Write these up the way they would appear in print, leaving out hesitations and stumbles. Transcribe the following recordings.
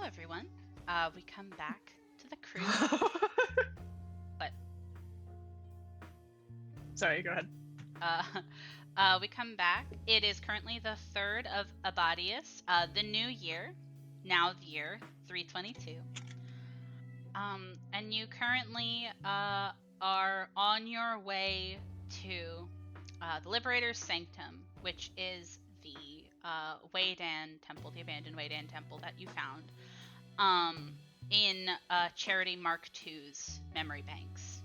everyone. We come back to the crew, but Sorry, go ahead. we come back. It is currently the 3rd of Abadius, the new year, now the year 322. And you currently are on your way to the Liberator's Sanctum, which is the Waydan Temple, the abandoned Waydan Temple that you found. In Charity Mark II's memory banks.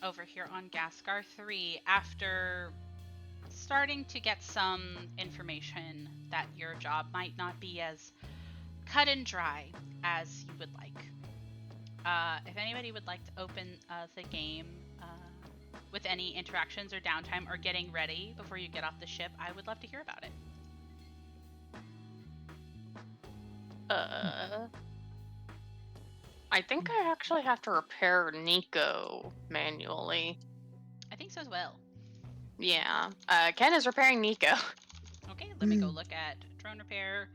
Over here on Gascar 3, after starting to get some information that your job might not be as cut and dry as you would like. If anybody would like to open the game with any interactions or downtime or getting ready before you get off the ship, I would love to hear about it. I think I actually have to repair Nico manually. I think so as well. Yeah. Ken is repairing Nico. Okay, let me go look at drone repair.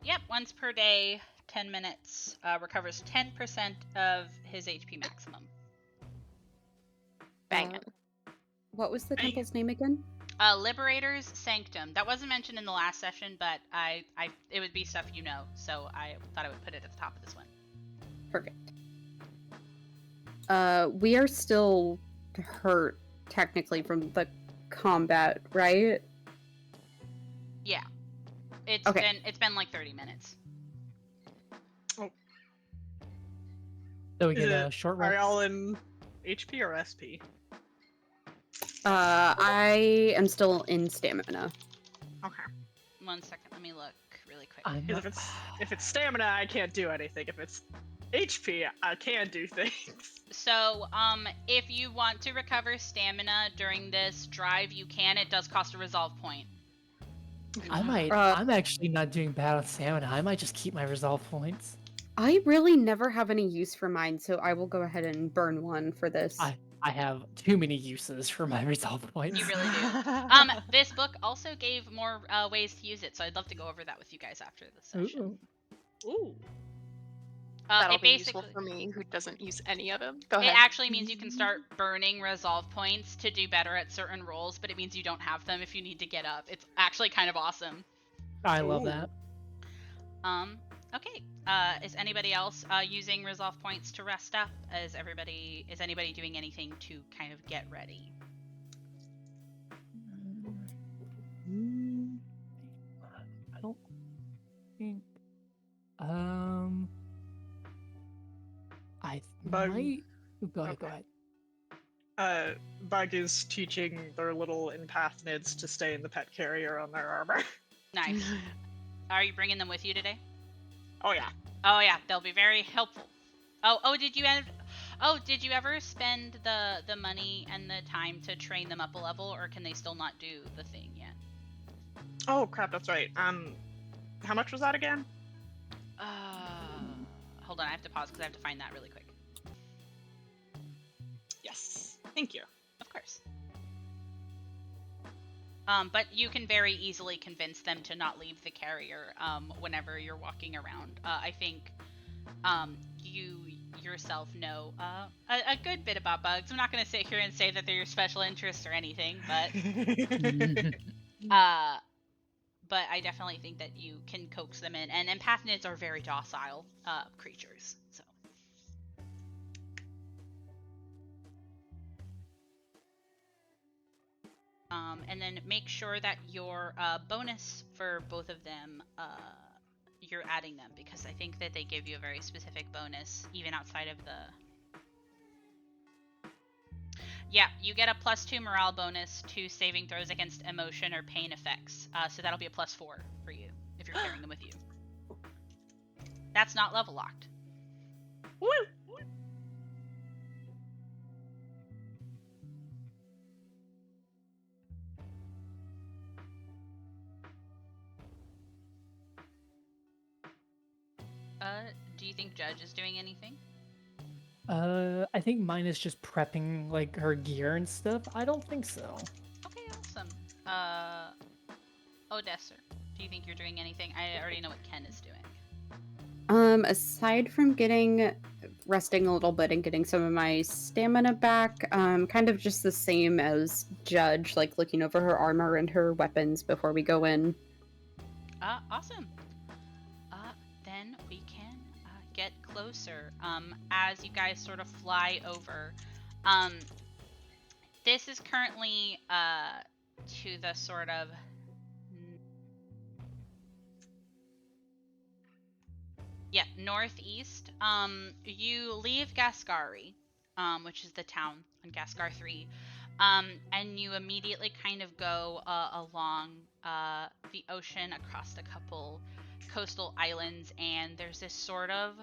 Yep, once per day, 10 minutes, recovers 10% of his HP maximum. Bangin'. What was the temple's name again? Liberator's Sanctum. That wasn't mentioned in the last session, but it would be stuff you know, so I thought I would put it at the top of this one. Perfect. We are still hurt technically from the combat, right? Yeah. It's been like 30 minutes. So we get a short Are rest. y'all in HP or SP? I am still in stamina. Okay. 1 second, let me look really quick. I'm Because if it's stamina, I can't do anything. If it's HP, I can do things. So, if you want to recover stamina during this drive, you can. It does cost a resolve point. I might. I'm actually not doing bad on stamina. I might just keep my resolve points. I really never have any use for mine, so I will go ahead and burn one for this. I have too many uses for my resolve points. You really do. This book also gave more ways to use it, so I'd love to go over that with you guys after the session. Ooh. That'll It be basically, useful for me, who doesn't use any of them. Go it ahead. actually means you can start burning resolve points to do better at certain roles, but it means you don't have them if you need to get up. It's actually kind of awesome. I love that. Okay. Is anybody else using resolve points to rest up? Is anybody doing anything to kind of get ready? I don't think. I Bug. might. Go ahead. Okay. Go ahead. Bug is teaching their little empathnids to stay in the pet carrier on their armor. Nice. Are you bringing them with you today? Oh yeah. Oh yeah, they'll be very helpful. Did you ever spend the money and the time to train them up a level, or can they still not do the thing yet? Oh crap, that's right. How much was that again? Hold on, I have to pause because I have to find that really quick. Yes. Thank you. Of course. But you can very easily convince them to not leave the carrier whenever you're walking around. I think you yourself know a good bit about bugs. I'm not going to sit here and say that they're your special interest or anything, but but I definitely think that you can coax them in. And empathnids are very docile creatures, so. And then make sure that your bonus for both of them, you're adding them, because I think that they give you a very specific bonus, even outside of the... Yeah, you get a +2 morale bonus to saving throws against emotion or pain effects. So that'll be a +4 for you, if you're carrying them with you. That's not level locked. Woo! Do you think Judge is doing anything? I think mine is just prepping like her gear and stuff. I don't think so. Okay, awesome. Odesser, Do you think you're doing anything? I already know what Ken is doing. Aside from resting a little bit and getting some of my stamina back, kind of just the same as Judge, like looking over her armor and her weapons before we go in. Awesome. Then we can get closer. As you guys sort of fly over, this is currently to the sort of northeast. You leave Gascari, which is the town on Gascar 3, and you immediately kind of go along the ocean across a couple coastal islands, and there's this sort of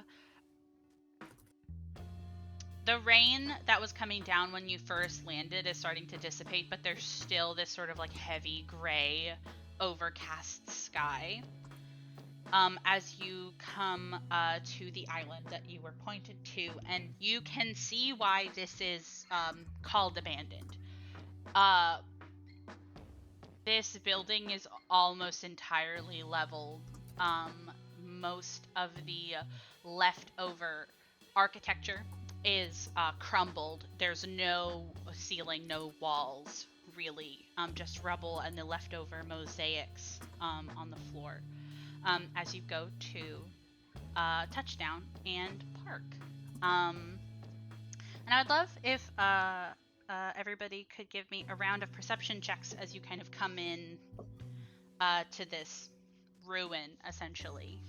the rain that was coming down when you first landed is starting to dissipate, but there's still this sort of like heavy gray overcast sky. As you come to the island that you were pointed to, and you can see why this is called abandoned. This building is almost entirely leveled. Most of the leftover architecture is crumbled. There's no ceiling, no walls, really. Just rubble and the leftover mosaics on the floor. As you go to touchdown and park. And I would love if everybody could give me a round of perception checks as you kind of come in to this ruin, essentially.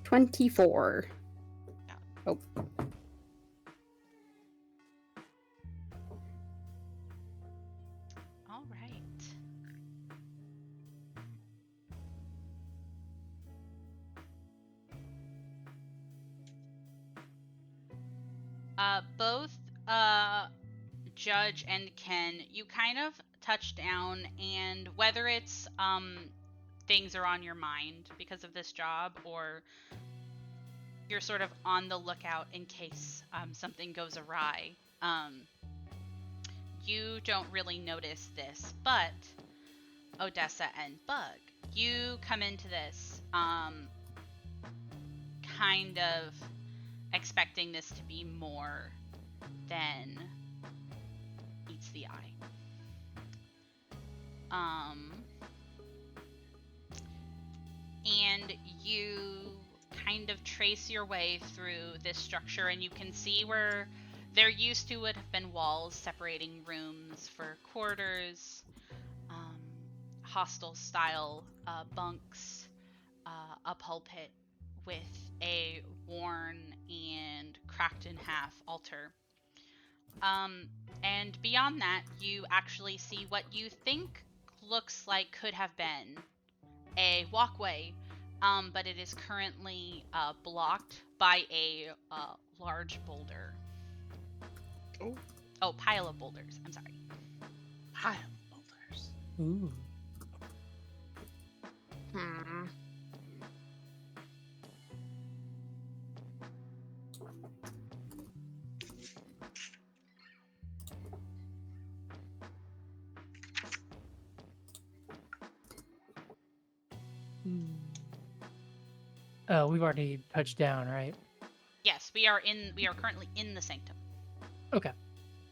24. Oh. All right. Both Judge and Ken, you kind of touch down, and whether it's things are on your mind because of this job, or you're sort of on the lookout in case something goes awry, you don't really notice this, but Odessa and Bug, you come into this kind of expecting this to be more than meets the eye. And you kind of trace your way through this structure, and you can see where there used to would have been walls separating rooms for quarters, hostel style bunks, a pulpit with a worn and cracked in half altar. And beyond that, you actually see what you think looks like could have been a walkway, but it is currently blocked by a large boulder. Oh, pile of boulders. I'm sorry. Pile of boulders. Ooh. We've already touched down, right? Yes, we are currently in the sanctum. Okay.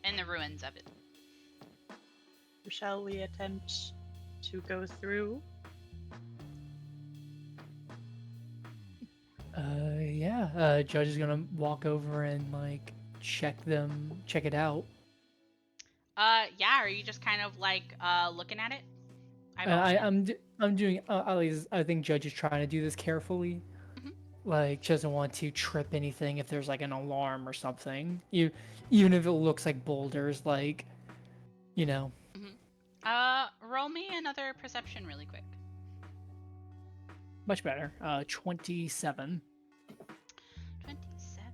In the ruins of it. Shall we attempt to go through? Yeah. Judge is gonna walk over and like check it out. Yeah. Are you just kind of like looking at it? I'm doing. At least I think Judge is trying to do this carefully. Mhm. Like, she doesn't want to trip anything if there's like an alarm or something. Even if it looks like boulders, like, you know. Roll me another perception really quick. Much better. 27. 27.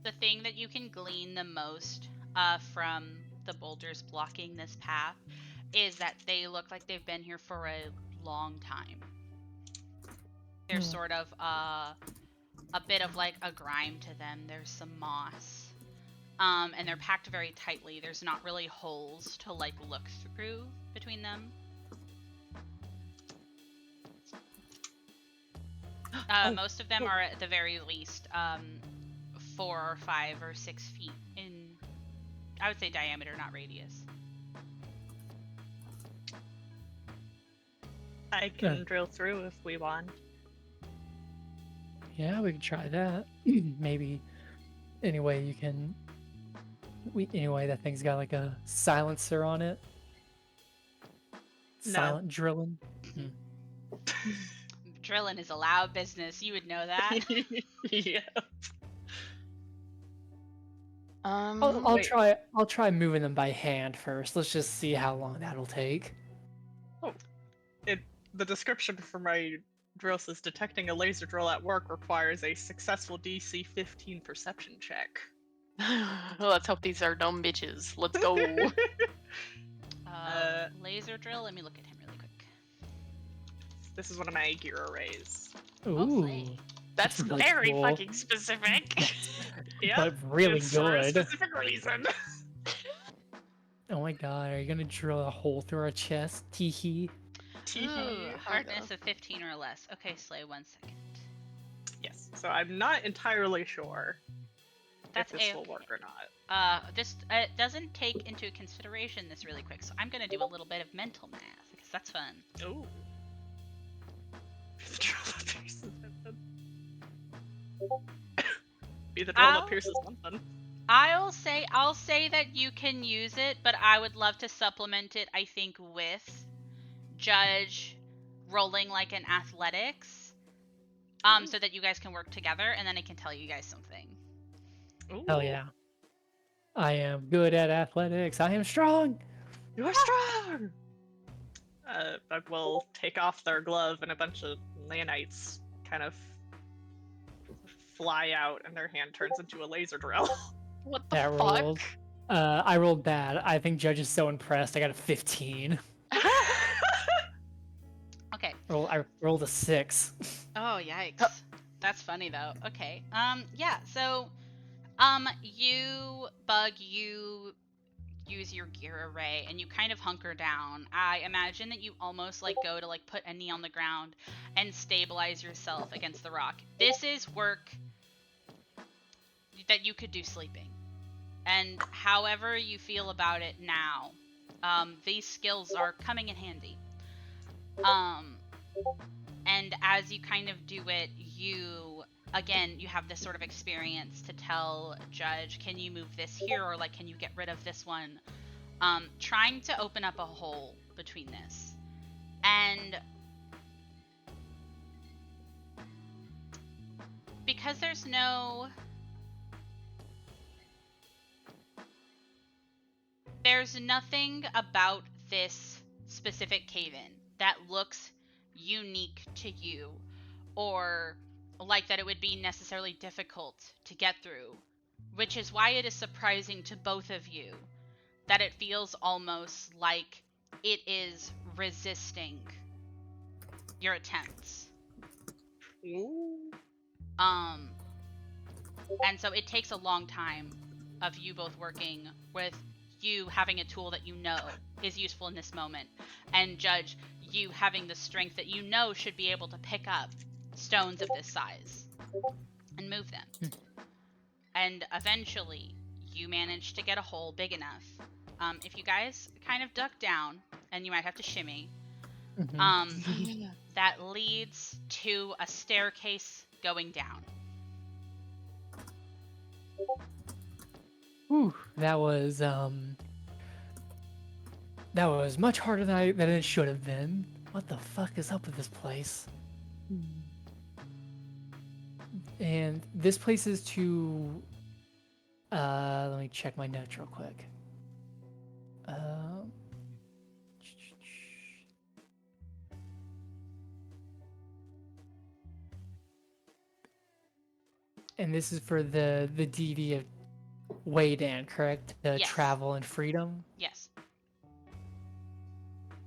The thing that you can glean the most from the boulders blocking this path is that they look like they've been here for a long time. There's sort of a bit of like a grime to them. There's some moss. And they're packed very tightly. There's not really holes to like look through between them. Most of them are at the very least 4 or 5 or 6 feet in, I would say, diameter, not radius. I can drill through if we want. Yeah, we can try that. Maybe. Anyway, you can. Anyway, that thing's got like a silencer on it. No. Silent drilling. Drilling is a loud business. You would know that. Yeah. I'll Wait. try. I'll try moving them by hand first. Let's just see how long that'll take. The description for my drill says detecting a laser drill at work requires a successful DC 15 perception check. Let's hope these are dumb bitches. Let's go. Laser drill. Let me look at him really quick. This is one of my gear arrays. Ooh, That's really very cool. fucking specific. Yeah. but really it's for a good. specific reason. Oh my god, are you gonna drill a hole through our chest? Teehee. Ooh, go. hardness of 15 or less. Okay, Slay, 1 second. Yes. So I'm not entirely sure That's if this will A-okay. work or not. This doesn't take into consideration this really quick, so I'm gonna do a little bit of mental math because that's fun. Ooh. The drill that pierces something. Be the drill Ow. that pierces something. I'll say that you can use it, but I would love to supplement it, I think, with Judge rolling like an athletics. So that you guys can work together and then I can tell you guys something. Ooh. Hell yeah. I am good at athletics. I am strong. You're strong! I will take off their glove and a bunch of nanites kind of fly out and their hand turns into a laser drill. What the That fuck? rolled. I rolled bad. I think Judge is so impressed. I got a 15. Okay. I rolled a 6. Oh, yikes. That's funny though. Okay. Yeah, so you use your gear array and you kind of hunker down. I imagine that you almost like go to like put a knee on the ground and stabilize yourself against the rock. This is work that you could do sleeping. And however you feel about it now, these skills are coming in handy. And as you kind of do it, you have this sort of experience to tell Judge, can you move this here, or like, can you get rid of this one? Trying to open up a hole between this. And because there's nothing about this specific cave-in that looks unique to you or like that it would be necessarily difficult to get through, which is why it is surprising to both of you that it feels almost like it is resisting your attempts. Ooh. And so it takes a long time of you both working with you having a tool that you know is useful in this moment, and Judge, you having the strength that you know should be able to pick up stones of this size and move them. And eventually, you manage to get a hole big enough. If you guys kind of duck down, and you might have to shimmy, that leads to a staircase going down. Whew, that was much harder than it should have been. What the fuck is up with this place? And this place is to let me check my notes real quick. And this is for the DD of Waydan, correct? To Yes. travel and freedom? Yes.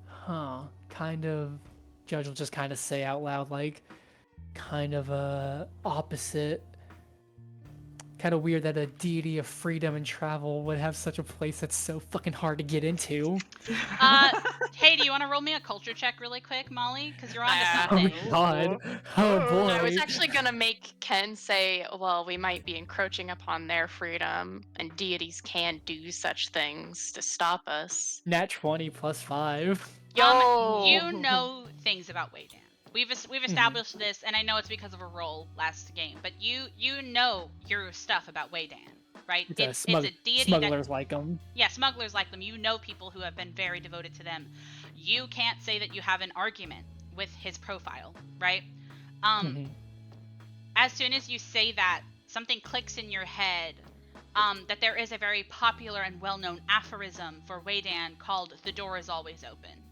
Huh. Kind of. Judge will just kind of say out loud, like, kind of opposite. Kind of weird that a deity of freedom and travel would have such a place that's so fucking hard to get into. Hey, do you want to roll me a culture check really quick, Molly? Because you're onto Ah. Oh something. god. Oh boy. I was actually gonna make Ken say, well, we might be encroaching upon their freedom, and deities can do such things to stop us. Nat 20 plus 5. Yo! You know things about Waydan. We've established this, and I know it's because of a roll last game, but you know your stuff about Waydan, right? It's It's a deity smugglers like them. yeah, smugglers like them. You know people who have been very devoted to them. You can't say that you have an argument with his profile, right? As soon as you say that, something clicks in your head that there is a very popular and well-known aphorism for Waydan called "The door is always open,"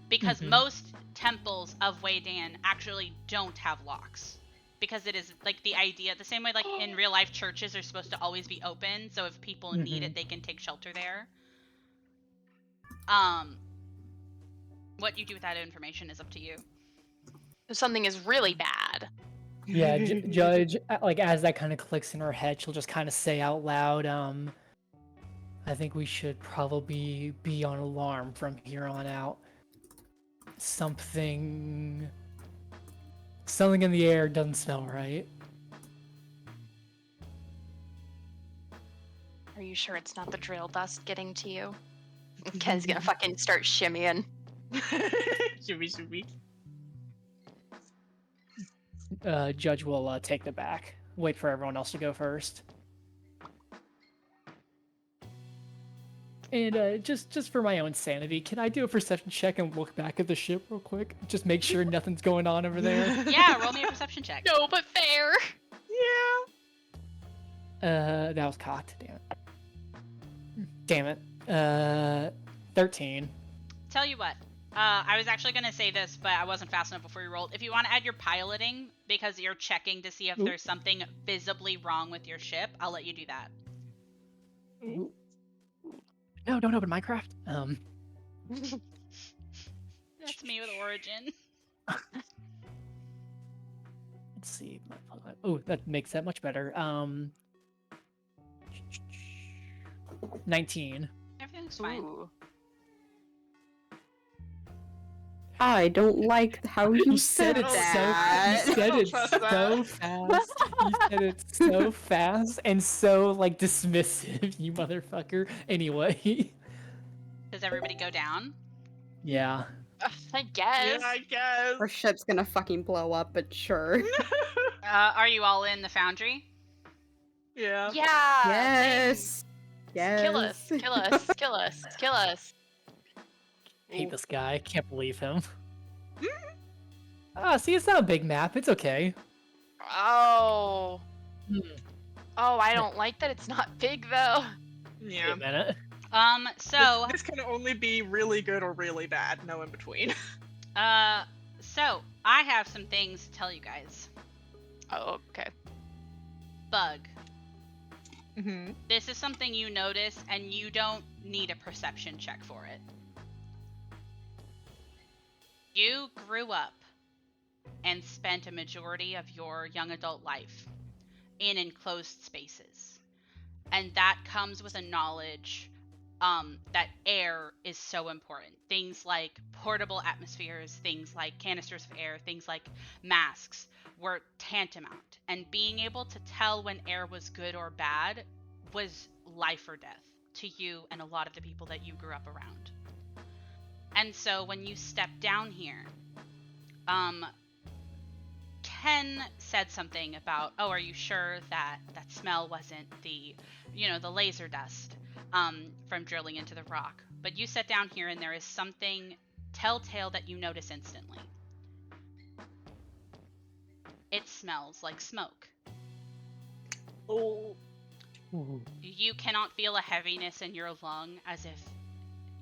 because most temples of Waydan actually don't have locks. Because it is like the idea, the same way like in real life churches are supposed to always be open, so if people need it, they can take shelter there. What you do with that information is up to you. If something is really bad. Yeah, Judge, like as that kind of clicks in her head, she'll just kind of say out loud, I think we should probably be on alarm from here on out. Something in the air doesn't smell right. Are you sure it's not the drill dust getting to you? Ken's gonna fucking start shimmying. Shimmy, shimmy. Judge will take the back. Wait for everyone else to go first. And just for my own sanity, can I do a perception check and look back at the ship real quick? Just make sure nothing's going on over there. Yeah, roll me a perception check. No, but fair. Yeah. That was cocked. Damn it. 13. Tell you what, I was actually going to say this, but I wasn't fast enough before you rolled. If you want to add your piloting, because you're checking to see if there's something visibly wrong with your ship, I'll let you do that. No, don't open Minecraft. That's me with Origin. Let's see. Oh, that makes that much better. 19. Everything's fine. Ooh. I don't like how you said said it that. You said it Trust so that. fast. You said it so fast and so like dismissive, you motherfucker. Anyway. Does everybody go down? Yeah. I guess. Yeah, I guess. Our ship's gonna fucking blow up, but sure. Are you all in the foundry? Yeah. Yeah. Yes. Yes. Kill us. Kill us. Kill us. Kill us. Hate this guy. I can't believe him. See, it's not a big map. It's okay. Oh. Hmm. Oh, I don't like that it's not big though. Wait Yeah. a minute. So, This can only be really good or really bad. No in between. so I have some things to tell you guys. Oh, okay. Bug. Mm-hmm. This is something you notice, and you don't need a perception check for it. You grew up and spent a majority of your young adult life in enclosed spaces. And that comes with a knowledge that air is so important. Things like portable atmospheres, things like canisters of air, things like masks were tantamount. And being able to tell when air was good or bad was life or death to you and a lot of the people that you grew up around. And so when you step down here, Ken said something about, oh, are you sure that that smell wasn't the laser dust from drilling into the rock? But you sit down here and there is something telltale that you notice instantly. It smells like smoke. Oh. Ooh. You cannot feel a heaviness in your lung as if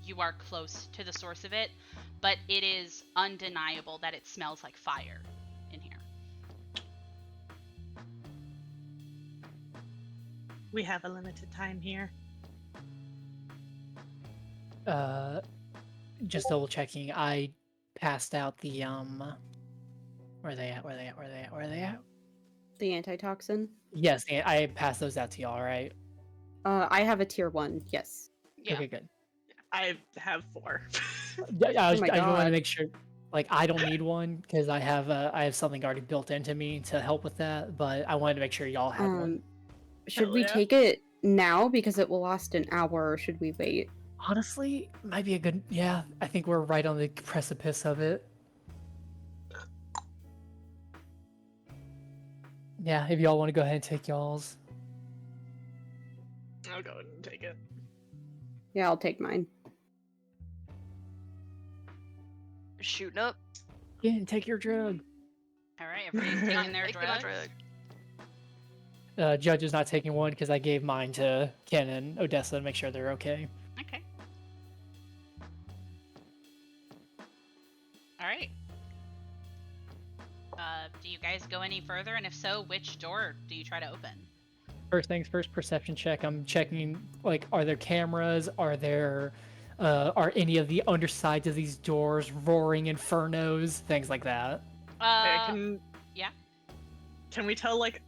you are close to the source of it, but it is undeniable that it smells like fire in here. We have a limited time here. Just double checking. I passed out the Where are they at? The antitoxin. Yes, I passed those out to y'all, right? I have a tier 1, yes. Yeah. Okay, good. I have 4. Yeah, Oh my I wanted to God. make sure, like, I don't need one because I have something already built into me to help with that. But I wanted to make sure y'all had one. Should Hell we yeah. take it now because it will last an hour, or should we wait? Honestly, might be a good. Yeah, I think we're right on the precipice of it. Yeah, if y'all want to go ahead and take y'all's. I'll go ahead and take it. Yeah, I'll take mine. Shooting up. Yeah, and take your drug. All right, everybody's taking their Taking my drugs. drug. Judge is not taking one because I gave mine to Ken and Odessa to make sure they're okay. Okay. All right. Do you guys go any further? And if so, which door do you try to open? First things first, perception check. I'm checking, like, are there cameras? Are any of the undersides of these doors roaring infernos? Things like that. Yeah. Can we tell, like,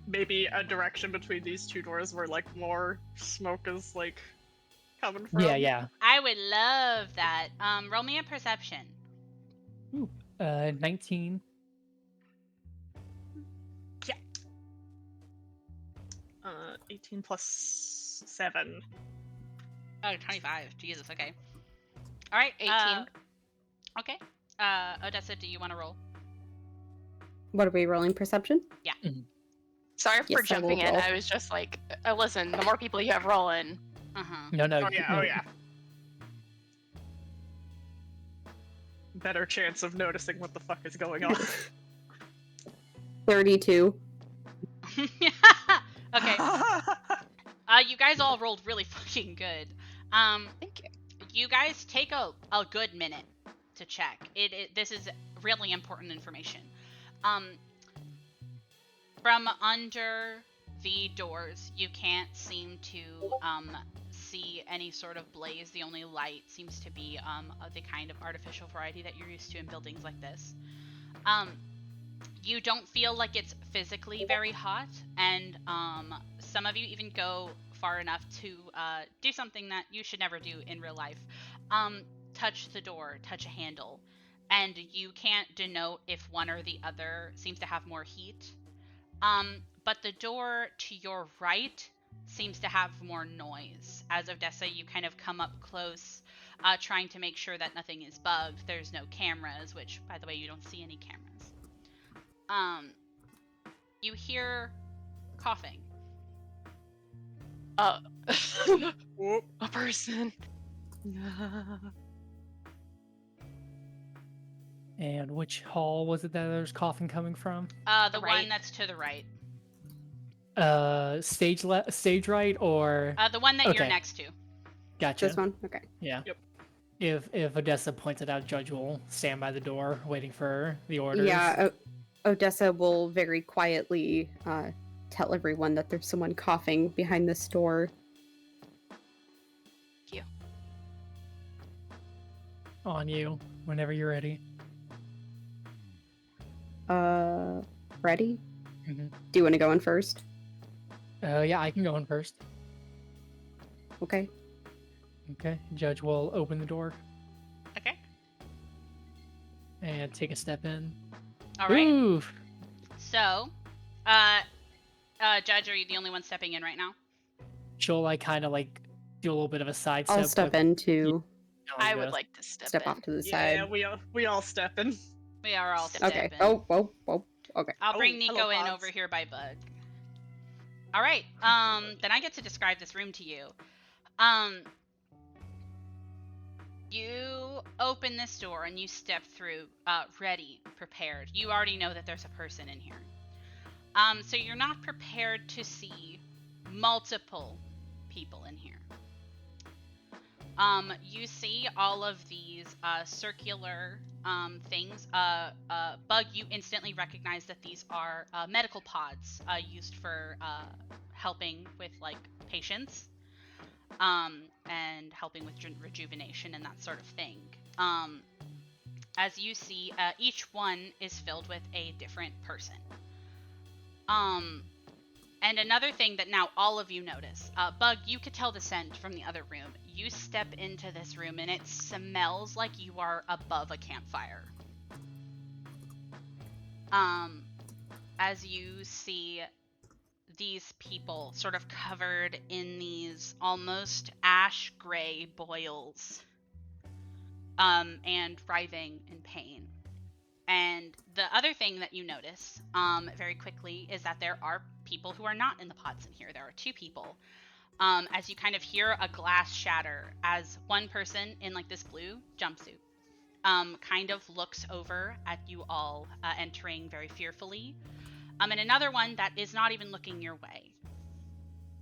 maybe a direction between these two doors where, like, more smoke is, like, coming from? Yeah. I would love that. Roll me a perception. 19. 18 plus 7. Oh, 25. Jesus, okay. All right. 18. Okay. Odessa, do you want to roll? What are we rolling? Perception? Sorry for Yes, I will jumping in. roll. I was just like, listen, the more people you have rolling, Uh-huh. No. Oh yeah. Better chance of noticing what the fuck is going on. 32. Okay. You guys all rolled really fucking good. thank you. You guys take a good minute to check. This is really important information. From under the doors, you can't seem to see any sort of blaze. The only light seems to be of the kind of artificial variety that you're used to in buildings like this. You don't feel like it's physically very hot, and some of you even go far enough to do something that you should never do in real life. Touch the door, touch a handle, and you can't denote if one or the other seems to have more heat. But the door to your right seems to have more noise. As Odessa, you kind of come up close, trying to make sure that nothing is bugged. There's no cameras, which, by the way, you don't see any cameras. You hear coughing. Whoop. A person. And which hall was it that there's coughing coming from? The Right. one that's to the right. Stage right or The one that you're Okay. next to. gotcha. This one? Okay. Yeah. Yep. If Odessa pointed out, Judge will stand by the door waiting for the orders. Yeah, Odessa will very quietly tell everyone that there's someone coughing behind this door. On you whenever you're ready. Ready? Mhm. Do you want to go in first? Yeah, I can go in first. Okay. Okay. Judge will open the door Okay. and take a step in. All right. Ooh. So, Judge, are you the only one stepping in right now? She'll like kind of like do a little bit of a side I'll step in to I would like to step in. off to the Yeah, side. we all step in. We are all Step stepping. Okay. Oh, whoa. Okay. I'll bring Oh, Nico hello, in Pogs. over here by Bug. All right. Then I get to describe this room to you. You open this door and you step through, ready, prepared. You already know that there's a person in here. So you're not prepared to see multiple people in here. You see all of these circular things. Bug, you instantly recognize that these are medical pods used for helping with like patients, and helping with rejuvenation and that sort of thing. As you see, each one is filled with a different person. And another thing that now all of you notice, Bug, you could tell the scent from the other room. You step into this room and it smells like you are above a campfire. As you see these people sort of covered in these almost ash gray boils, and writhing in pain. And the other thing that you notice very quickly is that there are people who are not in the pods in here. There are 2 people. As you kind of hear a glass shatter as one person in like this blue jumpsuit kind of looks over at you all entering very fearfully. And another one that is not even looking your way.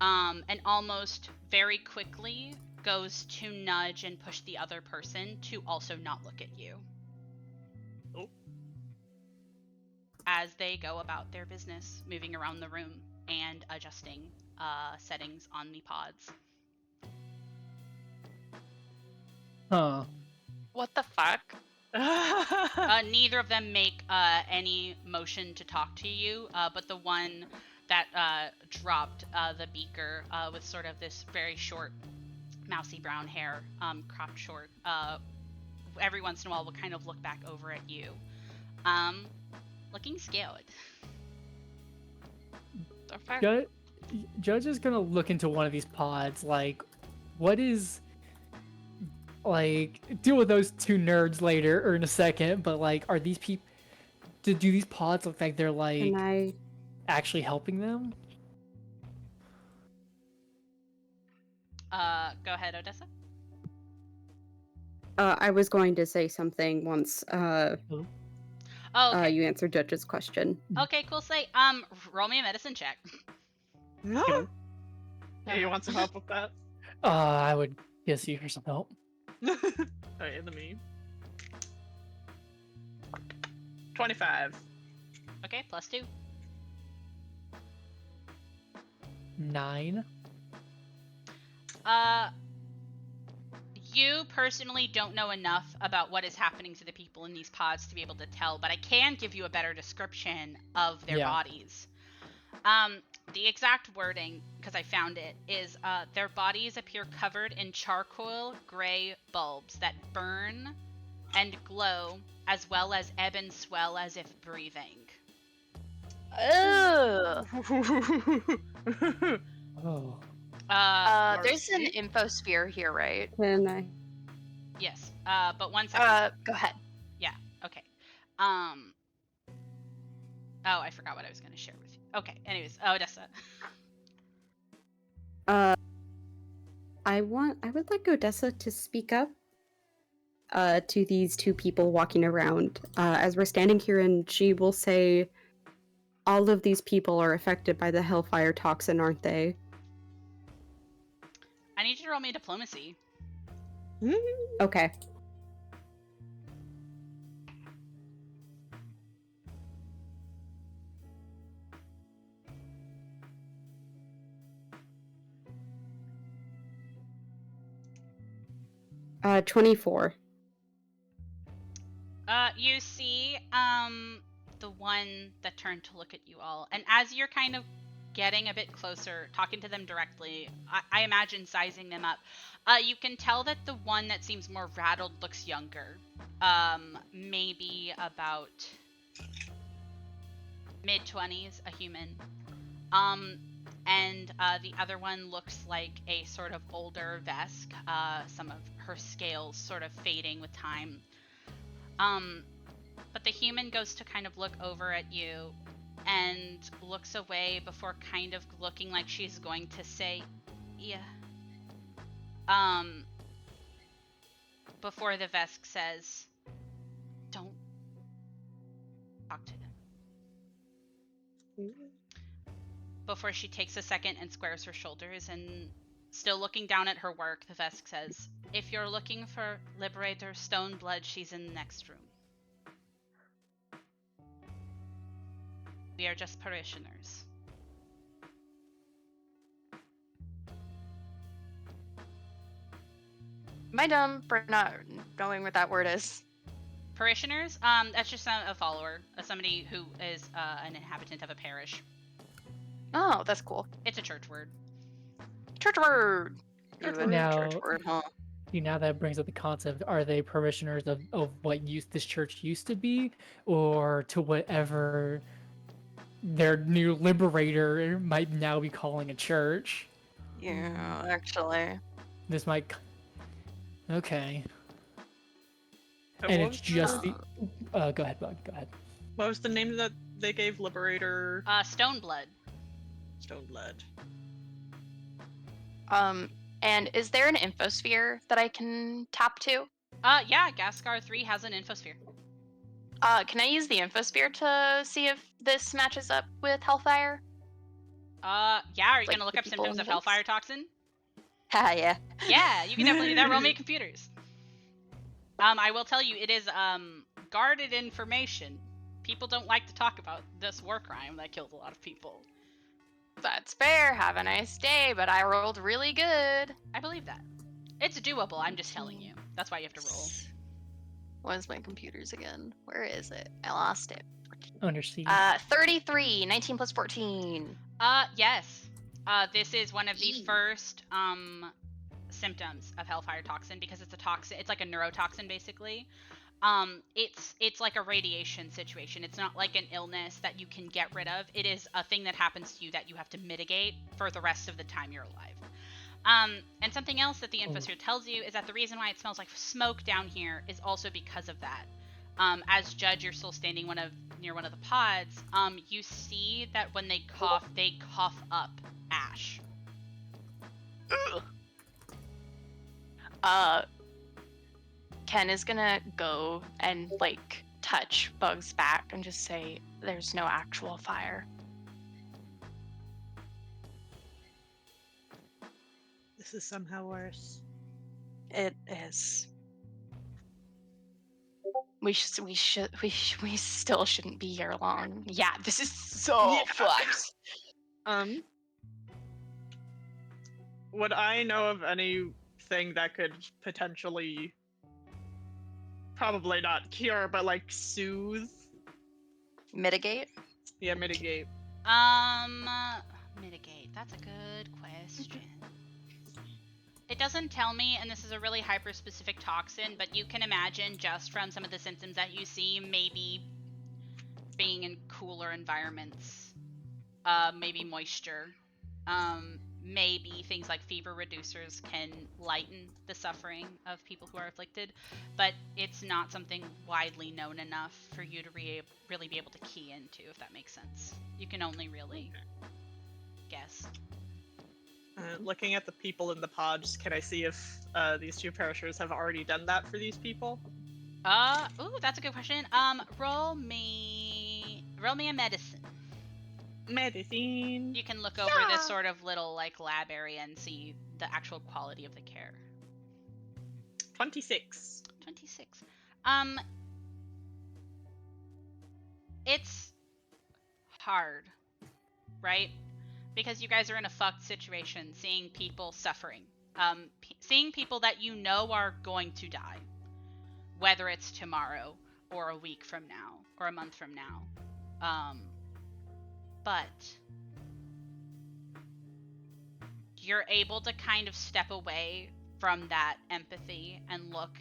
And almost very quickly goes to nudge and push the other person to also not look at you. Oh. As they go about their business, moving around the room and adjusting settings on the pods. Huh. What the fuck? Neither of them make any motion to talk to you, but the one that dropped the beaker with sort of this very short, mousy brown hair, cropped short, every once in a while will kind of look back over at you, looking scared. The fuck? Judge is gonna look into one of these pods. Like, what is like? Deal with those 2 nerds later or in a second. But like, are these people? Do these pods look like they're like Can I? actually helping them? Go ahead, Odessa. I was going to say something once Oh, okay. you answered Judge's question. Okay, cool. Say, roll me a medicine check. No. Yeah, you want some help with that? I would guess you for some help. Alright, in the mean. 25. Okay, +2. 9. You personally don't know enough about what is happening to the people in these pods to be able to tell, but I can give you a better description of their Yeah. bodies. The exact wording, because I found it, is their bodies appear covered in charcoal gray bulbs that burn and glow, as well as ebb and swell as if breathing. Ugh. Oh. There's an Marcy? infosphere here, right? Can I? Yes, but one second. Go ahead. Okay. Oh, I forgot what I was going to share with you. Okay, anyways, Odessa. I would like Odessa to speak up to these 2 people walking around. As we're standing here, and she will say, all of these people are affected by the Hellfire toxin, aren't they? I need you to roll me diplomacy. Okay. Uh, 24. You see, the one that turned to look at you all, and as you're kind of getting a bit closer, talking to them directly, I imagine sizing them up, you can tell that the one that seems more rattled looks younger. Maybe about mid-20s, a human. And the other one looks like a sort of older Vesk, some of her scales sort of fading with time. But the human goes to kind of look over at you and looks away before kind of looking like she's going to say, yeah. Before the Vesk says, don't talk to them. Before she takes a second and squares her shoulders and still looking down at her work, the Vesk says, if you're looking for Liberator Stoneblood, she's in the next room. We are just parishioners. Am I dumb for not knowing what that word is? Parishioners? That's just a follower, somebody who is an inhabitant of a parish. Oh, that's cool. It's a church word. Church word. Church Ooh, word. a Now- church word, huh? See, now that brings up the concept: are they parishioners of what this church used to be, or to whatever their new liberator might now be calling a church? Yeah, actually. This might. Okay. And And what it's was just the, the. Go ahead, Bug. Go ahead. what was the name that they gave Liberator Stoneblood. Stoneblood? And is there an infosphere that I can tap to? Yeah, Gascar 3 has an infosphere. Can I use the infosphere to see if this matches up with Hellfire? Yeah, are you Like gonna look the up people symptoms in of the books? Hellfire Toxin? Ha, yeah. Yeah, you can definitely do that. Roll me computers. I will tell you, it is guarded information. People don't like to talk about this war crime that killed a lot of people. That's fair. Have a nice day, but I rolled really good. I believe that. It's doable, I'm just telling you. That's why you have to roll. Where's my computers again? Where is it? I lost it. Understand. 33. 19 plus 14. Yes. This is one of the Yee. first symptoms of Hellfire Toxin because it's a toxin. It's like a neurotoxin, basically. It's like a radiation situation. It's not like an illness that you can get rid of. It is a thing that happens to you that you have to mitigate for the rest of the time you're alive. And something else that the infosphere tells you is that the reason why it smells like smoke down here is also because of that. As Judge, you're still standing near one of the pods. You see that when they cough up ash. Ken is gonna go and like touch Bug's back and just say, "There's no actual fire." This is somehow worse. It is. We still shouldn't be here long. Yeah, this is so Yeah. fucked. Would I know of anything that could potentially, probably not cure, but like soothe? Mitigate. Yeah, mitigate. Mitigate. That's a good question. It doesn't tell me, and this is a really hyper-specific toxin, but you can imagine just from some of the symptoms that you see, maybe being in cooler environments, maybe moisture, maybe things like fever reducers can lighten the suffering of people who are afflicted, but it's not something widely known enough for you to really be able to key into, if that makes sense. You can only really guess. Looking at the people in the pods, can I see if these two perishers have already done that for these people? Ooh, that's a good question. Roll me a medicine. Medicine. You can look over this sort of little like lab area and see the actual quality of the care. 26. 26. It's hard, right? Because you guys are in a fucked situation, seeing people suffering. Seeing people that you know are going to die. Whether it's tomorrow, or a week from now, or a month from now. But you're able to kind of step away from that empathy and look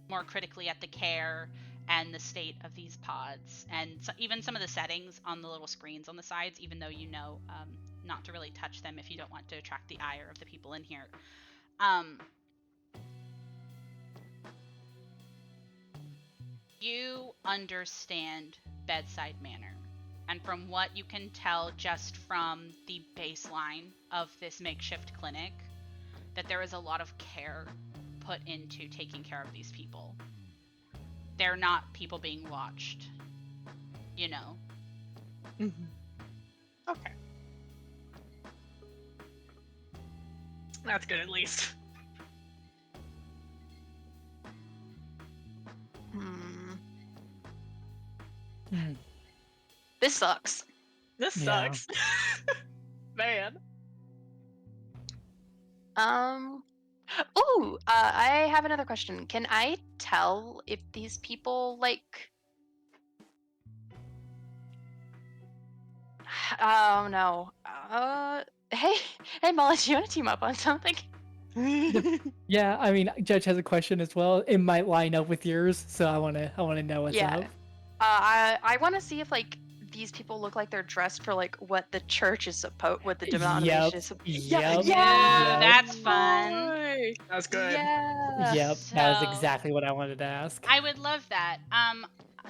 more critically at the care and the state of these pods, and even some of the settings on the little screens on the sides, even though you know not to really touch them if you don't want to attract the ire of the people in here. You understand bedside manner, and from what you can tell just from the baseline of this makeshift clinic, that there is a lot of care put into taking care of these people. They're not people being watched, you know. Okay. That's good at least. This sucks. This Yeah. sucks. Man. Oh, I have another question. Can I tell if these people like? Oh no. Hey, hey, Molly, do you want to team up on something? Yeah, I mean, Judge has a question as well. It might line up with yours, so I wanna know what's Yeah. up. I want to see if like these people look like they're dressed for like what the church is what the denomination is. Yep. Yeah. That's fun. Nice. That's good. Yeah. Yep. That was So- exactly what I wanted to ask. I would love that.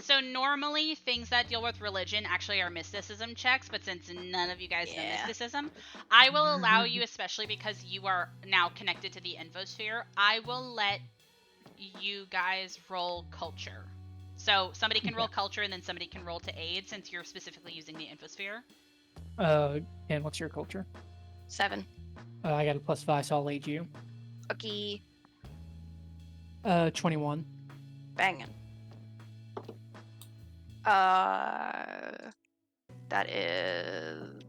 So normally things that deal with religion actually are mysticism checks, but since none of you guys know Yeah. mysticism, I will allow you, especially because you are now connected to the infosphere, I will let you guys roll culture. So somebody can roll culture and then somebody can roll to aid since you're specifically using the infosphere. And what's your culture? 7. I got a +5, so I'll aid you. Okay. 21. Banging. That is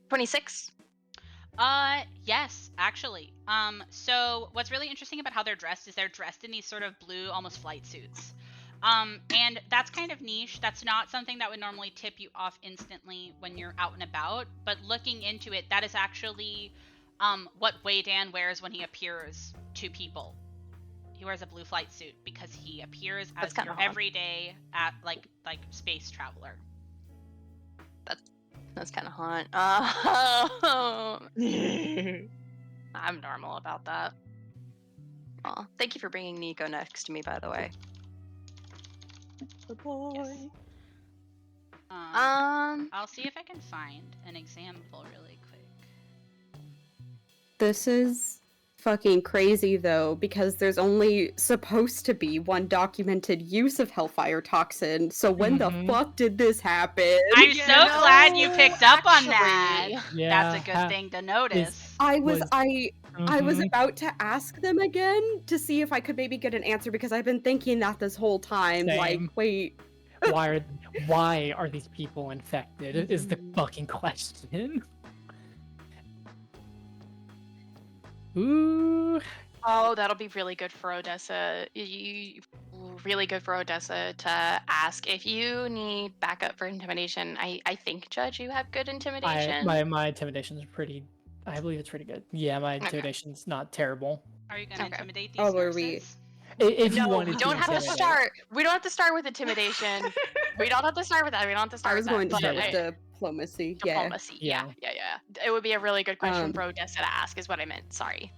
26. Yes, actually. So what's really interesting about how they're dressed is they're dressed in these sort of blue, almost flight suits. And that's kind of niche. That's not something that would normally tip you off instantly when you're out and about. But looking into it, that is actually what Wei Dan wears when he appears to people. He wears a blue flight suit because he appears That's as kinda your hot. everyday like space traveler. That's kind of hot. I'm normal about that. Aw, thank you for bringing Nico next to me, by the way. Good boy. Yes. I'll see if I can find an example really quick. This is fucking crazy though, because there's only supposed to be one documented use of Hellfire Toxin. So when the Mhm. fuck did this happen? I'm Yeah, so glad you no, picked up on that. actually. Yeah. That's a good thing to notice. I was Mhm. about to ask them again to see if I could maybe get an answer because I've been thinking that this whole time. Like, Same. wait, why are these people infected? Is the fucking question. Ooh. Oh, that'll be really good for Odessa. Really good for Odessa to ask if you need backup for intimidation. I think, Judge, you have good intimidation. My intimidation's pretty. I believe it's pretty good. Yeah, my Okay. intimidation's not terrible. Are you gonna Okay. intimidate these Oh, are nurses? we- If you No, wanted we don't have to intimidate. start. We don't have to start with intimidation. We don't have to start with that. We don't have to start I was with that. going to but start with I- diplomacy. diplomacy. Yeah. It would be a really good question Um, for Odessa to ask, is what I meant. Sorry.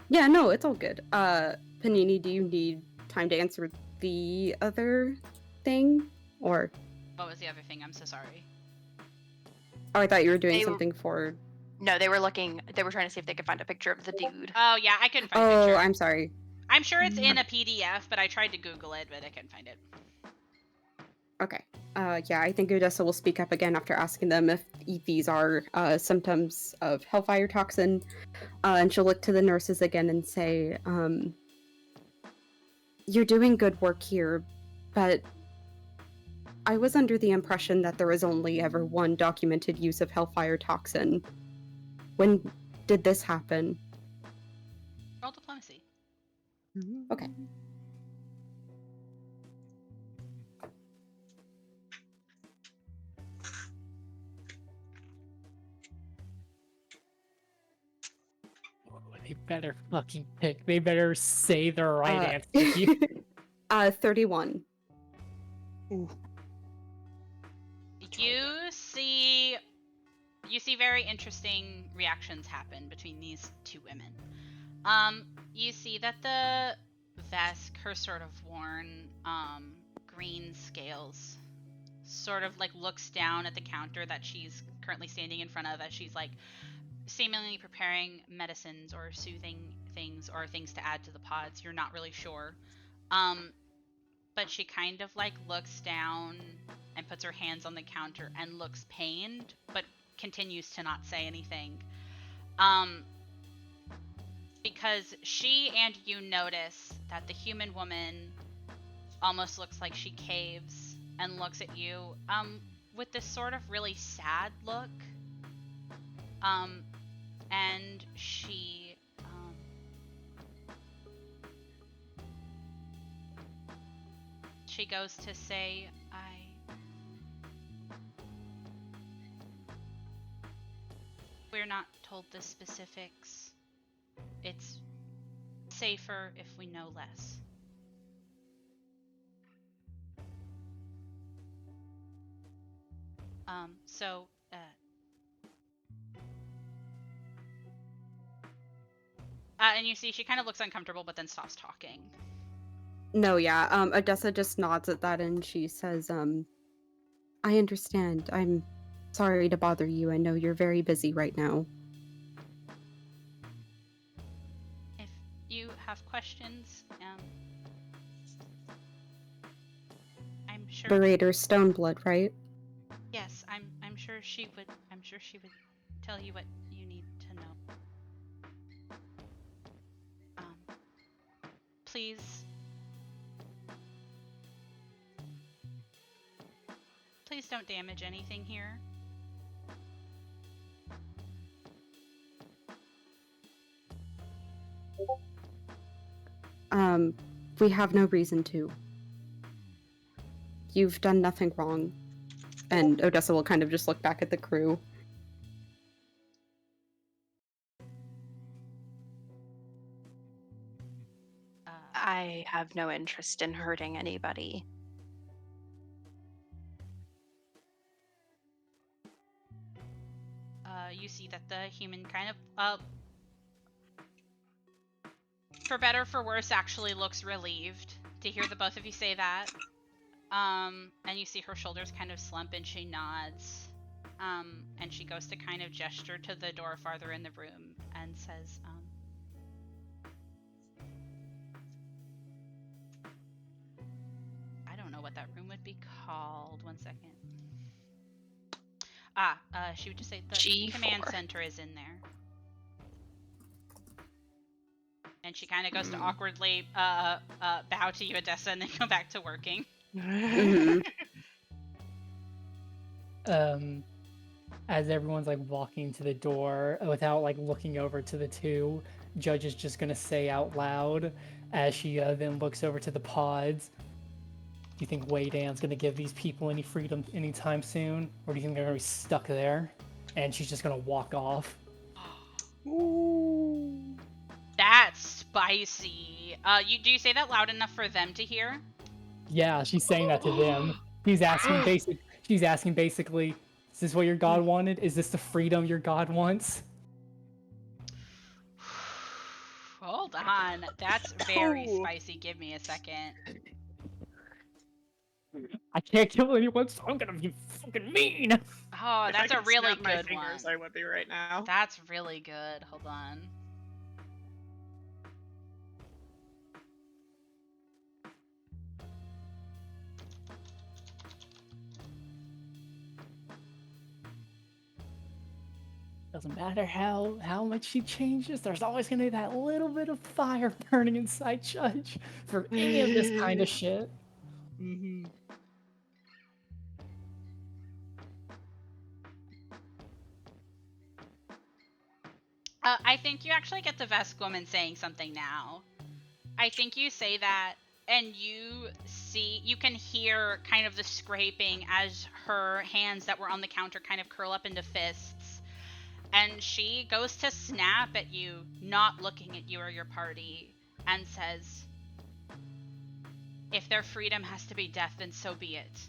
Yeah, no, it's all good. Panini, do you need time to answer the other thing? Or What was the other thing? I'm so sorry. oh, I thought you were doing They were- something for. No, they were looking. They were trying to see if they could find a picture of the dude. Oh yeah, I couldn't find a Oh, picture. I'm sorry. I'm sure it's in a PDF, but I tried to Google it, but I couldn't find it. Okay. Yeah, I think Odessa will speak up again after asking them if these are symptoms of Hellfire Toxin. And she'll look to the nurses again and say, you're doing good work here, but I was under the impression that there was only ever one documented use of Hellfire Toxin. When did this happen? Roll diplomacy. Okay. They better fucking pick. They better say the right Uh, answer. 31. You see very interesting reactions happen between these two women. You see that the Vesk, her sort of worn green scales, sort of like looks down at the counter that she's currently standing in front of as she's like seemingly preparing medicines or soothing things or things to add to the pods. You're not really sure. But she kind of like looks down and puts her hands on the counter and looks pained, but continues to not say anything. Because she and you notice that the human woman almost looks like she caves and looks at you with this sort of really sad look. and she goes to say, we're not told the specifics. It's safer if we know less. And you see she kind of looks uncomfortable, but then stops talking. No, yeah. Odessa just nods at that and she says, I understand. I'm sorry to bother you. I know you're very busy right now. If you have questions, I'm sure. Berater Stoneblood, right? Yes, I'm sure she would. I'm sure she would tell you what you need to know. Please don't damage anything here. We have no reason to. You've done nothing wrong. And Odessa will kind of just look back at the crew. I have no interest in hurting anybody. You see that the human kind of, for better for worse, actually looks relieved to hear the both of you say that. And you see her shoulders kind of slump and she nods. And she goes to kind of gesture to the door farther in the room and says, I don't know what that room would be called. 1 second. She would just say the G4. command center is in there. And she kind of goes to awkwardly bow to you, Odessa, and then go back to working. Mhm. As everyone's like walking to the door without like looking over to the two, Judge is just gonna say out loud as she then looks over to the pods. Do you think Wei Dan's gonna give these people any freedom anytime soon, or do you think they're gonna be stuck there? And she's just gonna walk off. Ooh. That's spicy. Do you say that loud enough for them to hear? Yeah, she's saying that to them. She's asking basically, is this what your god wanted? Is this the freedom your god wants? Hold on. That's very Ooh. spicy. Give me a second. I can't kill anyone, so I'm gonna be fucking mean. Oh, If that's I a could really snap my good one. fingers, I would be right now. That's really good. Hold on. Doesn't matter how much she changes, there's always gonna be that little bit of fire burning inside Judge for any of this kind of shit. Mm-hmm. I think you actually get the Vesk woman saying something now. I think you say that, and you can hear kind of the scraping as her hands that were on the counter kind of curl up into fists. And she goes to snap at you, not looking at you or your party, and says, if their freedom has to be death, then so be it.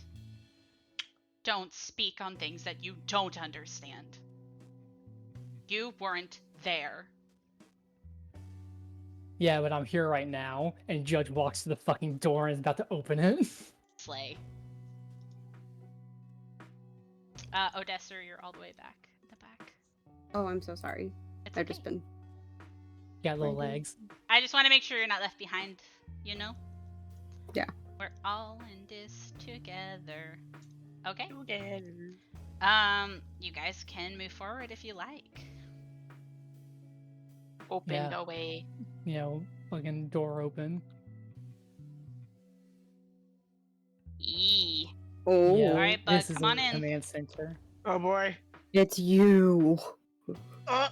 Don't speak on things that you don't understand. You weren't there. Yeah, but I'm here right now, and Judge walks to the fucking door and is about to open it. Slay. Odessa, you're all the way back in the back. Oh, I'm so sorry. It's I've okay. just been... Got little Right. legs. I just want to make sure you're not left behind, you know? Yeah. We're all in this together. Okay. Together. You guys can move forward if you like. Open Yeah. the way. You know, fucking door open. Eee. Oh, Yeah, Alright, bud, this is come on a in. command center. Oh boy. it's you. Uh,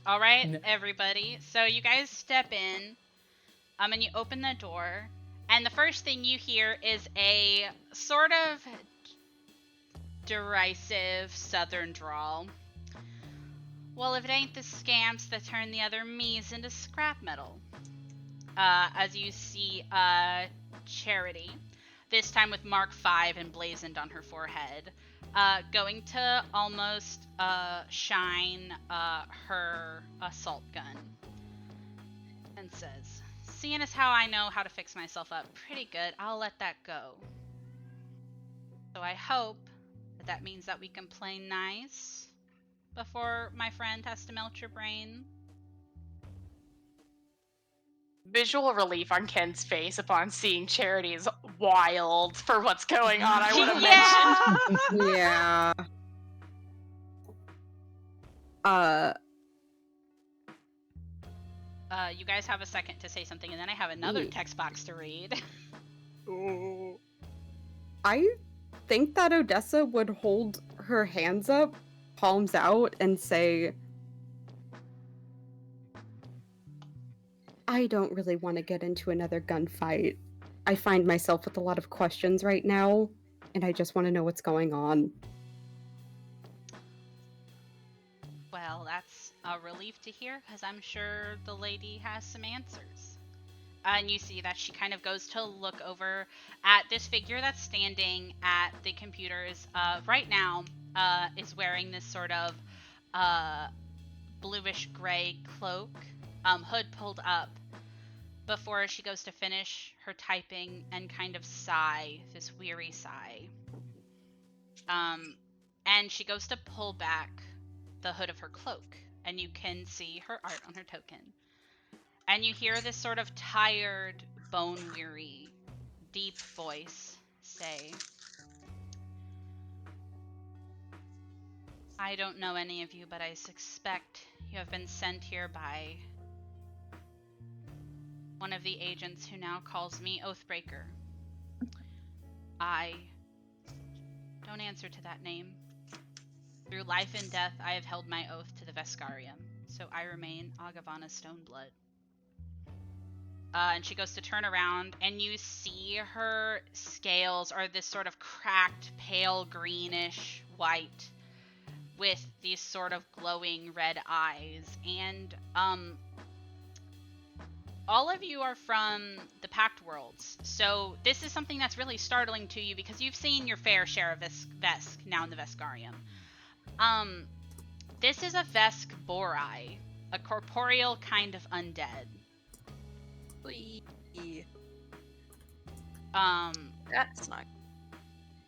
All right, No. everybody. So you guys step in, and you open the door, and the first thing you hear is a sort of derisive southern drawl. Well, if it ain't the scamps that turn the other me's into scrap metal. As you see Charity, this time with Mark V emblazoned on her forehead, going to almost shine her assault gun, and says, seeing as how I know how to fix myself up pretty good, I'll let that go. So I hope that means that we can play nice before my friend has to melt your brain. Visual relief on Ken's face upon seeing Charity is wild for what's going on, I would have mentioned. Yeah. You guys have a second to say something, and then I have another Ye- text box to read. Ooh. I think that Odessa would hold her hands up, palms out, and say, I don't really want to get into another gunfight. I find myself with a lot of questions right now, and I just want to know what's going on. Well, that's a relief to hear, because I'm sure the lady has some answers. And you see that she kind of goes to look over at this figure that's standing at the computers. Right now, is wearing this sort of bluish gray cloak, hood pulled up, before she goes to finish her typing and kind of sigh, this weary sigh. And she goes to pull back the hood of her cloak, and you can see her art on her token. And you hear this sort of tired, bone-weary, deep voice say, I don't know any of you, but I suspect you have been sent here by one of the agents who now calls me Oathbreaker. I don't answer to that name. Through life and death, I have held my oath to the Veskarium, so I remain Agavana Stoneblood. And she goes to turn around, and you see her scales are this sort of cracked, pale greenish white with these sort of glowing red eyes. And all of you are from the Pact Worlds, so this is something that's really startling to you because you've seen your fair share of Vesk now in the Veskarium. This is a Vesk Borai, a corporeal kind of undead. That's not.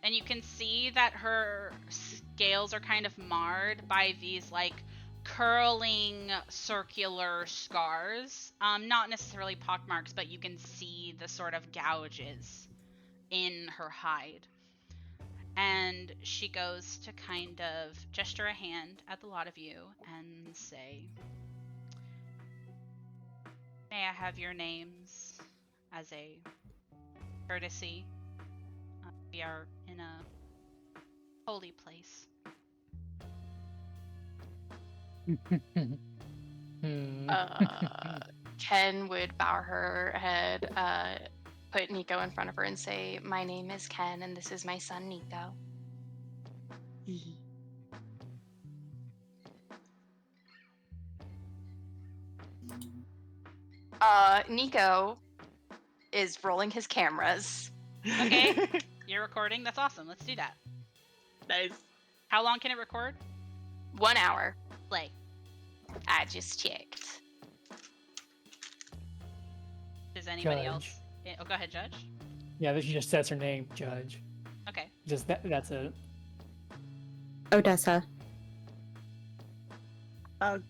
And you can see that her scales are kind of marred by these like curling circular scars. Not necessarily pockmarks, but you can see the sort of gouges in her hide. And she goes to kind of gesture a hand at the lot of you and say, may I have your names as a courtesy? We are in a holy place. Ken would bow her head, put Nico in front of her and say, my name is Ken and this is my son Nico. Nico is rolling his cameras. Okay. You're recording? That's awesome. Let's do that. Nice. How long can it record? 1 hour. Play. I just checked. Does anybody Judge. else? Oh, go ahead, Judge. Yeah, she just says her name, Judge. Okay. Just that's it. Odessa. Bug.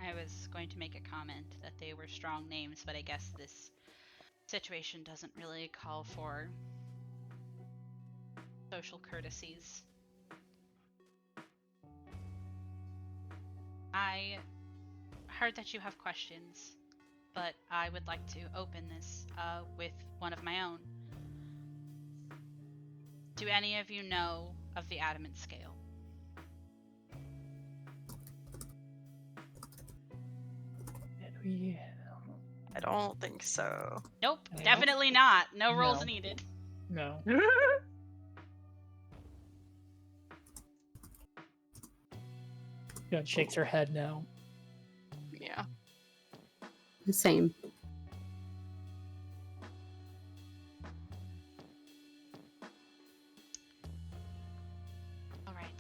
I was going to make a comment that they were strong names, but I guess this situation doesn't really call for social courtesies. I heard that you have questions, but I would like to open this with one of my own. Do any of you know of the adamant scale? I don't think so. Nope, No. definitely not. No rolls No. needed. No. Judge shakes her head no. Yeah. The same. All right.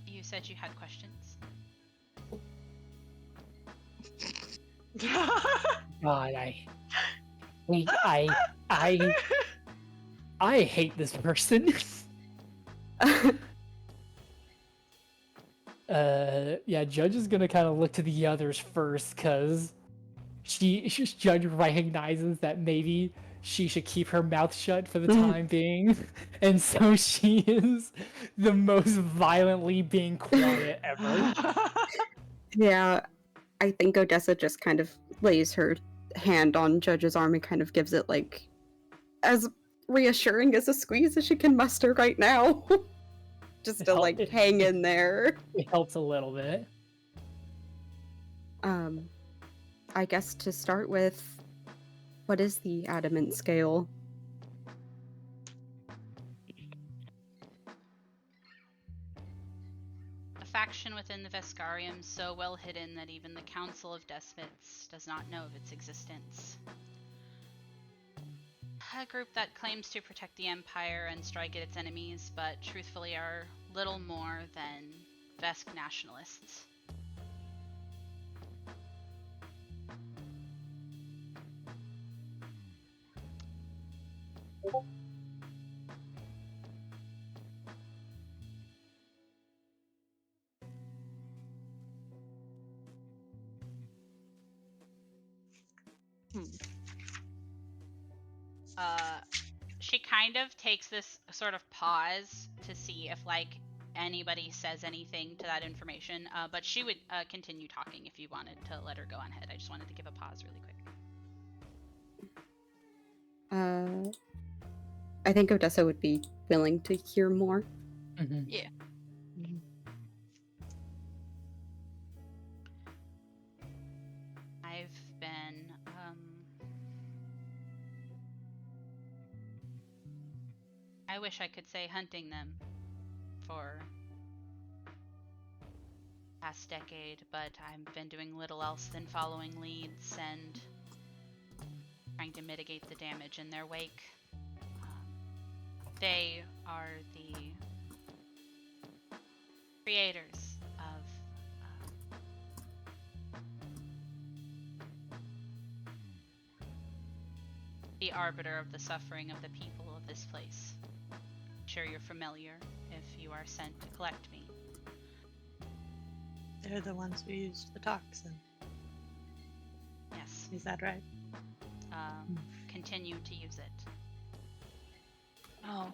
You said you had questions. God, I hate this person. Yeah, Judge is gonna kind of look to the others first, cause Judge recognizes that maybe she should keep her mouth shut for the time being, and so she is the most violently being quiet ever. Yeah, I think Odessa just kind of lays her hand on Judge's arm and kind of gives it like as reassuring as a squeeze as she can muster right now. Just It to hel- like it- hang in there. It helps a little bit. I guess to start with, what is the adamant scale? A faction within the Veskarium so well hidden that even the Council of Despots does not know of its existence. A group that claims to protect the Empire and strike at its enemies, but truthfully are little more than Vesk nationalists. She kind of takes this sort of pause to see if like anybody says anything to that information, but she would continue talking if you wanted to let her go on ahead. I just wanted to give a pause really quick. I think Odessa would be willing to hear more. Mhm. Yeah. I've been I wish I could say hunting them for past decade, but I've been doing little else than following leads and trying to mitigate the damage in their wake. They are the creators of the arbiter of the suffering of the people of this place. I'm sure you're familiar if you are sent to collect me. They're the ones who use the toxin. Yes, Is that right? continue to use it. Oh.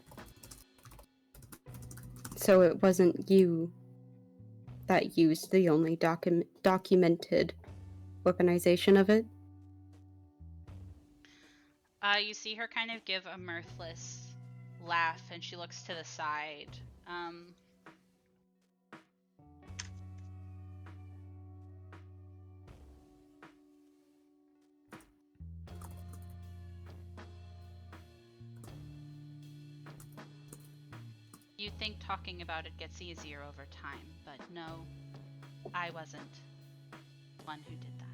So it wasn't you that used the only documented weaponization of it? You see her kind of give a mirthless laugh, and she looks to the side. You'd think talking about it gets easier over time, but no, I wasn't one who did that.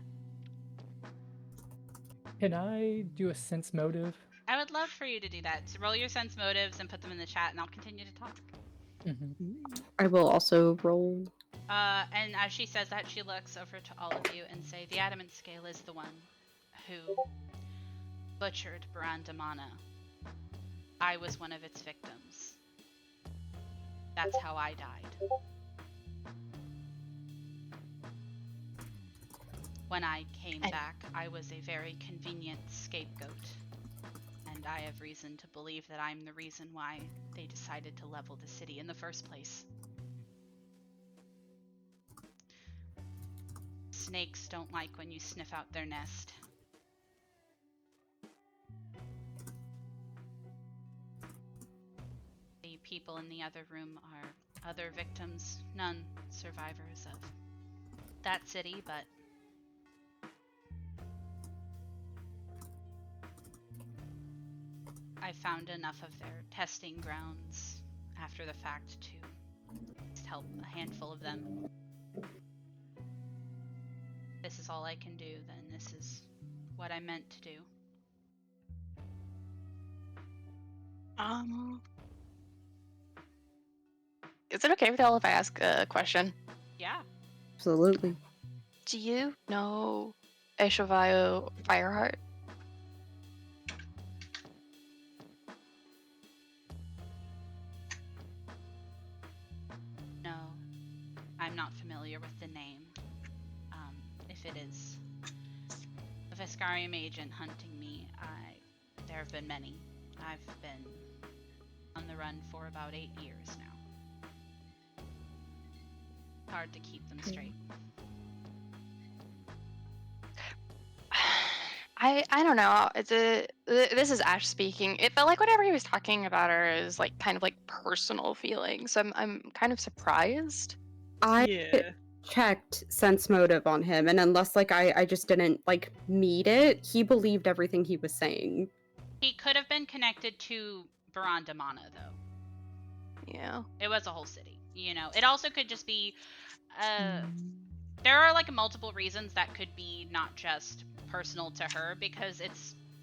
Can I do a sense motive? I would love for you to do that. So roll your sense motives and put them in the chat, and I'll continue to talk. I will also roll. And as she says that, she looks over to all of you and say, the adamant scale is the one who butchered Barandamana. I was one of its victims. That's how I died. When I came back, I was a very convenient scapegoat. And I have reason to believe that I'm the reason why they decided to level the city in the first place. snakes don't like when you sniff out their nest. The people in the other room are other victims, none survivors of that city, but I found enough of their testing grounds after the fact to just help a handful of them. This is all I can do, then this is what I meant to do. Is it okay with y'all if I ask a question? Yeah. Absolutely. Do you know Eshovayo Fireheart? No, I'm not familiar with the name. If it is a Veskarium agent hunting me, there have been many. I've been on the run for about 8 years now. Hard to keep them straight. I don't know. This is Ash speaking. It felt like whenever he was talking about her is like kind of like personal feelings. So I'm kind of surprised. I Yeah. checked sense motive on him, and unless like I just didn't like meet it, he believed everything he was saying. He could have been connected to Barandamana, though. Yeah. It was a whole city, you know. It also could just be, there are like multiple reasons that could be not just personal to her, because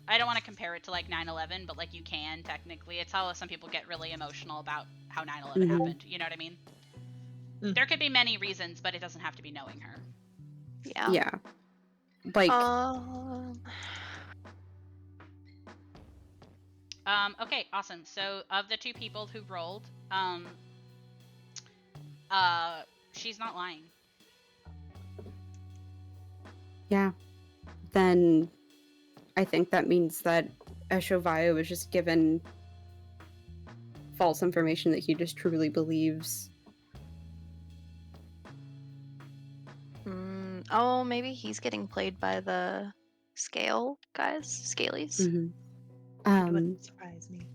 I don't want to compare it to like 9/11, but like you can technically. It's how some people get really emotional about how 9/11 happened. You know what I mean? There could be many reasons, but it doesn't have to be knowing her. Yeah. Yeah. Like Okay, awesome. So of the 2 people who rolled, she's not lying. yeah. Then I think that means that Eshovayo was just given false information that he just truly believes. Oh, maybe he's getting played by the scale guys, scalies. Mm-hmm. It wouldn't surprise me.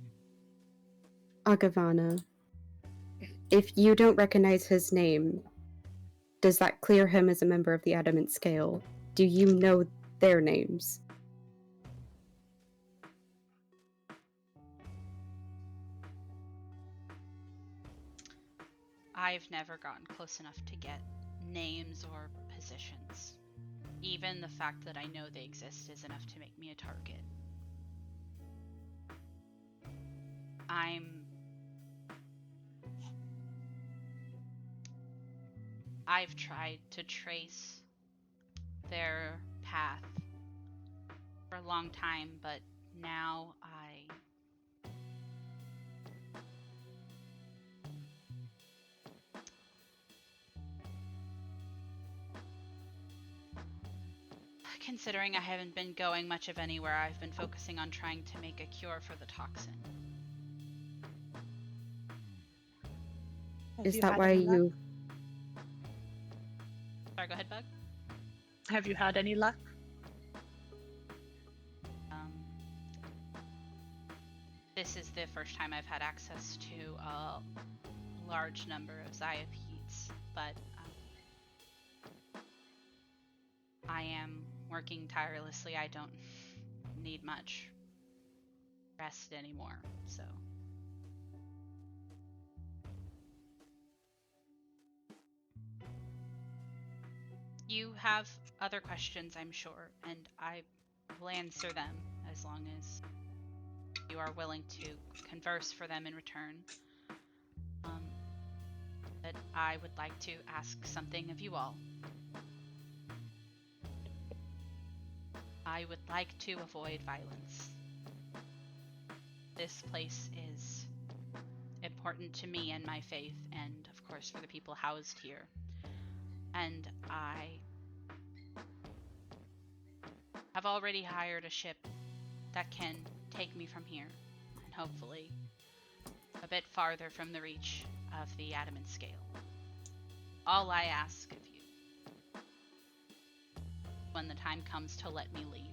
Agavana, if you don't recognize his name, does that clear him as a member of the Adamant Scale? Do you know their names? I've never gotten close enough to get names or positions. Even the fact that I know they exist is enough to make me a target. I've tried to trace their path for a long time, but now considering I haven't been going much of anywhere, I've been focusing on trying to make a cure for the toxin. Is that why you... Sorry, go ahead, Bug. Have you had any luck? This is the first time I've had access to a large number of Xiapedes, but I am working tirelessly. I don't need much rest anymore, so. You have other questions, I'm sure, and I will answer them as long as you are willing to converse for them in return. But I would like to ask something of you all. I would like to avoid violence. This place is important to me and my faith, and of course for the people housed here. And I have already hired a ship that can take me from here, and hopefully a bit farther from the reach of the Adamant Scale. All I ask of you when the time comes to let me leave.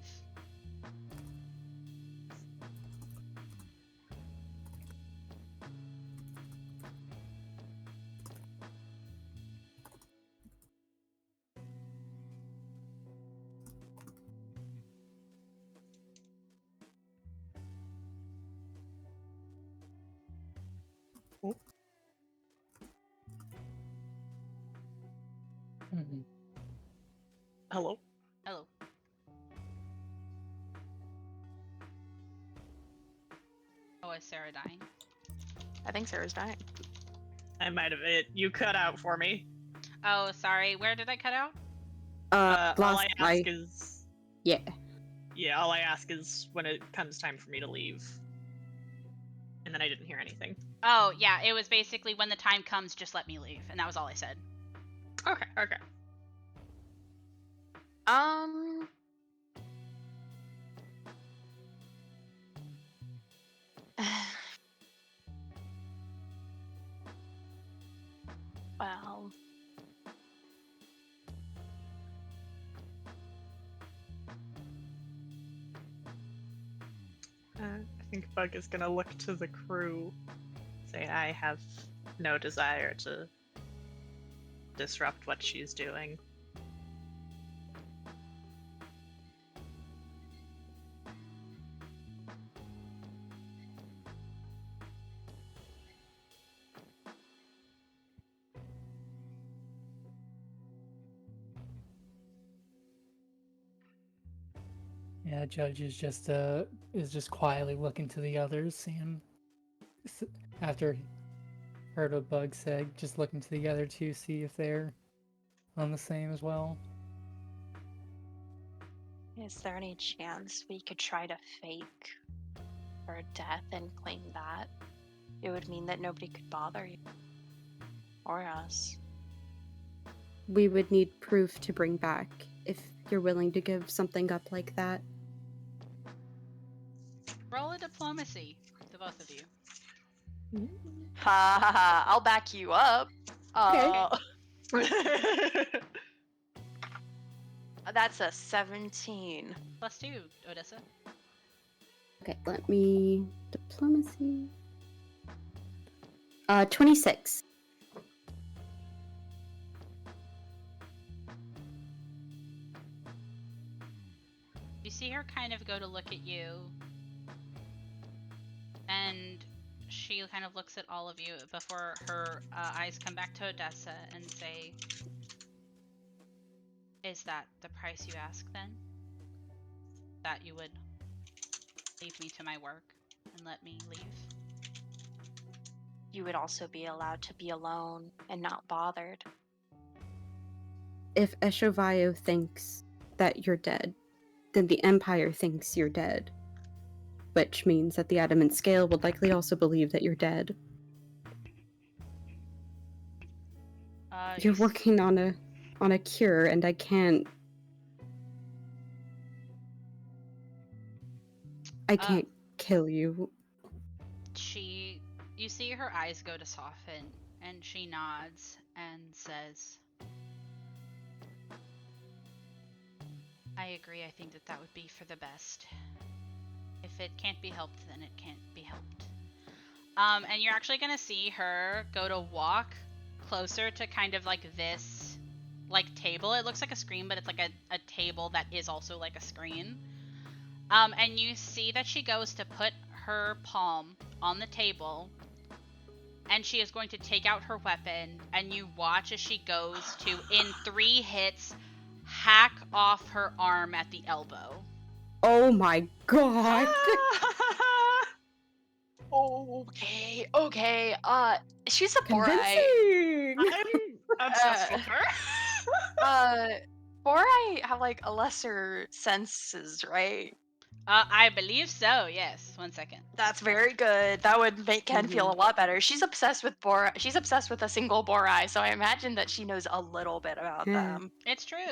Mhm. Hello? Hello. Oh, is Sarah dying? I think Sarah's dying. I might have you cut out for me. Oh, sorry. Where did I cut out? All I Last ask is yeah. yeah, all I ask is when it comes time for me to leave. And then I didn't hear anything. Oh, yeah. It was basically when the time comes, just let me leave, and that was all I said. Okay, okay. Well, I think Bug is gonna look to the crew, say, I have no desire to disrupt what she's doing. Yeah, Judge is just quietly looking to the others, seeing after he heard what Bug said, just looking to the other two, see if they're on the same as well. is there any chance we could try to fake her death and claim that? It would mean that nobody could bother you. Or us. We would need proof to bring back if you're willing to give something up like that. Roll a diplomacy, the both of you. Ha ha ha, I'll back you up. That's a 17. +2, Odessa. Okay, let me diplomacy. 26. You see her kind of go to look at you, and she kind of looks at all of you before her eyes come back to Odessa and say, "Is that the price you ask then? That you would leave me to my work and let me leave?" You would also be allowed to be alone and not bothered. If Eshovayo thinks that you're dead, then the Empire thinks you're dead. Which means that the Adamant Scale would likely also believe that you're dead. You're working on a cure, and I can't kill you. You see her eyes go to soften, and she nods and says, "I agree. I think that would be for the best. If it can't be helped, then it can't be helped." And you're actually gonna see her go to walk closer to kind of like this, like, table. It looks like a screen, but it's like a table that is also like a screen. And you see that she goes to put her palm on the table, and she is going to take out her weapon, and you watch as she goes to, in 3 hits, hack off her arm at the elbow. Oh my god! Okay. She's a Borai. Convincing! I'm obsessed with her. Borai have like a lesser senses, right? I believe so, yes. 1 second. That's very good. That would make Ken feel a lot better. She's obsessed with Borai. She's obsessed with a single Borai, so I imagine that she knows a little bit about them. It's true.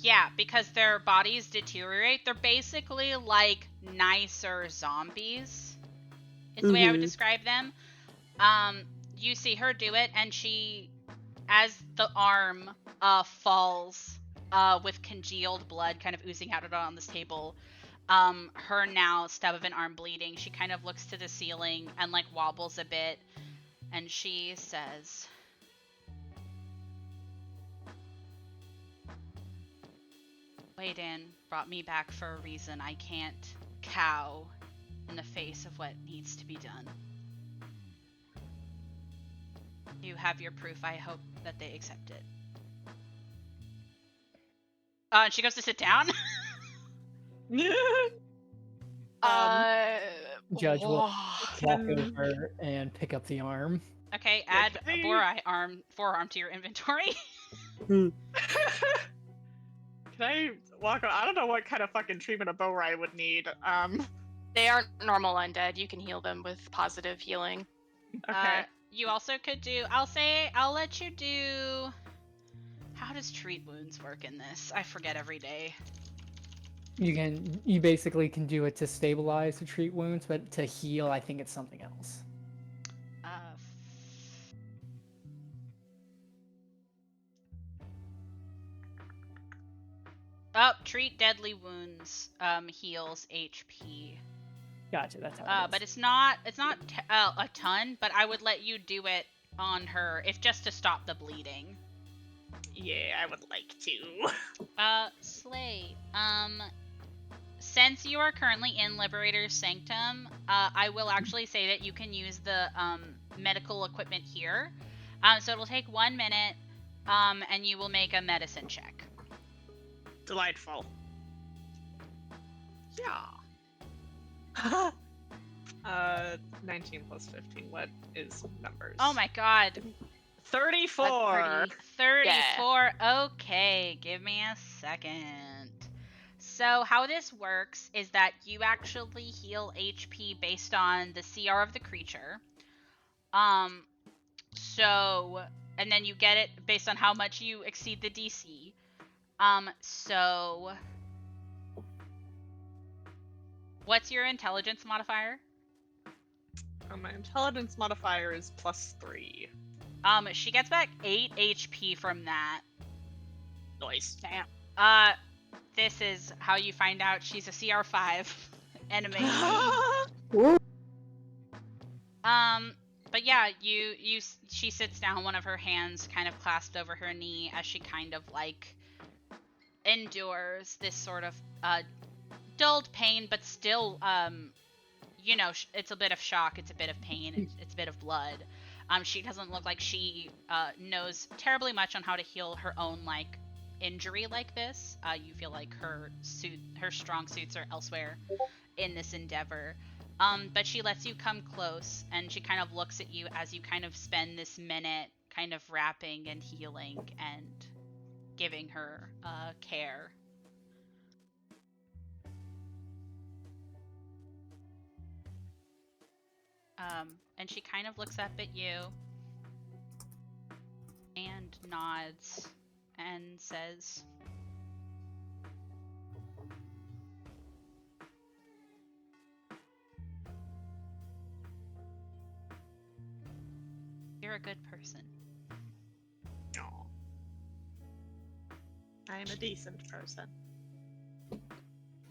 Yeah, because their bodies deteriorate. They're basically like nicer zombies. Is the way I would describe them. You see her do it, and she as the arm falls with congealed blood kind of oozing out on this table, her now stub of an arm bleeding, she kind of looks to the ceiling and like wobbles a bit, and she says, Waydan brought me back for a reason. I can't cow in the face of what needs to be done. You have your proof. I hope that they accept it. And she goes to sit down. Judge will walk can- over and pick up the arm. Okay, Yeah, add can a forearm to your inventory. Can I walk? I don't know what kind of fucking treatment a Borai would need. They aren't normal undead. You can heal them with positive healing. Okay. You also could do. I'll let you do. How does treat wounds work in this? I forget every day. You basically can do it to stabilize to treat wounds, but to heal, I think it's something else. Treat deadly wounds. Heals HP. Gotcha. That's how it is. But it's not a ton. But I would let you do it on her, if just to stop the bleeding. Yeah, I would like to. Slay. Since you are currently in Liberator's Sanctum, I will actually say that you can use the medical equipment here. So it'll take 1 minute, and you will make a medicine check. Delightful. Yeah. 19 plus 15. What is numbers? Oh my god. 34. 34. Okay, give me a second. So how this works is that you actually heal HP based on the CR of the creature. And then you get it based on how much you exceed the DC. So what's your intelligence modifier? My intelligence modifier is +3. She gets back 8 HP from that. Nice. Damn. This is how you find out she's a CR5 enemy. But yeah, she sits down, one of her hands kind of clasped over her knee as she kind of like endures this sort of dulled pain, but still, it's a bit of shock, it's a bit of pain, it's a bit of blood. She doesn't look like she knows terribly much on how to heal her own like injury like this. You feel like her strong suits are elsewhere in this endeavor. But she lets you come close, and she kind of looks at you as you kind of spend this minute kind of wrapping and healing and giving her care. And she kind of looks up at you and nods and says, "You're a good person." Aw. I am a decent person.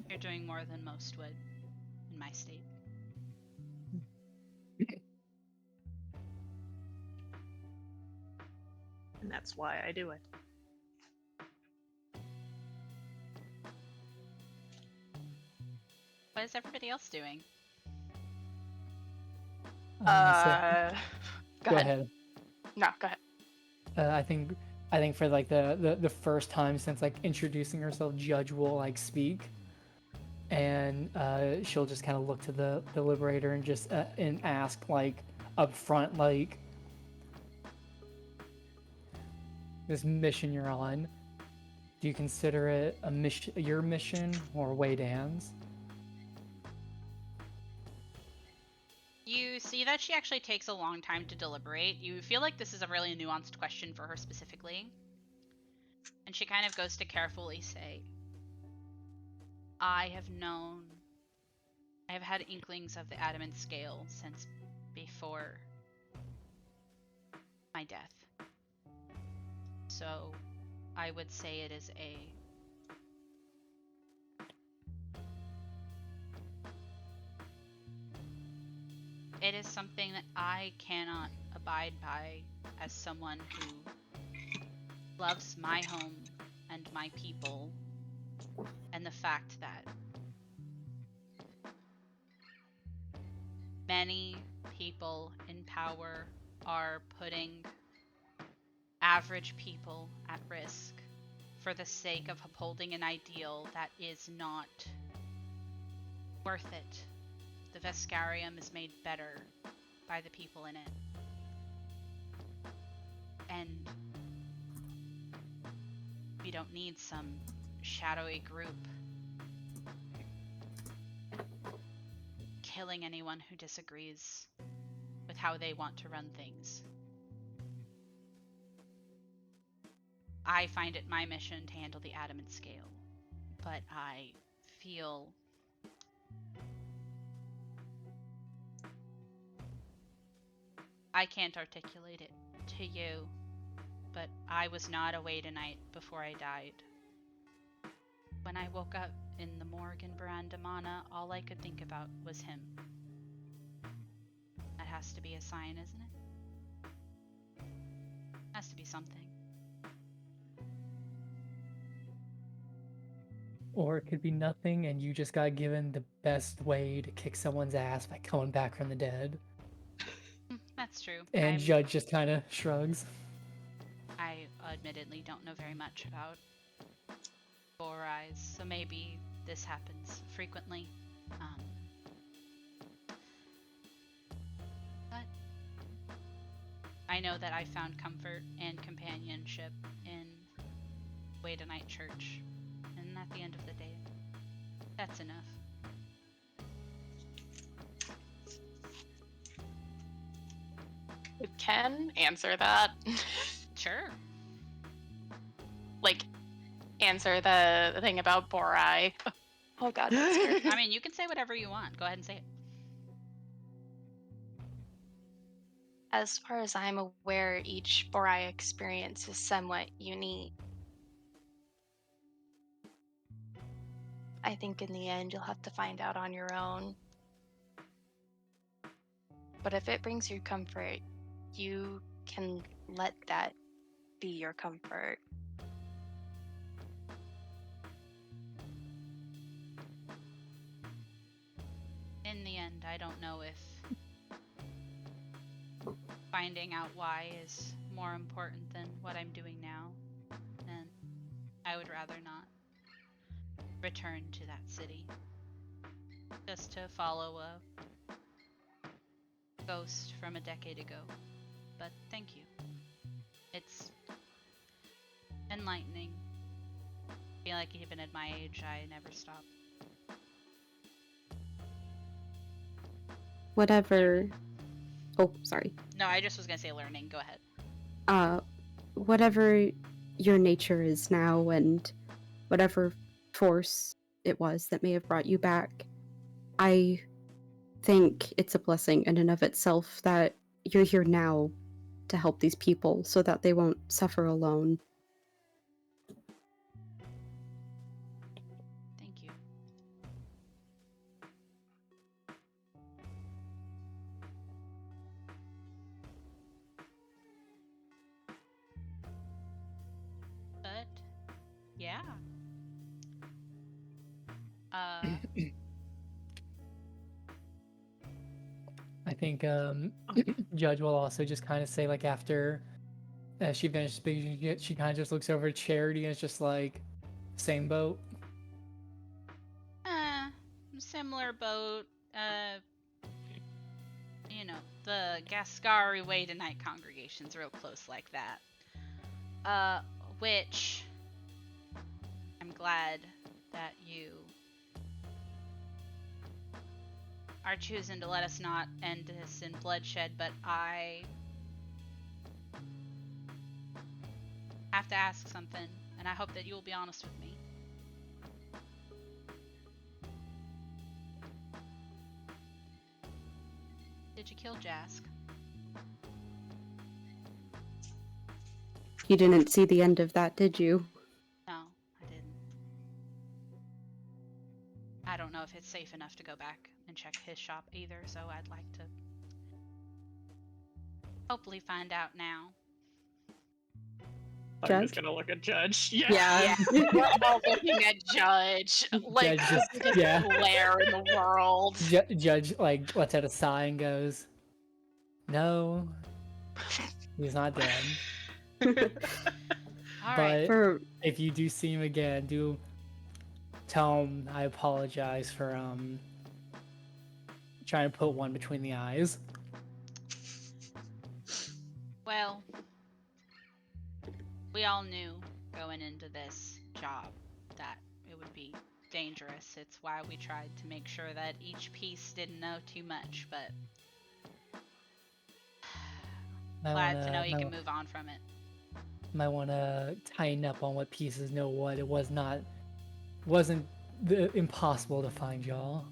You're doing more than most would in my state. And that's why I do it. What is everybody else doing? So- Go ahead. No, go ahead. I think for like the first time since like introducing herself, Judge will like speak, and she'll just kind of look to the Liberator and just and ask like up front, like, this mission you're on, do you consider it a mission, your mission, or Waydan's? You see that she actually takes a long time to deliberate. You feel like this is a really nuanced question for her specifically. And she kind of goes to carefully say, I have had inklings of the adamant scale since before my death. So I would say it is it is something that I cannot abide by as someone who loves my home and my people, and the fact that many people in power are putting average people at risk for the sake of upholding an ideal that is not worth it. The Veskarium is made better by the people in it. And we don't need some shadowy group killing anyone who disagrees with how they want to run things. I find it my mission to handle the adamant scale, but I feel I can't articulate it to you, but I was not away tonight before I died. When I woke up in the morgue in Barandamana, all I could think about was him. That has to be a sign, isn't it? Has to be something. Or it could be nothing and you just got given the best way to kick someone's ass by coming back from the dead. That's true. And Judge just kind of shrugs. I admittedly don't know very much about Four Eyes, so maybe this happens frequently. But I know that I found comfort and companionship in Wait a Night Church, and at the end of the day, that's enough. It can answer that. Sure. Like, answer the thing about Borai. Oh god, that's weird. I mean, you can say whatever you want. Go ahead and say it. As far as I'm aware, each Borai experience is somewhat unique. I think in the end you'll have to find out on your own. But if it brings you comfort, you can let that be your comfort. In the end, I don't know if finding out why is more important than what I'm doing now, and I would rather not return to that city just to follow a ghost from a decade ago. But thank you. It's enlightening. I feel like even at my age, I never stop. Whatever. Oh, sorry. No, I just was gonna say learning. Go ahead. Whatever your nature is now, and whatever force it was that may have brought you back, I think it's a blessing in and of itself that you're here now to help these people so that they won't suffer alone. Thank you. But yeah. I think Judge will also just kind of say, like, after she finishes speaking, she kind of just looks over at Charity and it's just like, same boat. Similar boat. You know, the Gascari Way to Night congregation's real close like that. Which I'm glad that you are choosing to let us not end this in bloodshed, but I have to ask something, and I hope that you will be honest with me. Did you kill Jask? You didn't see the end of that, did you? No, I didn't. I don't know if it's safe enough to go back and check his shop either, so I'd like to hopefully find out now. I'm just Judge? gonna look at Judge. Yeah. Yeah, we're all looking at Judge. Like, Judge the just- biggest yeah. glare in the world. Judge like lets out a sigh and goes, "No, he's not dead." All But right. For if you do see him again, do tell him I apologize for trying to put one between the eyes. Well, we all knew going into this job that it would be dangerous. It's why we tried to make sure that each piece didn't know too much, but glad to know you can move on from it. Might want to tighten up on what pieces know what. It wasn't impossible to find y'all.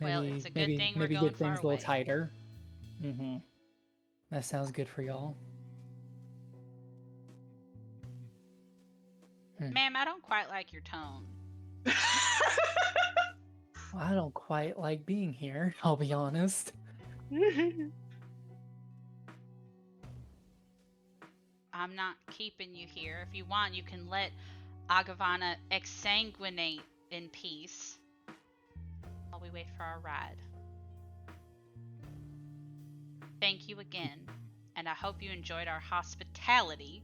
Well, Maybe, it's a good thing we're maybe going get things far a little away. tighter. Mm-hmm. That sounds good for y'all. Ma'am, I don't quite like your tone. Well, I don't quite like being here, I'll be honest. I'm not keeping you here. If you want, you can let Agavana exsanguinate in peace while we wait for our ride. Thank you again, and I hope you enjoyed our hospitality.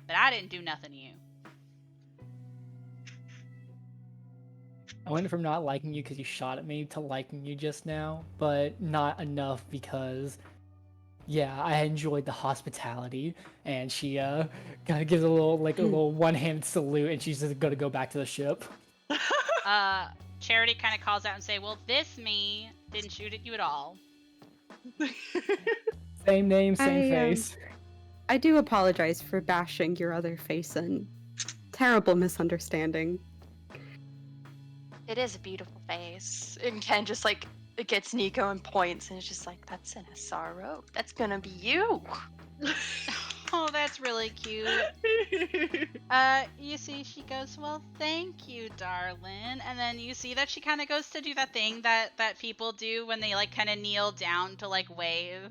But I didn't do nothing to you. I went from not liking you because you shot at me to liking you just now, but not enough because, yeah, I enjoyed the hospitality. And she kind of gives a little one-handed salute, and she's just gonna go back to the ship. Charity kind of calls out and say, "Well, this me didn't shoot at you at all." Same name, same I, face. I do apologize for bashing your other face and terrible misunderstanding. It is a beautiful face. And Ken just like it gets Nico and points and it's just like, that's an SRO. That's gonna be you. Oh, that's really cute. You see, she goes, "Well, thank you, darling." And then you see that she kind of goes to do that thing that people do when they like kind of kneel down to like wave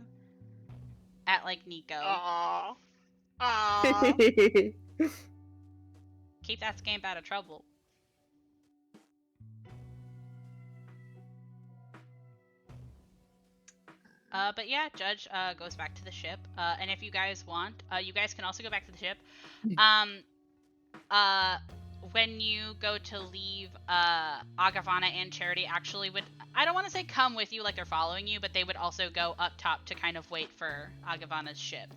at like Nico. Aww. Aww. Keep that scamp out of trouble. But yeah, Judge goes back to the ship. And if you guys want, you guys can also go back to the ship. When you go to leave, Agavana and Charity actually would, I don't want to say come with you like they're following you, but they would also go up top to kind of wait for Agavana's ship.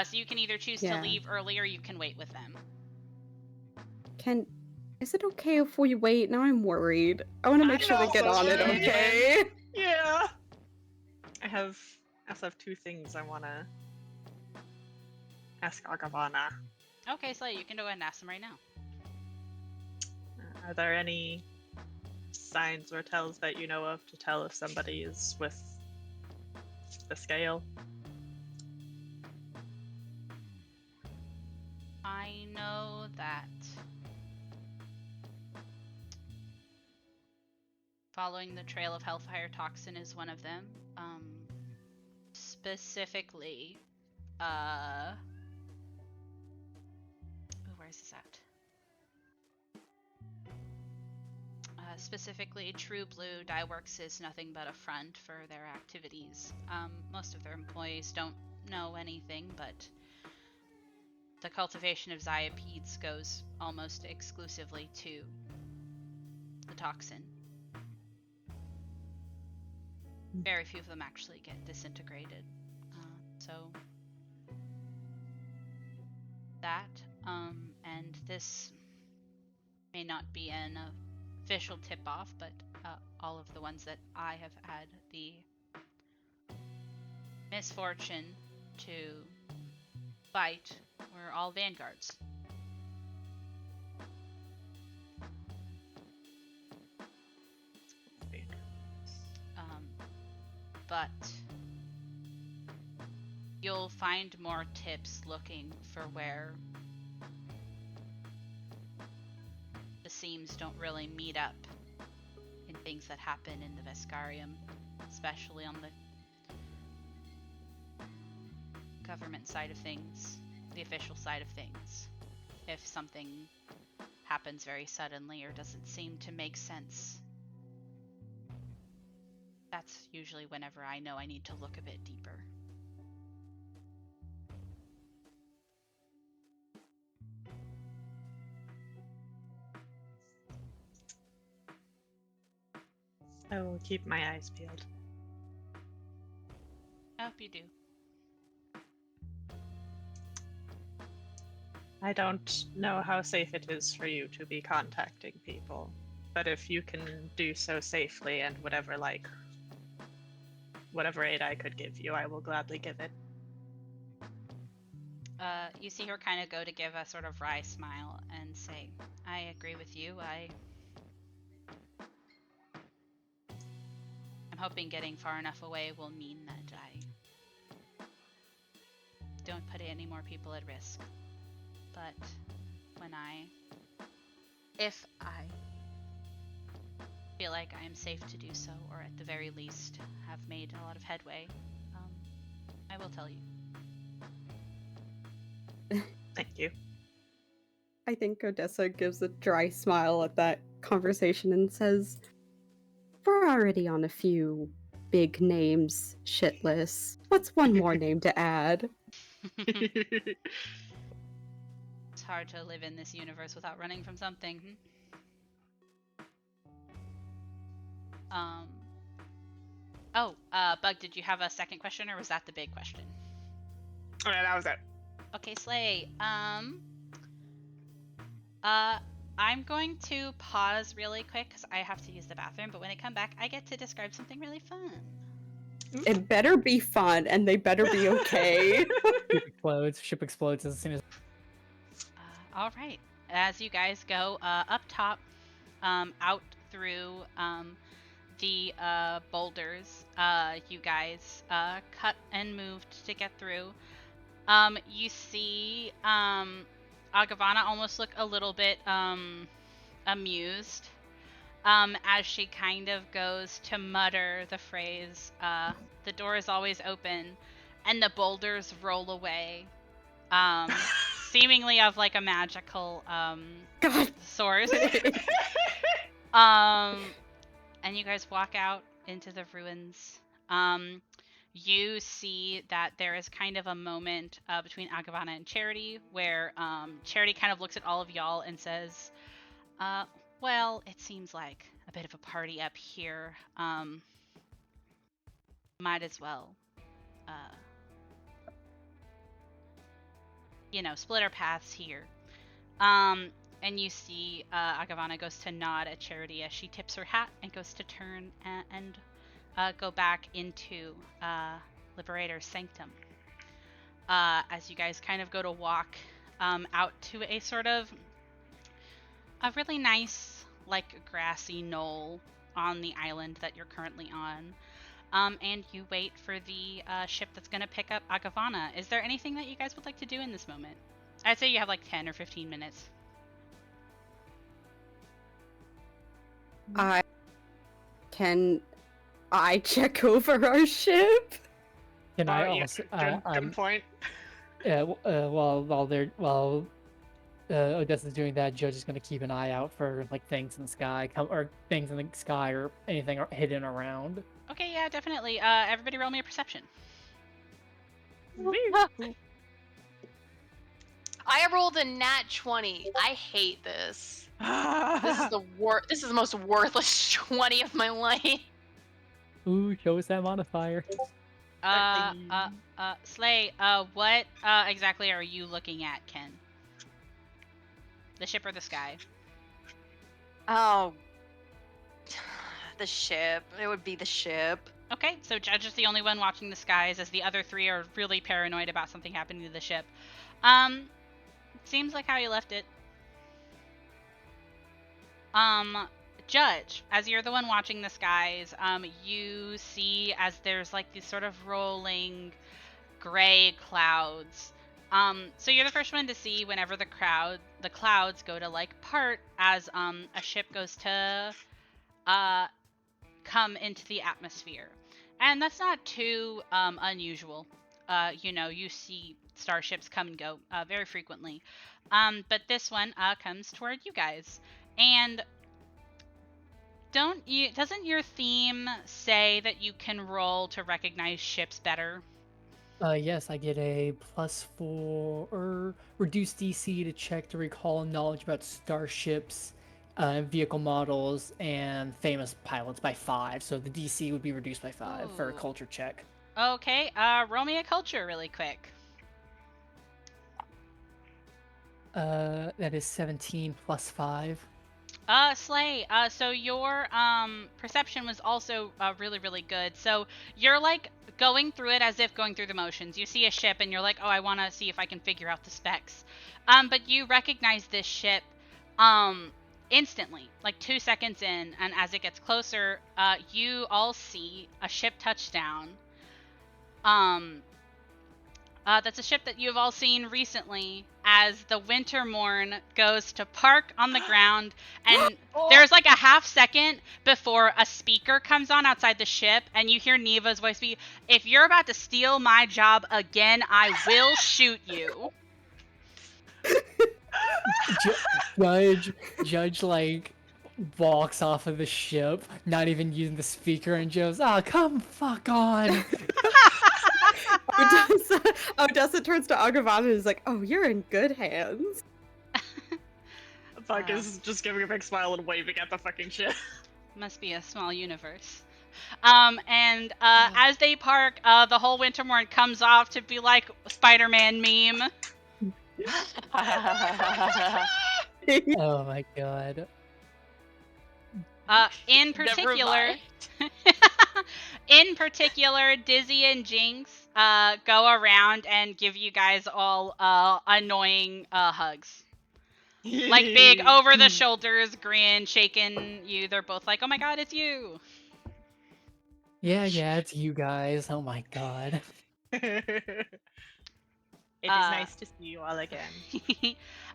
So you can either choose to Yeah. leave early or you can wait with them. Is it okay if we wait? Now I'm worried. I want to make sure we get on it, should. okay? Yeah. I also have two things I want to ask Agavana. Okay, so you can go ahead and ask them right now. Are there any signs or tells that you know of to tell if somebody is with the scale? I know that following the trail of Hellfire Toxin is one of them. Specifically, where is this at? Specifically, True Blue Dyeworks is nothing but a front for their activities. Most of their employees don't know anything, but the cultivation of Xyapeds goes almost exclusively to the toxin. Very few of them actually get disintegrated. So that, and this may not be an official tip-off, but all of the ones that I have had the misfortune to fight were all vanguards. But you'll find more tips looking for where the seams don't really meet up in things that happen in the Veskarium, especially on the government side of things, the official side of things. If something happens very suddenly or doesn't seem to make sense, that's usually whenever I know I need to look a bit deeper. I will keep my eyes peeled. I hope you do. I don't know how safe it is for you to be contacting people, but if you can do so safely and whatever aid I could give you, I will gladly give it. You see her kind of go to give a sort of wry smile and say, I agree with you. I'm hoping getting far enough away will mean that I don't put any more people at risk. But if I feel like I am safe to do so, or at the very least have made a lot of headway, I will tell you. Thank you. I think Odessa gives a dry smile at that conversation and says, we're already on a few big names shit lists. What's one more name to add? It's hard to live in this universe without running from something. Bug, did you have a second question, or was that the big question? Oh, yeah, that was it. Okay, Slay. I'm going to pause really quick because I have to use the bathroom, but when I come back, I get to describe something really fun. It better be fun, and they better be okay. Ship explodes as soon as. All right. As you guys go up top, out through the boulders, you guys cut and moved to get through. You see Agavana almost look a little bit amused as she kind of goes to mutter the phrase, the door is always open, and the boulders roll away, seemingly of like a magical God. source. And you guys walk out into the ruins. You see that there is kind of a moment between Agavana and Charity where Charity kind of looks at all of y'all and says, well, it seems like a bit of a party up here. Might as well, split our paths here. And you see Agavana goes to nod at Charity as she tips her hat and goes to turn and go back into Liberator's Sanctum. As you guys kind of go to walk out to a sort of a really nice, like, grassy knoll on the island that you're currently on. And you wait for the ship that's going to pick up Agavana. Is there anything that you guys would like to do in this moment? I'd say you have like 10 or 15 minutes. Can I check over our ship? Can I Yeah, also? good point. While Odessa's doing that, Judge is going to keep an eye out for like things in the sky, or things in the sky, or anything hidden around. Okay, yeah, definitely. Everybody roll me a perception. I rolled a nat 20. I hate this. This is This is the most worthless 20 of my life. Ooh, show us that modifier. Slay, what exactly are you looking at, Ken? The ship or the sky? Oh, the ship. It would be the ship. Okay, so Judge is the only one watching the skies, as the other three are really paranoid about something happening to the ship. Seems like how you left it. Judge, as you're the one watching the skies, you see as there's like these sort of rolling gray clouds. So you're the first one to see whenever the clouds go to like part as a ship goes to come into the atmosphere. And that's not too unusual. You see starships come and go very frequently. But this one comes toward you guys. And doesn't your theme say that you can roll to recognize ships better? Yes, I get a +4 or reduced DC to check to recall knowledge about starships, vehicle models, and famous pilots by 5. So the DC would be reduced by 5 for a Ooh. culture check. Okay, roll me a culture really quick. That is 17 + 5. Slay, so your perception was also really, really good. So you're like going through it as if going through the motions. You see a ship and you're like, oh, I want to see if I can figure out the specs. But you recognize this ship instantly, like 2 seconds in, and as it gets closer, you all see a ship touchdown. That's a ship that you've all seen recently as the Wintermorn goes to park on the ground, and there's like a half second before a speaker comes on outside the ship, and you hear Neva's voice be, if you're about to steal my job again, I will shoot you. Judge like walks off of the ship, not even using the speaker, and Joe's, come fuck on. Odessa turns to Agavana and is like, oh, you're in good hands. Fuck is just giving a big smile and waving at the fucking ship. Must be a small universe. As they park, the whole Wintermorn comes off to be like Spider-Man meme. Oh my god. In particular, Dizzy and Jinx go around and give you guys all annoying hugs. Like big over the shoulders grin, shaking you. They're both like, oh my god, it's you. Yeah, it's you guys. Oh my god. It is nice to see you all again.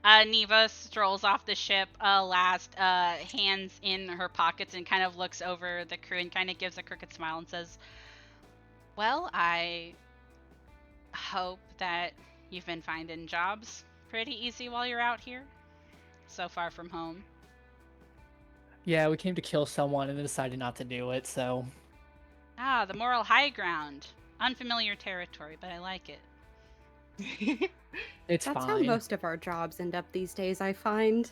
Neva strolls off the ship, hands in her pockets, and kind of looks over the crew and kind of gives a crooked smile and says, well, I hope that you've been finding jobs pretty easy while you're out here. So far from home. Yeah, we came to kill someone and then decided not to do it, so... The moral high ground. Unfamiliar territory, but I like it. It's That's fine. how most of our jobs end up these days, I find.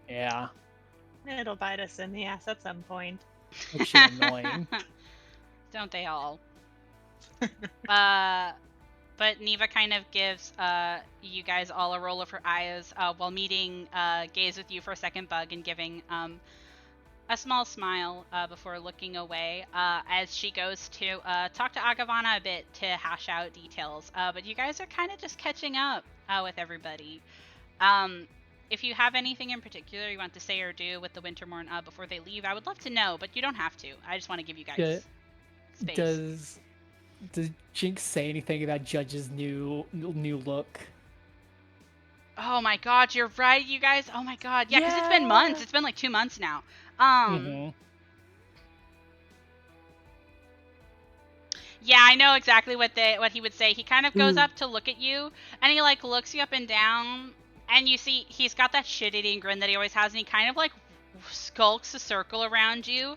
Yeah. It'll bite us in the ass at some point. Actually annoying. Don't they all? But Neva kind of gives you guys all a roll of her eyes while meeting gaze with you for a second, Bug, and giving a small smile before looking away as she goes to talk to Agavana a bit to hash out details. But you guys are kind of just catching up with everybody. If you have anything in particular you want to say or do with the Wintermorn before they leave, I would love to know, but you don't have to. I just want to give you guys space. Does Jinx say anything about Judge's new look? Oh my god, you're right, you guys. Oh my god. Yeah, because it's been months. It's been like 2 months now. Yeah, I know exactly what he would say. He kind of goes up to look at you, and he like looks you up and down, and you see he's got that shit-eating grin that he always has, and he kind of like skulks a circle around you.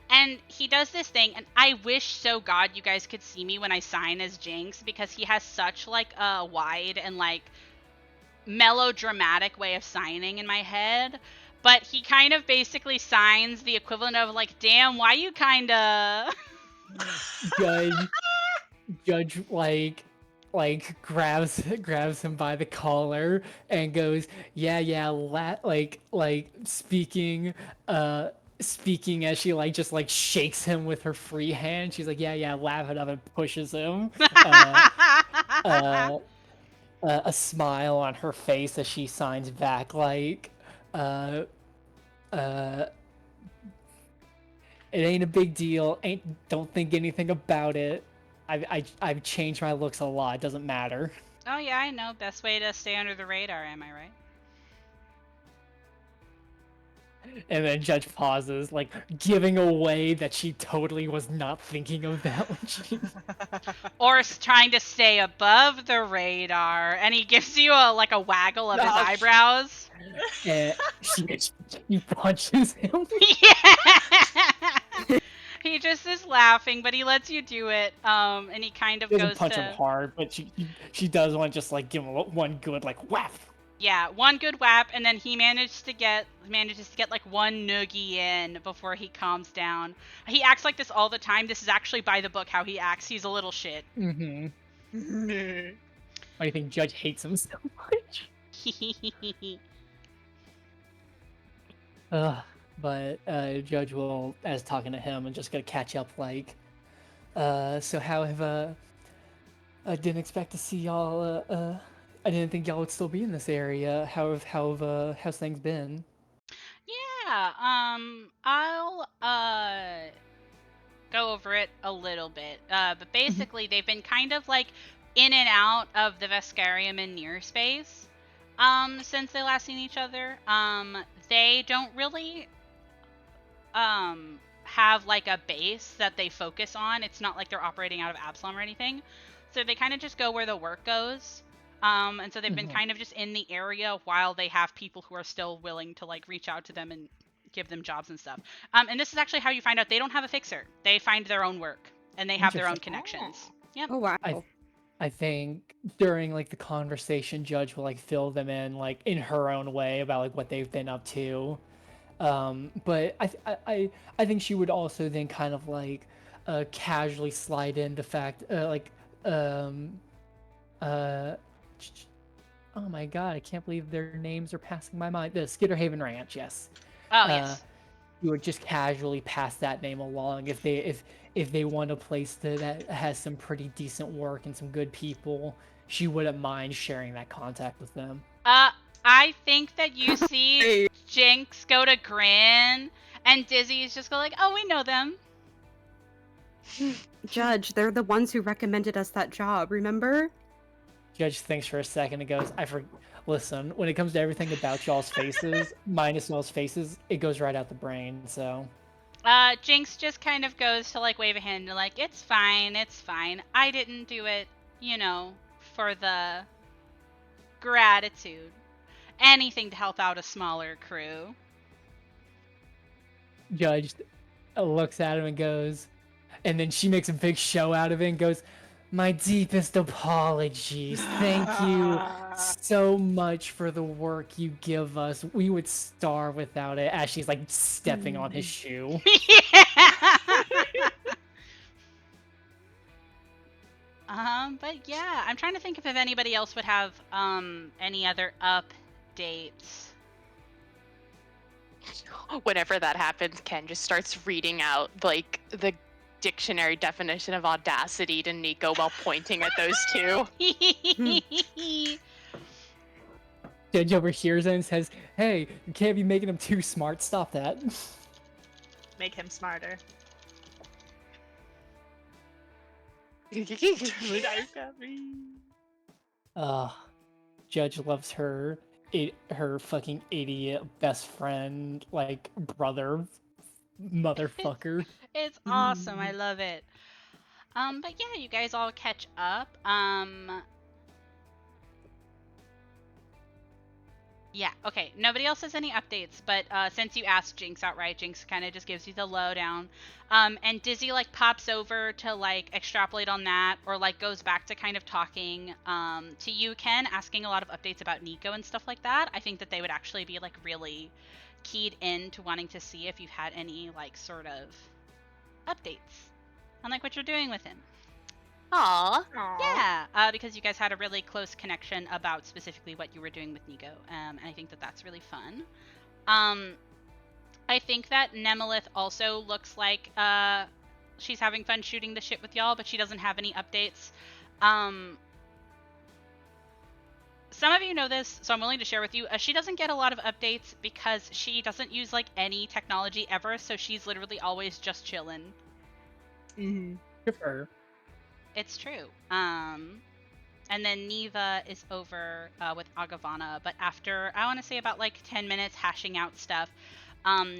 And he does this thing, and I wish so God you guys could see me when I sign as Jinx, because he has such like a wide and like melodramatic way of signing in my head. But he kind of basically signs the equivalent of like, damn, why you kinda... Judge like grabs him by the collar and goes, like speaking as she like just like shakes him with her free hand. She's like, laugh it up, and pushes him. A smile on her face as she signs back like, it ain't a big deal. Don't think anything about it. I've changed my looks a lot. It doesn't matter. Oh yeah, I know. Best way to stay under the radar, am I right? And then Judge pauses, like giving away that she totally was not thinking of that when she. Or trying to stay above the radar, and he gives you a waggle of his Oh, eyebrows. And she punches him. Yeah. He just is laughing, but he lets you do it. And he kind of She doesn't goes punch to him hard, but she does want to just like give him one good like whap. yeah, one good whap, and then he manages to get like one noogie in before he calms down. He acts like this all the time. This is actually by the book how he acts. He's a little shit. Mm-hmm. Why do you think Judge hates him so much? But Judge will, as talking to him, and just gonna catch up. Like, so how have I didn't expect to see y'all. I didn't think y'all would still be in this area. How's things been? Yeah, I'll go over it a little bit. But basically they've been kind of like in and out of the Vescarium and Near Space since they last seen each other. They don't really have like a base that they focus on. It's not like they're operating out of Absalom or anything. So they kind of just go where the work goes. And so they've been kind of just in the area while they have people who are still willing to like reach out to them and give them jobs and stuff. And this is actually how you find out they don't have a fixer. They find their own work and they have their own connections. Yep. Oh wow. I think during like the conversation, Judge will like fill them in like in her own way about like what they've been up to. But I think she would also then kind of like casually slide in the fact oh my god, I can't believe their names are passing my mind. The Skitterhaven Ranch, yes. Oh yes. You would just casually pass that name along if they want a place that has some pretty decent work and some good people. She wouldn't mind sharing that contact with them. I think that you see Jinx go to grin, and Dizzy's just go like, "Oh, we know them." Judge, they're the ones who recommended us that job, remember? Judge thinks for a second and goes, listen, when it comes to everything about y'all's faces, minus y'all's faces, it goes right out the brain, so. Jinx just kind of goes to like wave a hand and like, it's fine. I didn't do it, for the gratitude. Anything to help out a smaller crew. Judge looks at him and goes, and then she makes a big show out of it and goes, my deepest apologies. Thank you so much for the work you give us. We would starve without it, as she's like stepping on his shoe. But yeah, I'm trying to think if anybody else would have any other updates. Whenever that happens, Ken just starts reading out like the dictionary definition of audacity to Nico while pointing at those two. Judge overhears it and says, hey, you can't be making him too smart. Stop that. Make him smarter. Judge loves her fucking idiot best friend, like brother, motherfucker. It's awesome. I love it. But yeah, you guys all catch up. Yeah, okay. Nobody else has any updates, but since you asked Jinx outright, Jinx kind of just gives you the lowdown. And Dizzy like pops over to like extrapolate on that, or like goes back to kind of talking to you, Ken, asking a lot of updates about Nico and stuff like that. I think that they would actually be like really keyed in to wanting to see if you've had any like sort of updates on like what you're doing with him. Aww. Yeah, because you guys had a really close connection about specifically what you were doing with Nico, and I think that that's really fun. I think that Nemelith also looks like she's having fun shooting the shit with y'all, but she doesn't have any updates. Some of you know this, so I'm willing to share with you. She doesn't get a lot of updates because she doesn't use like any technology ever, so she's literally always just chilling. Mm-hmm. Good for her. it's true. And then Neva is over with Agavana, but after, I want to say about like 10 minutes hashing out stuff,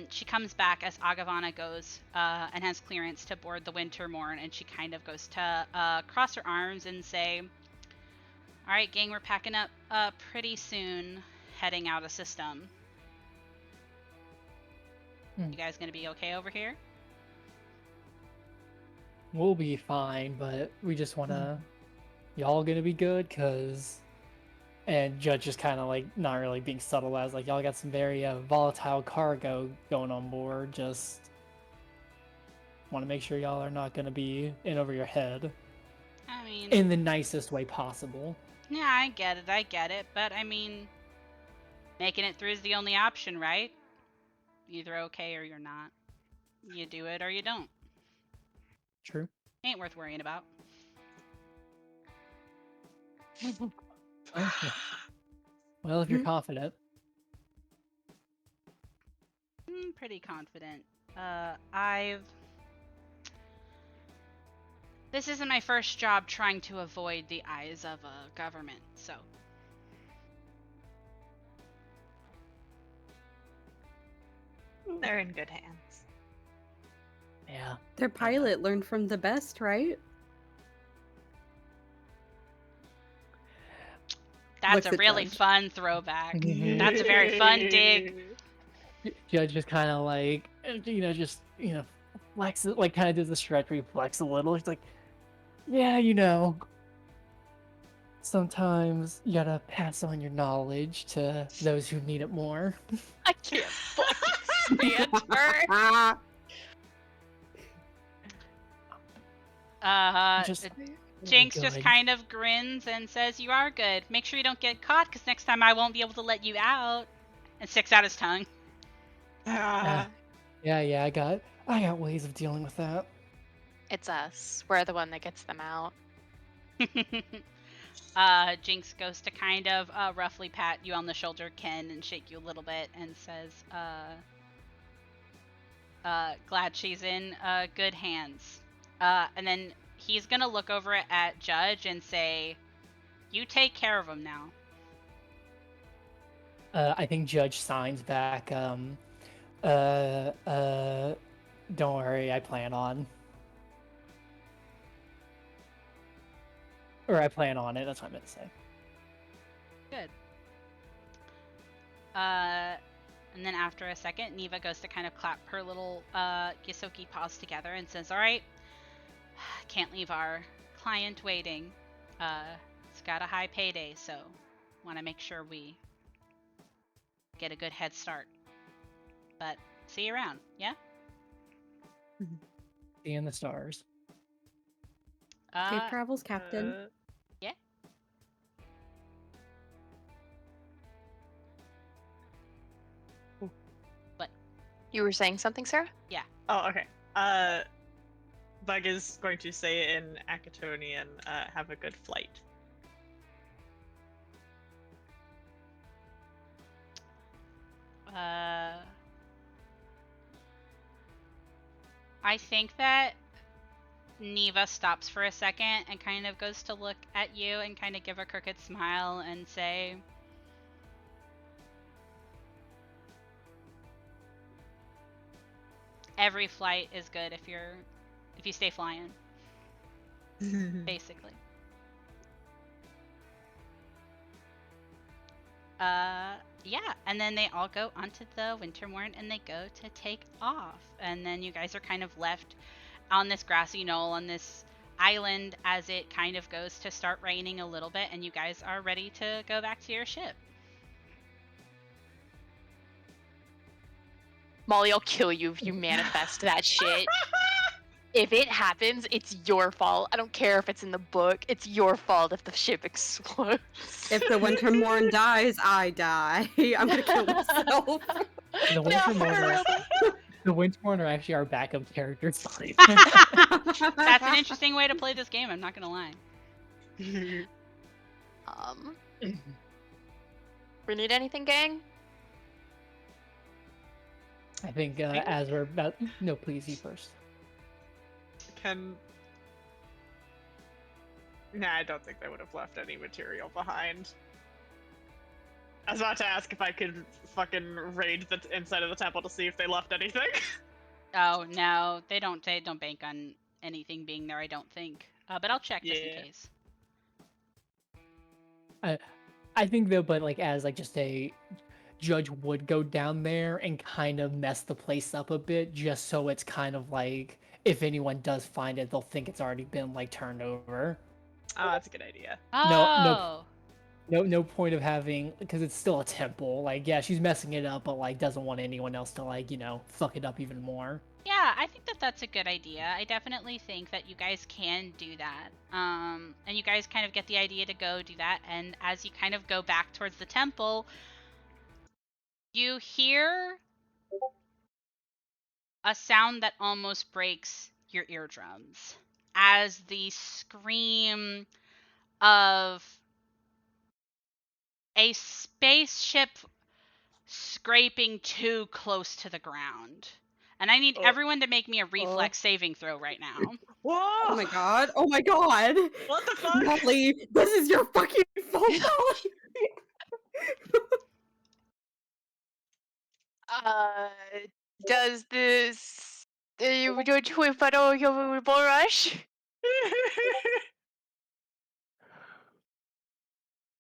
she comes back as Agavana goes and has clearance to board the Wintermorn, and she kind of goes to cross her arms and say, all right, gang, we're packing up pretty soon, heading out of system. Hmm. You guys gonna be okay over here? We'll be fine, but we just wanna. Y'all gonna be good, cause. And Judge just kind of like not really being subtle as like y'all got some very volatile cargo going on board. Just want to make sure y'all are not gonna be in over your head I mean, in the nicest way possible. yeah, I get it, but I mean, making it through is the only option, right? Either okay or you're not. You do it or you don't. True. Ain't worth worrying about. Okay. Well, if you're confident. I'm pretty confident. This isn't my first job trying to avoid the eyes of a government, so. They're in good hands. Yeah. Their pilot learned from the best, right? That's Looks a at really Judge. fun throwback. Mhm. That's a very fun dig. Judge just kind of like, just, flex it, like kind of does the stretch where you flex a little. He's like, yeah, sometimes you gotta pass on your knowledge to those who need it more. I can't fucking stand her. Ah, Just Jinx just good. kind of grins and says, "You are good. Make sure you don't get caught, because next time I won't be able to let you out." And sticks out his tongue. Yeah, I got ways of dealing with that. It's us. We're the one that gets them out. Jinx goes to kind of roughly pat you on the shoulder, Ken, and shake you a little bit, and says, "Glad she's in good hands." And then he's gonna look over at Judge and say, "You take care of him now." I think Judge signs back. Don't worry, I plan on. Or I plan on it. That's what I meant to say. Good. And then after a second, Neva goes to kind of clap her little Gisoki paws together and says, "All right, can't leave our client waiting. It's got a high payday, so want to make sure we get a good head start. But see you around, yeah?" Seeing the stars. safe travels, Captain. Yeah. You were saying something, Sarah? Oh, okay. Bug is going to say in Akatonian, have a good flight. I think that Neva stops for a second and kind of goes to look at you and kind of give a crooked smile and say, "Every flight is good if you stay flying," basically. Yeah, and then they all go onto the Wintermorn and they go to take off. And then you guys are kind of left on this grassy knoll on this island as it kind of goes to start raining a little bit, and you guys are ready to go back to your ship. Molly, I'll kill you if you manifest that shit. If it happens, it's your fault. I don't care if it's in the book. It's your fault if the ship explodes. If the Wintermorn dies, I die. I'm gonna kill myself. The Wintermorn are actually our backup characters. That's an interesting way to play this game, I'm not gonna lie. We need anything, gang? I think as we're about... No, please, you first. Nah, I don't think they would have left any material behind. I was about to ask if I could fucking raid the inside of the temple to see if they left anything. Oh no, they don't bank on anything being there, I don't think. But I'll check just in Yeah. case. I think though, but like as like just a judge would go down there and kind of mess the place up a bit, just so it's kind of like if anyone does find it, they'll think it's already been like turned over. Oh, that's a good idea. Oh. No point of having, because it's still a temple. Like, yeah, she's messing it up, but like doesn't want anyone else to like, fuck it up even more. Yeah, I think that that's a good idea. I definitely think that you guys can do that. And you guys kind of get the idea to go do that. And as you kind of go back towards the temple, you hear a sound that almost breaks your eardrums as the scream of a spaceship scraping too close to the ground. And I need everyone to make me a reflex saving throw right now. Whoa! Oh my god. Oh my god. What the fuck? Molly, this is your fucking fault, Molly. Does this you do a photo of Bull Rush?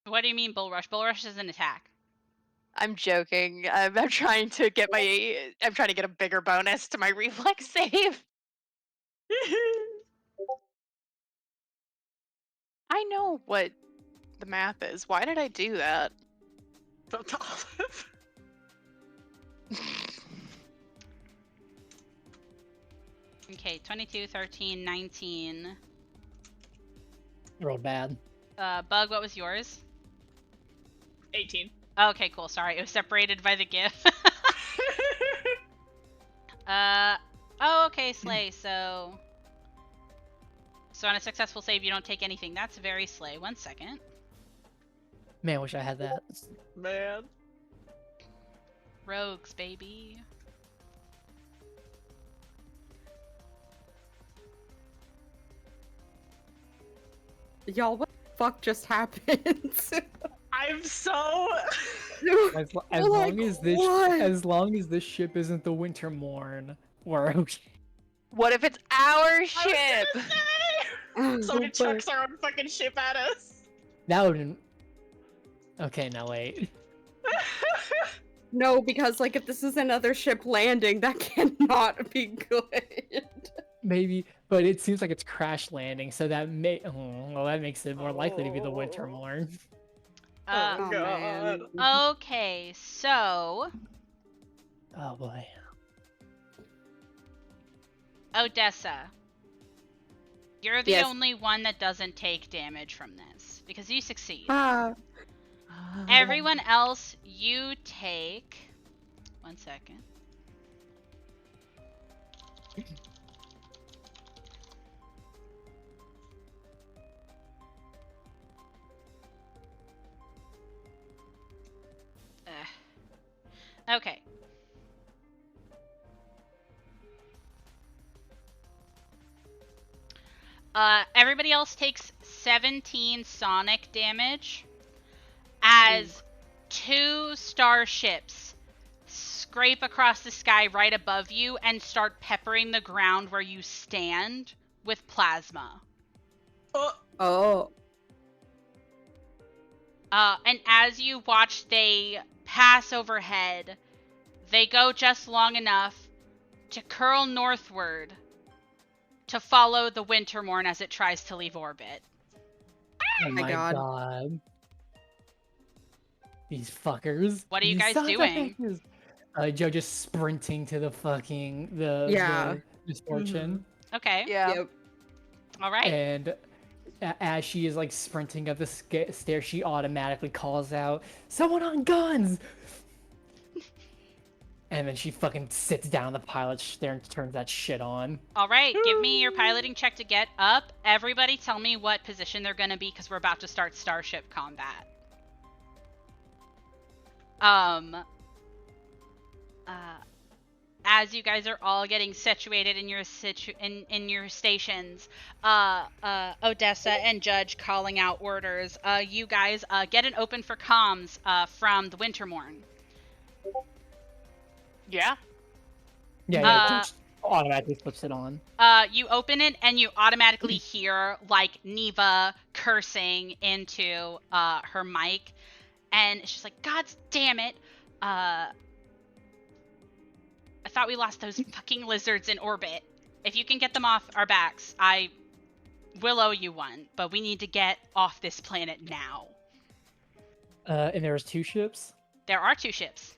What do you mean Bull Rush? Bull Rush is an attack. I'm joking. I'm trying to get a bigger bonus to my reflex save. I know what the math is. Why did I do that? Okay, 22, 13, 19. Real bad. Bug, what was yours? 18. Okay, cool. Sorry, it was separated by the GIF. Oh, okay, Slay. So on a successful save, you don't take anything. That's very Slay. 1 second. Man, wish I had that. Man. Rogues, baby. Y'all, what the fuck just happened? I'm so... As Like, long as this, what? as long as this ship isn't the Wintermorn, we're okay. What if it's our ship? Somebody chucks our own fucking ship at us. That wouldn't. Okay, now wait. No, because like if this is another ship landing, that cannot be good. Maybe, but it seems like it's crash landing, so that that makes it more likely to be the Wintermorn. Oh, God. man. Okay, so Oh boy. Odessa, you're the Yes. only one that doesn't take damage from this because you succeed. Ah. Everyone else, you take. 1 second. Okay. Everybody else takes 17 sonic damage as 2 starships scrape across the sky right above you and start peppering the ground where you stand with plasma. Oh. And as you watch they pass overhead, they go just long enough to curl northward to follow the Wintermorn as it tries to leave orbit. Oh my my God. god. These fuckers. What are you These guys sons of doing? bitches. Joe just sprinting to the fucking Yeah. the misfortune. Okay. Yeah. Yep. All right. And as she is like sprinting up the stairs, she automatically calls out, "Someone on guns!" And then she fucking sits down on the pilot stair and turns that shit on. All right. Give me your piloting check to get up. Everybody tell me what position they're going to be because we're about to start starship combat. as you guys are all getting situated in your in your stations, Odessa and Judge calling out orders, you guys get an open for comms from the Wintermorn. Yeah. Yeah, just automatically flips it on. You open it and you automatically hear like Neva cursing into her mic, and it's just like, God damn it! I thought we lost those fucking lizards in orbit. If you can get them off our backs, I will owe you one, but we need to get off this planet now. And there's 2 ships. There are 2 ships.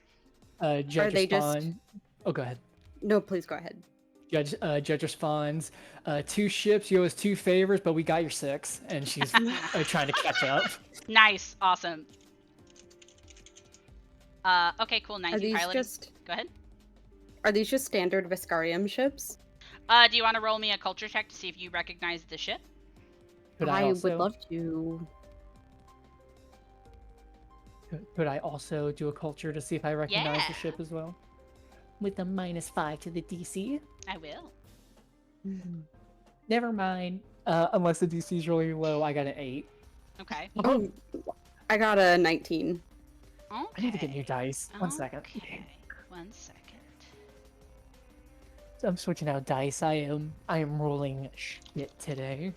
Judge they just- responds. Oh, go ahead. No, please go ahead. Judge responds. 2 ships. You owe us 2 favors, but we got your 6, and she's trying to catch up. Nice, awesome. Okay, cool. 19 Are these piloting. just Go ahead. Are these just standard Viscarium ships? Do you want to roll me a culture check to see if you recognize the ship? Could I also, would love to. Could I also do a culture to see if I recognize the Yeah. ship as well? With a -5 to the DC. I will. Never mind. Unless the DC is really low, I got an 8. Okay. Oh, I got a 19. Okay. I need to get new dice. 1 second. Okay. 1 second. I'm switching out dice. I am rolling shit today.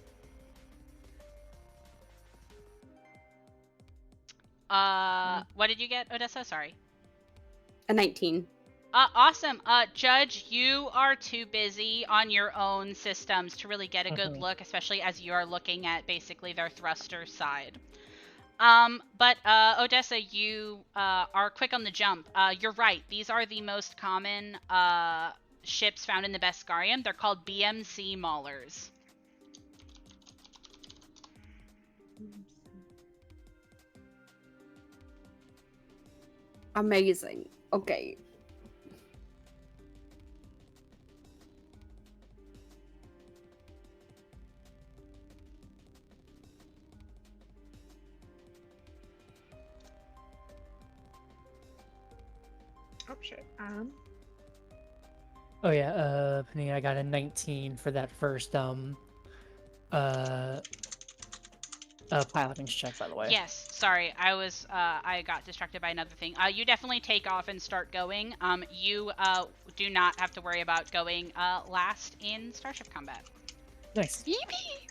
What did you get, Odessa? Sorry. A 19. Awesome. Judge, you are too busy on your own systems to really get a good look, especially as you are looking at basically their thruster side. But Odessa, you are quick on the jump. You're right. These are the most common ships found in the Beskarium. They're called BMC Maulers. Amazing. Okay. Oh shit. Oh yeah, Panini, I got a 19 for that first piloting check, by the way. Yes, sorry, I got distracted by another thing. You definitely take off and start going. You do not have to worry about going last in Starship combat. Nice. Yippee!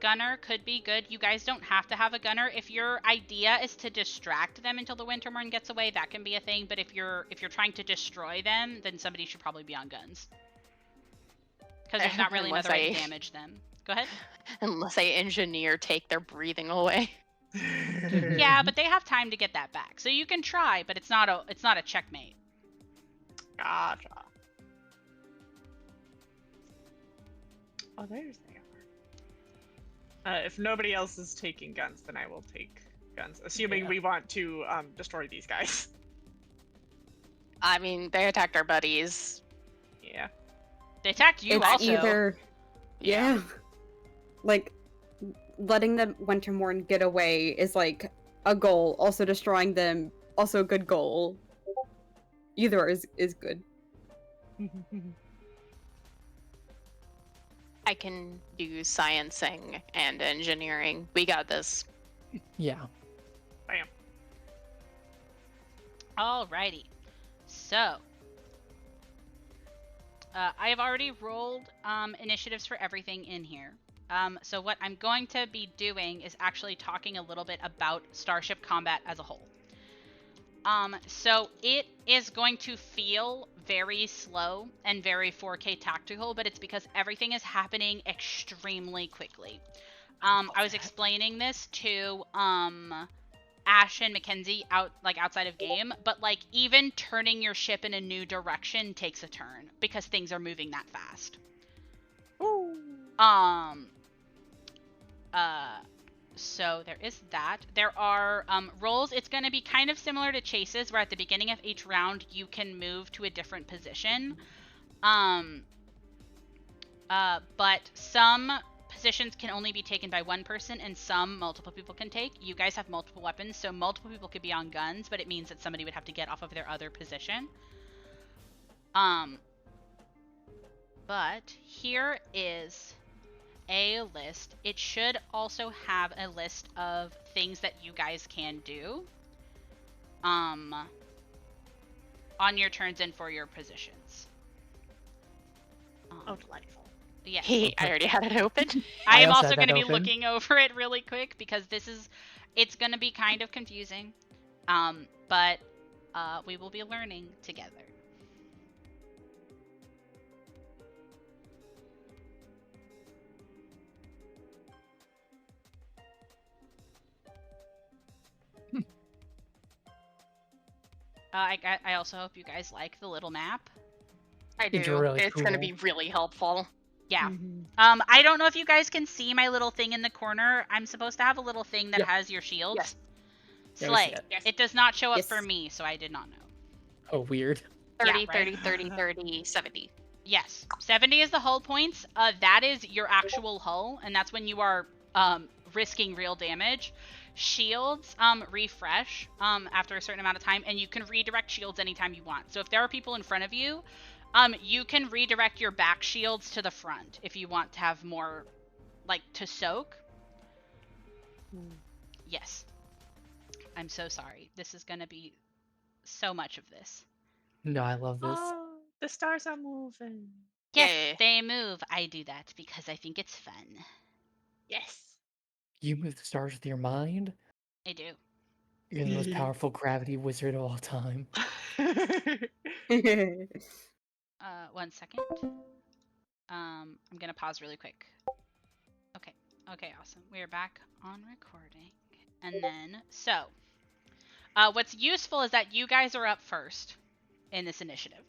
Gunner could be good. You guys don't have to have a gunner. If your idea is to distract them until the Wintermorn gets away, that can be a thing. But if you're trying to destroy them, then somebody should probably be on guns. Because there's not really another way to damage them. Go ahead. Unless I engineer take their breathing away. Yeah, but they have time to get that back. So you can try, but it's not a checkmate. Gotcha. Oh, there's they are. If nobody else is taking guns, then I will take guns, assuming Yeah. we want to destroy these guys. I mean, they attacked our buddies. Yeah. They attacked you It's also. either. Yeah. Like, letting the Wintermorn get away is like a goal. Also destroying them, also a good goal. Either is good. I can do sciencing and engineering. We got this. Yeah. Bam. Alrighty. So, I have already rolled initiatives for everything in here. So what I'm going to be doing is actually talking a little bit about Starship combat as a whole. So it is going to feel very slow and very 4K tactical, but it's because everything is happening extremely quickly. I was explaining this to Ash and Mackenzie outside of game, but like even turning your ship in a new direction takes a turn because things are moving that fast. So there is that. There are roles. It's going to be kind of similar to chases, where at the beginning of each round you can move to a different position. But some positions can only be taken by one person, and some multiple people can take. You guys have multiple weapons, so multiple people could be on guns, but it means that somebody would have to get off of their other position. But here is a list. It should also have a list of things that you guys can do on your turns and for your positions. Oh, delightful. Yes. Hey, I already had it open. I am also also had going to that be open. looking over it really quick because it's going to be kind of confusing. But we will be learning together. I also hope you guys like the little map. I do. It's really It's going to cool. be really helpful. Yeah. Mhm. I don't know if you guys can see my little thing in the corner. I'm supposed to have a little thing that Yep. has your shields. Yes. Yeah, we see Slay. it. It does not show up Yes. for me, so I did not know. Oh, weird. 30, Yeah, 30, right. 30, 30, 70. Yes. 70 is the hull points. That is your actual hull, and that's when you are risking real damage. Shields refresh after a certain amount of time, and you can redirect shields anytime you want. So if there are people in front of you, you can redirect your back shields to the front if you want to have more, like, to soak. Yes. I'm so sorry. This is going to be so much of this. No, I love this. Oh, the stars are moving. Yes, Yeah. they move. I do that because I think it's fun. Yes. You move the stars with your mind. I do. You're the most powerful gravity wizard of all time. 1 second. I'm gonna pause really quick. Okay. Okay, awesome. We are back on recording. And then, so, what's useful is that you guys are up first in this initiative.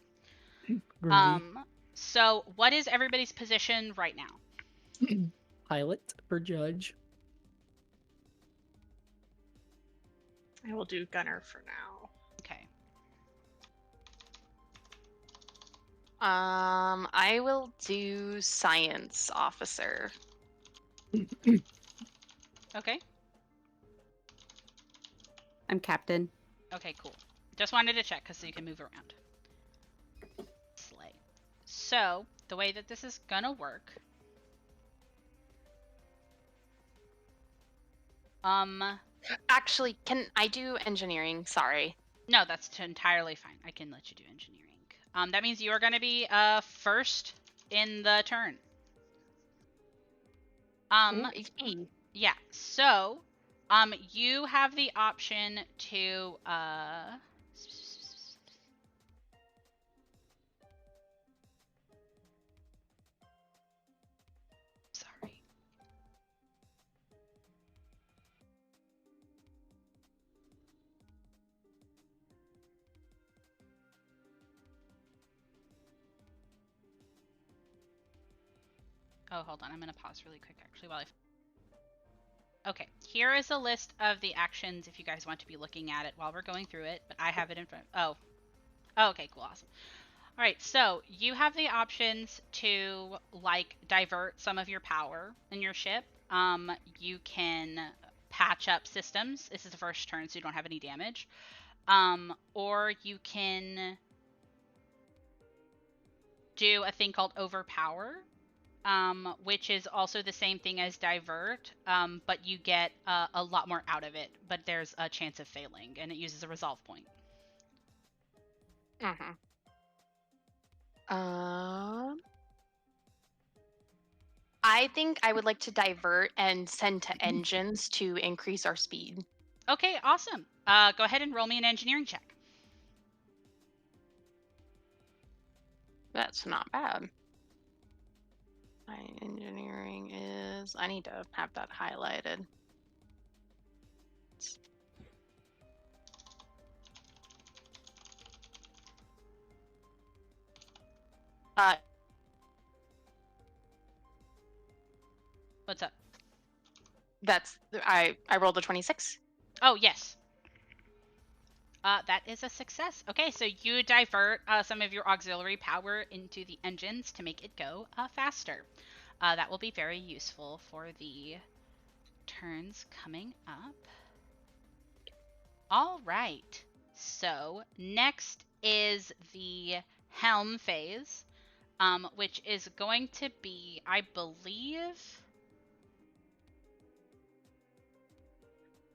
Groovy. So what is everybody's position right now? Pilot for judge. I will do gunner for now. Okay. I will do science officer. Okay. I'm captain. Okay, cool. Just wanted to check because so you can move around. Slay. So, the way that this is gonna work. Actually, can I do engineering? Sorry. No, that's entirely fine. I can let you do engineering. That means you are gonna be first in the turn. Yay. Yeah. So, you have the option to sorry. Oh, hold on. I'm going to pause really quick actually while I Okay, here is a list of the actions if you guys want to be looking at it while we're going through it, but I have it in front. Oh, okay, cool, awesome. All right, so you have the options to, like, divert some of your power in your ship. You can patch up systems. This is the first turn, so you don't have any damage. Or you can do a thing called overpower, which is also the same thing as divert, but you get a lot more out of it, but there's a chance of failing, and it uses a resolve point. Mm-hmm. I think I would like to divert and send to engines to increase our speed. Okay, awesome. Go ahead and roll me an engineering check. That's not bad. My engineering is... I need to have that highlighted. What's up? That's... I rolled a 26. Oh, yes. That is a success. Okay, so you divert some of your auxiliary power into the engines to make it go faster. That will be very useful for the turns coming up. All right. So next is the helm phase, which is going to be, I believe.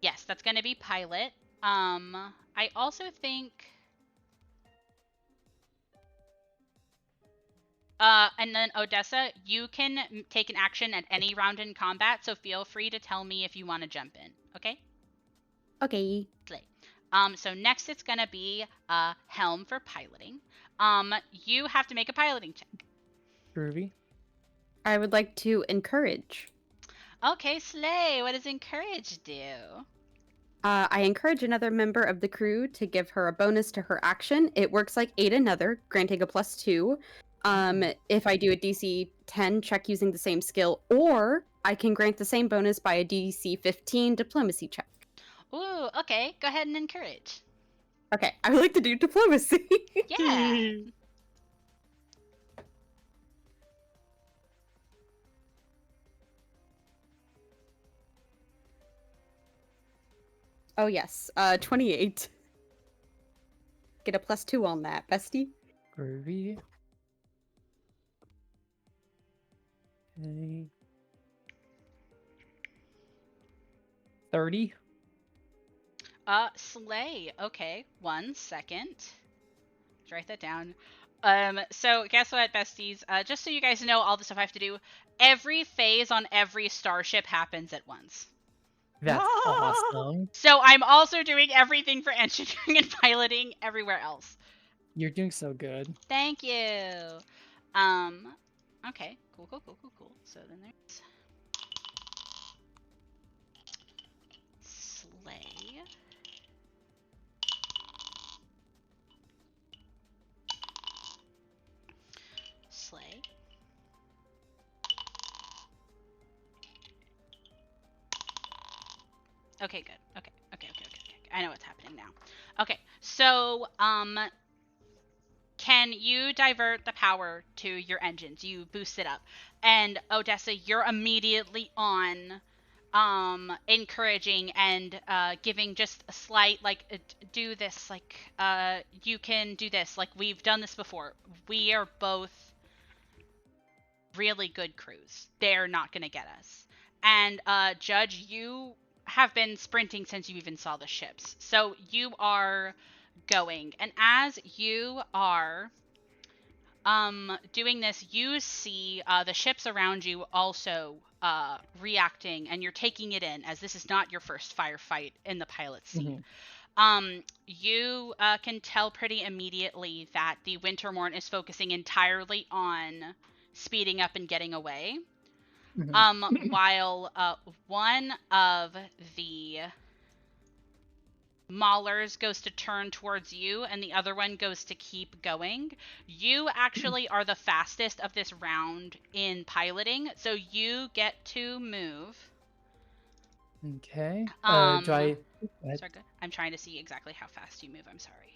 Yes, that's going to be pilot. I also think. And then Odessa, you can take an action at any round in combat, so feel free to tell me if you want to jump in. Okay? Okay. Slay. So next it's gonna be helm for piloting. You have to make a piloting check. Groovy. I would like to encourage. Okay, Slay. What does encourage do? I encourage another member of the crew to give her a bonus to her action. It works like aid another, granting a +2. If I do a DC 10 check using the same skill, or I can grant the same bonus by a DC 15 diplomacy check. Ooh, okay. Go ahead and encourage. Okay, I would like to do diplomacy. Yeah. Oh yes, 28. Get a +2 on that, bestie. Groovy. Okay. 30. Slay. Okay, 1 second. Let's write that down. So guess what, besties? Just so you guys know all the stuff I have to do, every phase on every starship happens at once. That's awesome. So I'm also doing everything for engineering and piloting everywhere else. You're doing so good. Thank you. Okay. Cool. So then there's Slay. Slay. Okay, good. Okay. I know what's happening now. Okay, so, can you divert the power to your engines? You boost it up. And Odessa, you're immediately on, encouraging and, giving just a slight, like, do this, like, you can do this. Like, we've done this before. We are both really good crews. They're not gonna get us. And, Judge, you have been sprinting since you even saw the ships. So you are going. And as you are doing this, you see the ships around you also reacting, and you're taking it in, as this is not your first firefight in the pilot seat. You can tell pretty immediately that the Wintermorn is focusing entirely on speeding up and getting away. While one of the maulers goes to turn towards you and the other one goes to keep going. You actually are the fastest of this round in piloting, so you get to move. Okay. Do I... Sorry, good. I'm trying to see exactly how fast you move. I'm sorry.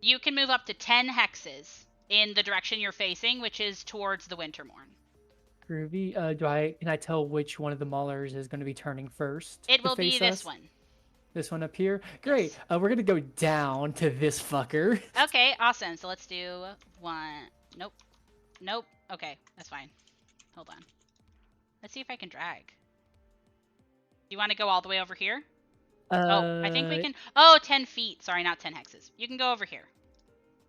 You can move up to 10 hexes in the direction you're facing, which is towards the Wintermorn. Groovy. Can I tell which one of the maulers is going to be turning first? It to will be face this us? one. This one up here? Great. We're going to go down to this fucker. Okay, awesome. So let's do one. Nope. Okay, that's fine. Hold on. Let's see if I can drag. Do you want to go all the way over here? Oh, I think we can. Oh, 10 feet. Sorry, not 10 hexes. You can go over here.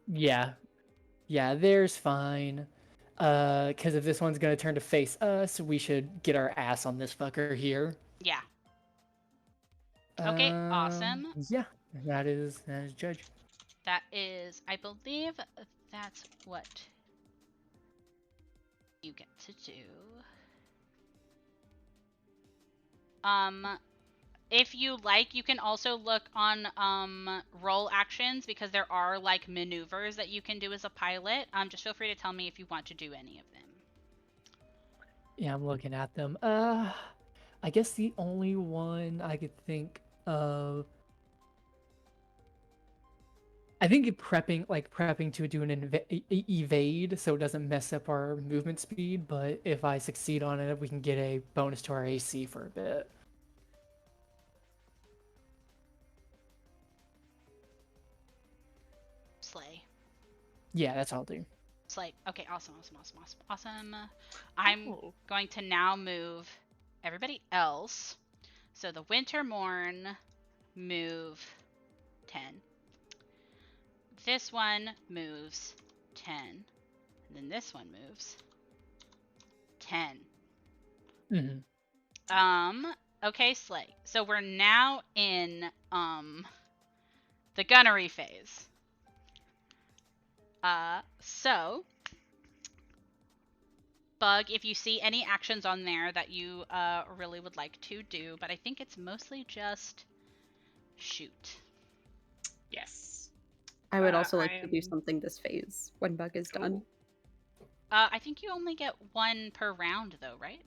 Yeah. Yeah, there's fine. Because if this one's going to turn to face us, we should get our ass on this fucker here. Yeah. Okay, awesome. Yeah, that is Judge. That is, I believe that's what you get to do. If you like, you can also look on roll actions, because there are like maneuvers that you can do as a pilot. Just feel free to tell me if you want to do any of them. Yeah, I'm looking at them. I guess the only one I could think of, I think prepping to do an evade so it doesn't mess up our movement speed, but if I succeed on it, we can get a bonus to our AC for a bit. Slay. Yeah, that's what I'll do. Slay. Okay, awesome. I'm Oh. going to now move everybody else. So the Wintermorn move 10. This one moves 10. And then this one moves 10. Mm-hmm. Okay, Slay. So we're now in the gunnery phase. So Bug, if you see any actions on there that you really would like to do, but I think it's mostly just shoot. Yes. I would also like I to do am- something this phase when Bug is done. Ooh. I think you only get one per round though, right?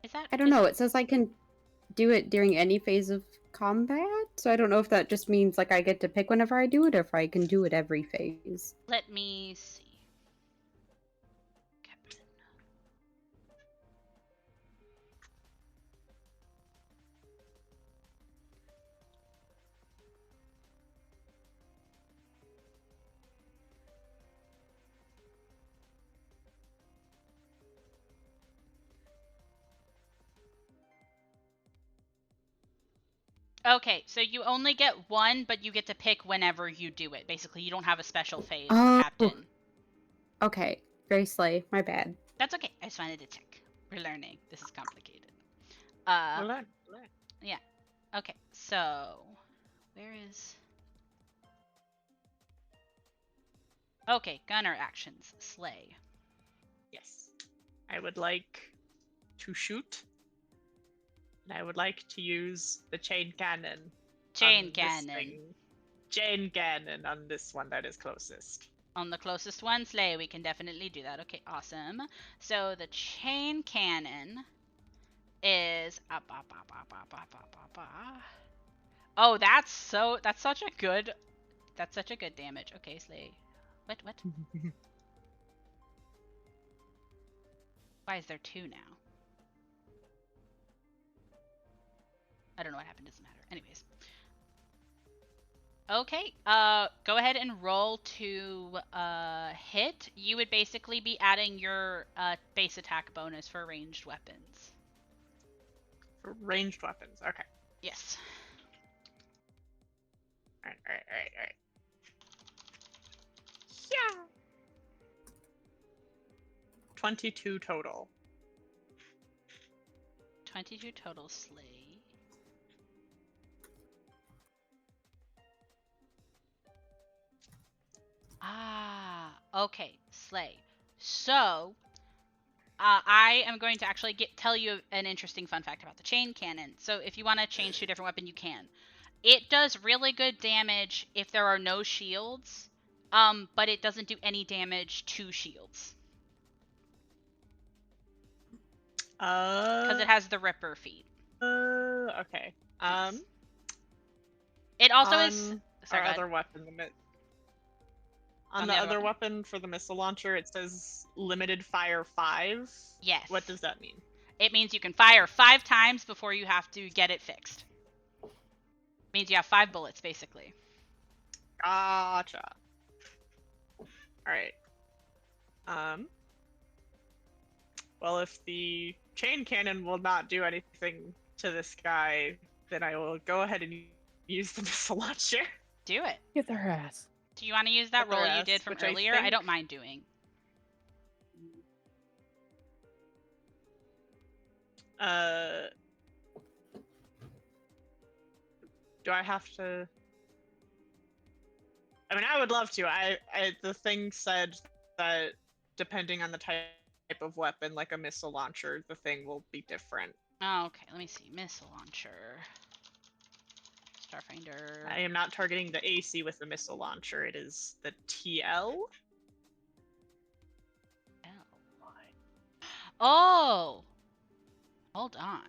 Is that I don't know. It says I can do it during any phase of combat, so I don't know if that just means like I get to pick whenever I do it, or if I can do it every phase. Let me see. Captain. Okay, so you only get one, but you get to pick whenever you do it. Basically, you don't have a special phase for Oh. Captain. Okay, very slay. My bad. That's okay. I just wanted to check. We're learning. This is complicated. Hold on. Okay, so where is? Okay, gunner actions. Slay. Yes. I would like to shoot. And I would like to use the chain cannon. Chain on this cannon. thing. Chain cannon on this one that is closest. On the closest one, Slay. We can definitely do that. Okay, awesome. So the chain cannon is Oh, that's such a good damage. Okay, Slay. What? Why is there two now? I don't know what happened, doesn't matter. Anyways. Okay, go ahead and roll to hit. You would basically be adding your base attack bonus for ranged weapons. For ranged weapons. Okay. Yes. Alright. Yeah. 22 total. 22 total, Slay. Okay, Slay. So, I am going to actually tell you an interesting fun fact about the chain cannon. So, if you want to change to a different weapon, you can. It does really good damage if there are no shields, but it doesn't do any damage to shields. Because it has the Ripper feat. Okay. It also on is. our Sorry, go ahead. other weapon, On the the other other weapon for the missile launcher, it says limited fire 5. Yes. What does that mean? It means you can fire 5 times before you have to get it fixed. Means you have 5 bullets, basically. Gotcha. Alright. Well, if the chain cannon will not do anything to this guy, then I will go ahead and use the missile launcher. Do it. Get their ass. Do you want to use that Get their roll you ass, did from which I earlier? I think- don't mind doing. Do I have to? I mean, I would love to. The thing said that depending on the type of weapon, like a missile launcher, the thing will be different. Oh, okay, let me see. Missile launcher. Starfinder. I am not targeting the AC with the missile launcher. It is the TL. Oh! Hold on.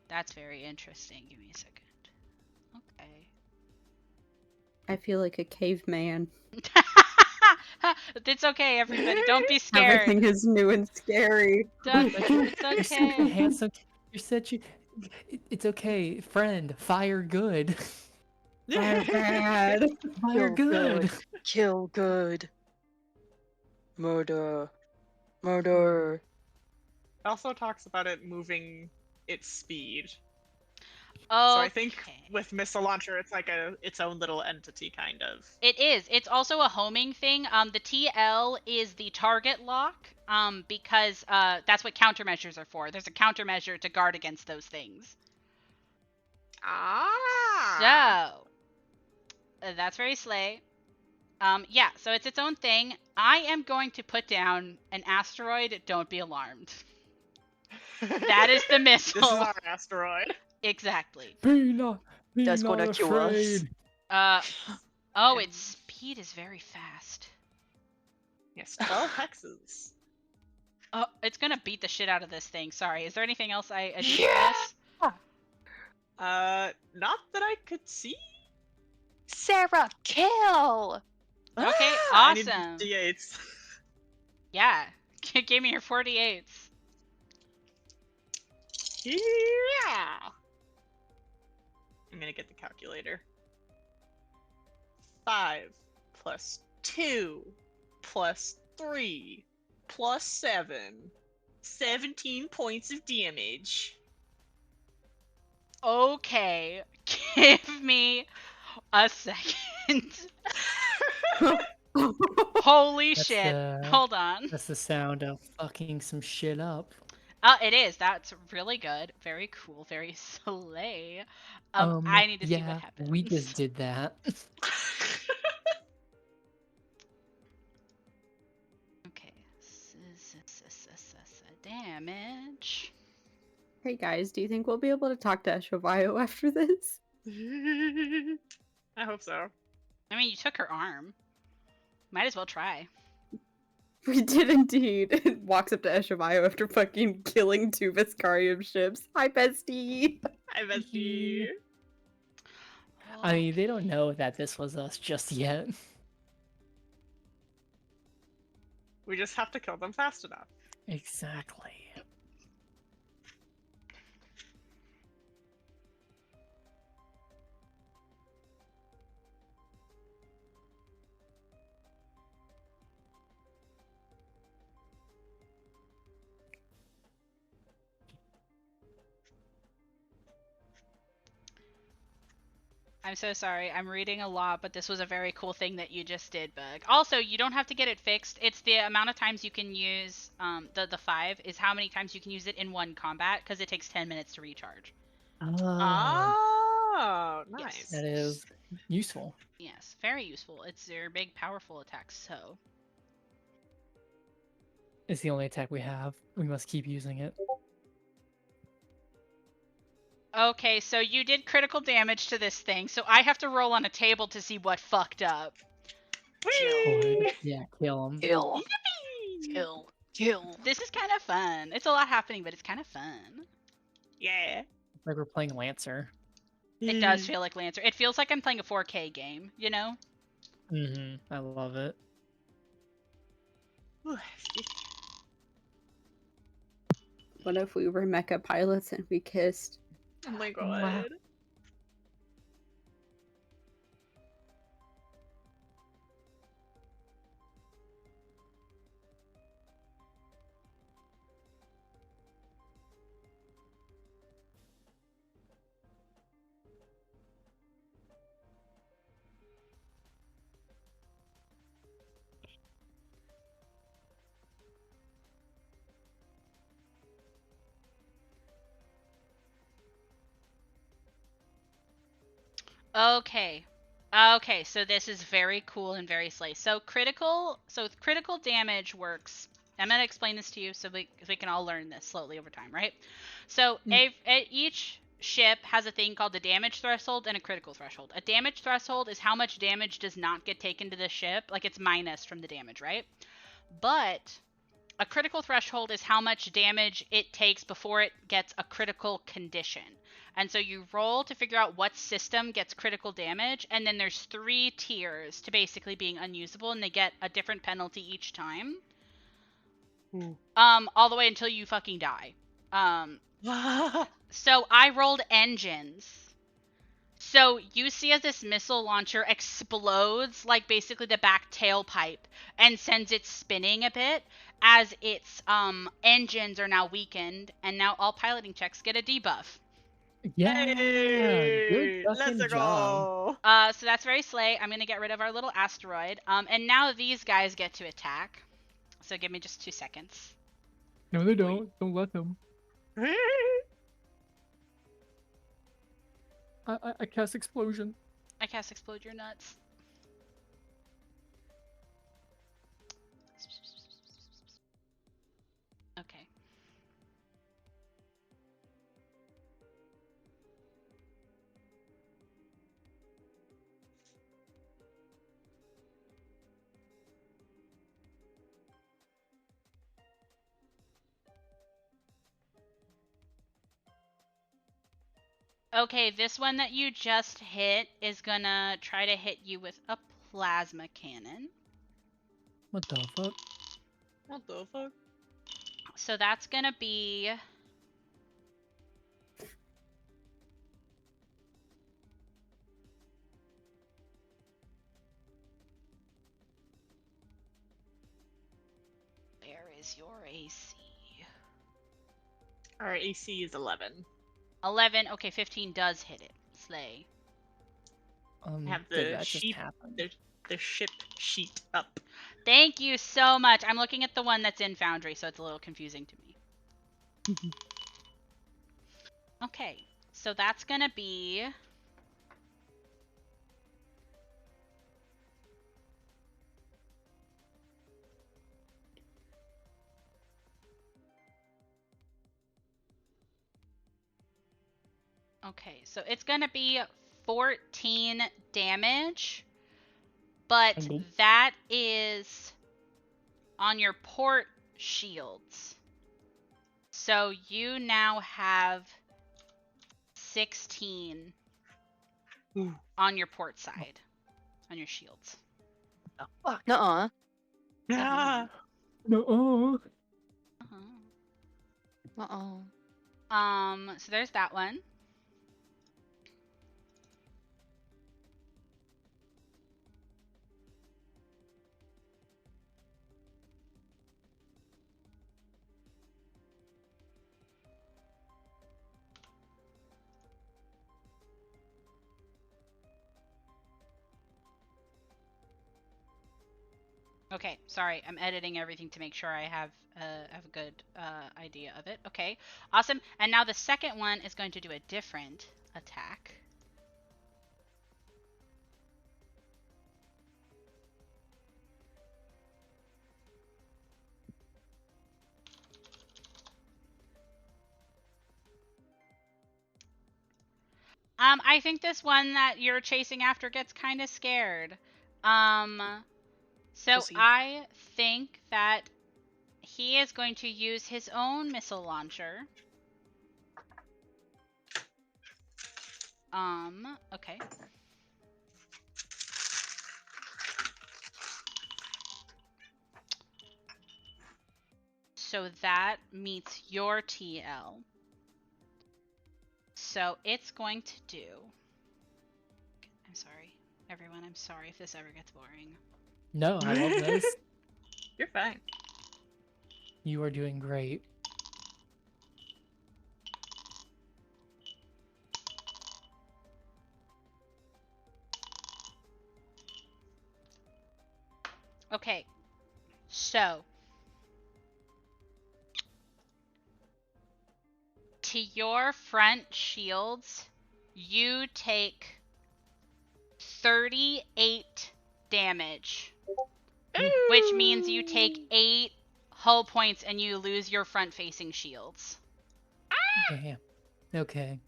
That's very interesting. Give me a second. Okay. I feel like a caveman. It's okay, everybody. Don't be scared. Everything is new and scary. It's You're super okay. handsome. You're such a. It's okay, friend. Fire good. Fire bad. Fire good. Kill good. Murder. Murder. It also talks about it moving its speed. Oh, So I think with Missile Launcher, it's like its own little entity, kind of. it is. It's also a homing thing. The TL is the target lock. Because that's what countermeasures are for. There's a countermeasure to guard against those things. Ah. So that's very slay. Yeah. So it's its own thing. I am going to put down an asteroid. Don't be alarmed. That is the missile. This is our asteroid. Exactly. Be not. Be That's not gonna kill us. afraid. Oh, its speed is very fast. Yes, 12 hexes. Oh, it's gonna beat the shit out of this thing. Sorry. Is there anything else I do for Yeah! this? Not that I could see. Sarah, kill! Okay, I need awesome. D8s. Yeah. Give me your 48s. Yeah. I'm gonna get the calculator. 5 plus 2 plus 3 plus 7. 17 points of damage. Okay. Give me a second. Holy That's shit. the- Hold on. That's the sound of fucking some shit up. It is. That's really good. Very cool. Very slay. I need to see what happens. We just did that. Okay. Damage. Hey guys, do you think we'll be able to talk to Eshovio after this? I hope so. I mean, you took her arm. Might as well try. We did indeed. It walks up to Eshovio after fucking killing 2 Viscarium ships. Hi, bestie. I bet you. I mean, they don't know that this was us just yet. We just have to kill them fast enough. Exactly. I'm so sorry. I'm reading a lot, but this was a very cool thing that you just did, Bug. Also, you don't have to get it fixed. It's the amount of times you can use the 5 is how many times you can use it in one combat because it takes 10 minutes to recharge. Oh, Yes. nice. That is useful. Yes, very useful. It's your big powerful attack, so. It's the only attack we have. We must keep using it. Okay, so you did critical damage to this thing, so I have to roll on a table to see what fucked up. Whee! Yeah, kill him. Kill. Yippee! Kill. Kill. This is kind of fun. It's a lot happening, but it's kind of fun. Yeah. It's like we're playing Lancer. It does feel like Lancer. It feels like I'm playing a 4K game, you know? Mm-hmm. I love it. What if we were mecha pilots and we kissed? Oh my god. Okay. Okay, so this is very cool and very slay. So critical damage works. I'm gonna explain this to you so we can all learn this slowly over time, right? So each ship has a thing called the damage threshold and a critical threshold. A damage threshold is how much damage does not get taken to the ship, like it's minus from the damage, right? But A critical threshold is how much damage it takes before it gets a critical condition. And so you roll to figure out what system gets critical damage, and then there's 3 tiers to basically being unusable, and they get a different penalty each time. All the way until you fucking die. So I rolled engines. So you see as this missile launcher explodes, like basically the back tailpipe, and sends it spinning a bit, as its engines are now weakened, and now all piloting checks get a debuff. Yeah, Hey, good fucking let's job. go. So that's very slay. I'm gonna get rid of our little asteroid. And now these guys get to attack. So give me just 2 seconds. No, they don't. Don't let them. I cast explosion. I cast explode your nuts. Okay. Okay, this one that you just hit is gonna try to hit you with a plasma cannon. What the fuck? What the fuck? So that's gonna be... Where is your AC? Our AC is 11. 11. Okay, 15 does hit it. Slay. I have did the that just sheep, happen? the ship sheet up. Thank you so much. I'm looking at the one that's in Foundry, so it's a little confusing to me. Okay, so that's gonna be... Okay, so it's gonna be 14 damage, but Okay. that is on your port shields. So you now have 16 on your port side, on your shields. Fuck, nuh-uh. Ah. No. Uh-huh. Uh-uh. So there's that one. Okay, sorry, I'm editing everything to make sure I have a good idea of it. Okay, awesome. And now the second one is going to do a different attack. I think this one that you're chasing after gets kind of scared. So We'll see. I think that he is going to use his own missile launcher. Okay. So that meets your TL. So it's going to do... I'm sorry, everyone. I'm sorry if this ever gets boring. No, I love this. You're fine. You are doing great. Okay, so to your front shields, you take 38 damage, which means you take 8 hull points and you lose your front-facing shields. Damn. Okay.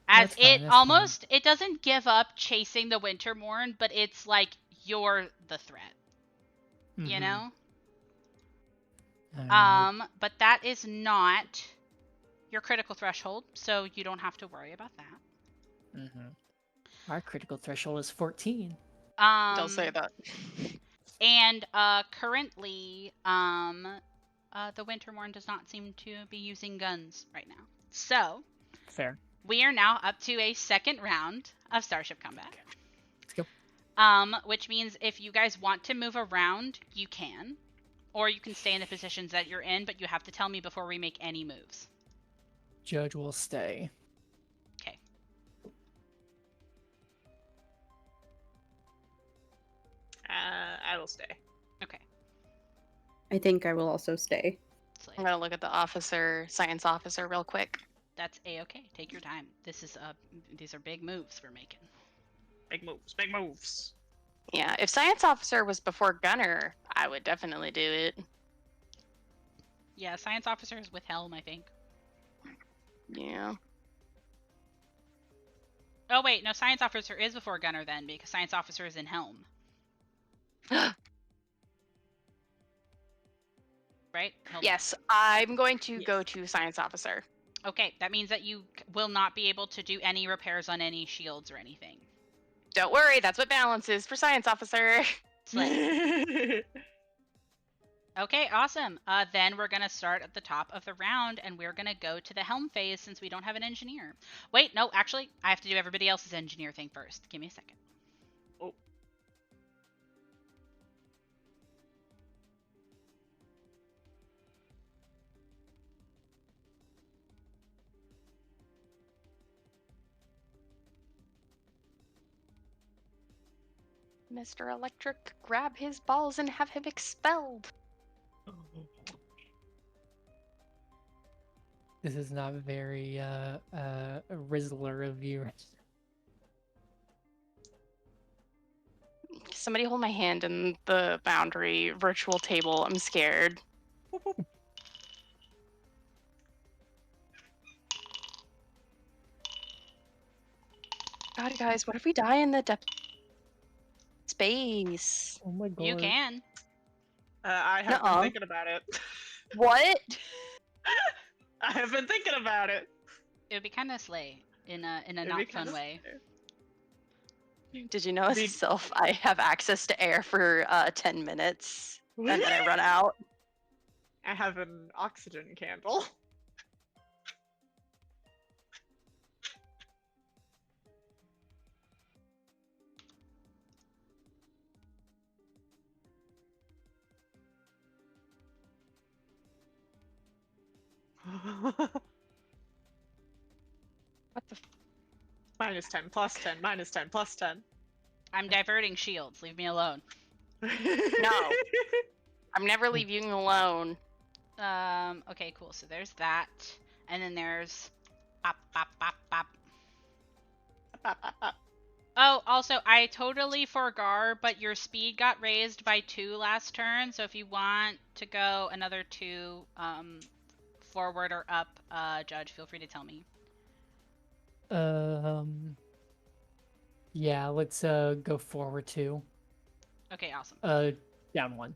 As That's fine, it that's almost, it doesn't give up chasing the Wintermorn, but it's like you're the threat, you Mhm. know? Alright. But that is not your critical threshold, so you don't have to worry about that. Our critical threshold is 14. Don't say that. And currently, the Wintermorn does not seem to be using guns right now. So Fair. we are now up to a second round of Starship Combat. Okay. Let's go. Which means if you guys want to move around, you can. Or you can stay in the positions that you're in, but you have to tell me before we make any moves. Judge will stay. Okay. I will stay. Okay. I think I will also stay. Slay. I'm gonna look at the officer, science officer, real quick. That's a-okay. Take your time. These are big moves we're making. Big moves. Big moves. Yeah, if science officer was before gunner, I would definitely do it. Yeah, science officer is with Helm, I think. Yeah. Oh wait, no, science officer is before gunner then, because science officer is in Helm. Right? Helm. Yes, I'm going to go to science officer. Okay, that means that you will not be able to do any repairs on any shields or anything. Don't worry, that's what balance is for science officer. Slay. Okay, awesome. Then we're gonna start at the top of the round, and we're gonna go to the Helm phase since we don't have an engineer. Wait, no, actually, I have to do everybody else's engineer thing first. Give me a second. Oh. Mr. Electric, grab his balls and have him expelled. This is not very Rizzler of you. Somebody hold my hand in the boundary virtual table. I'm scared. God, guys, what if we die in the depth space? Oh my god. You can. I have Nuh-uh. been thinking about it. What? I have been thinking about it. It would be kind of slay in a It'd be not kinda fun way. Did you know as a The- self I have access to air for 10 minutes and then I run out? I have an oxygen candle. What the? Minus 10, plus 10, minus 10, plus 10. I'm diverting shields. Leave me alone. No. I'm never leaving you alone. Okay, cool. So there's that. And then there's bop, bop, bop, bop. Oh, also, I totally forgot, but your speed got raised by 2 last turn, so if you want to go another 2 forward or up, Judge, feel free to tell me. Yeah, let's go forward 2. Okay, awesome. Down 1.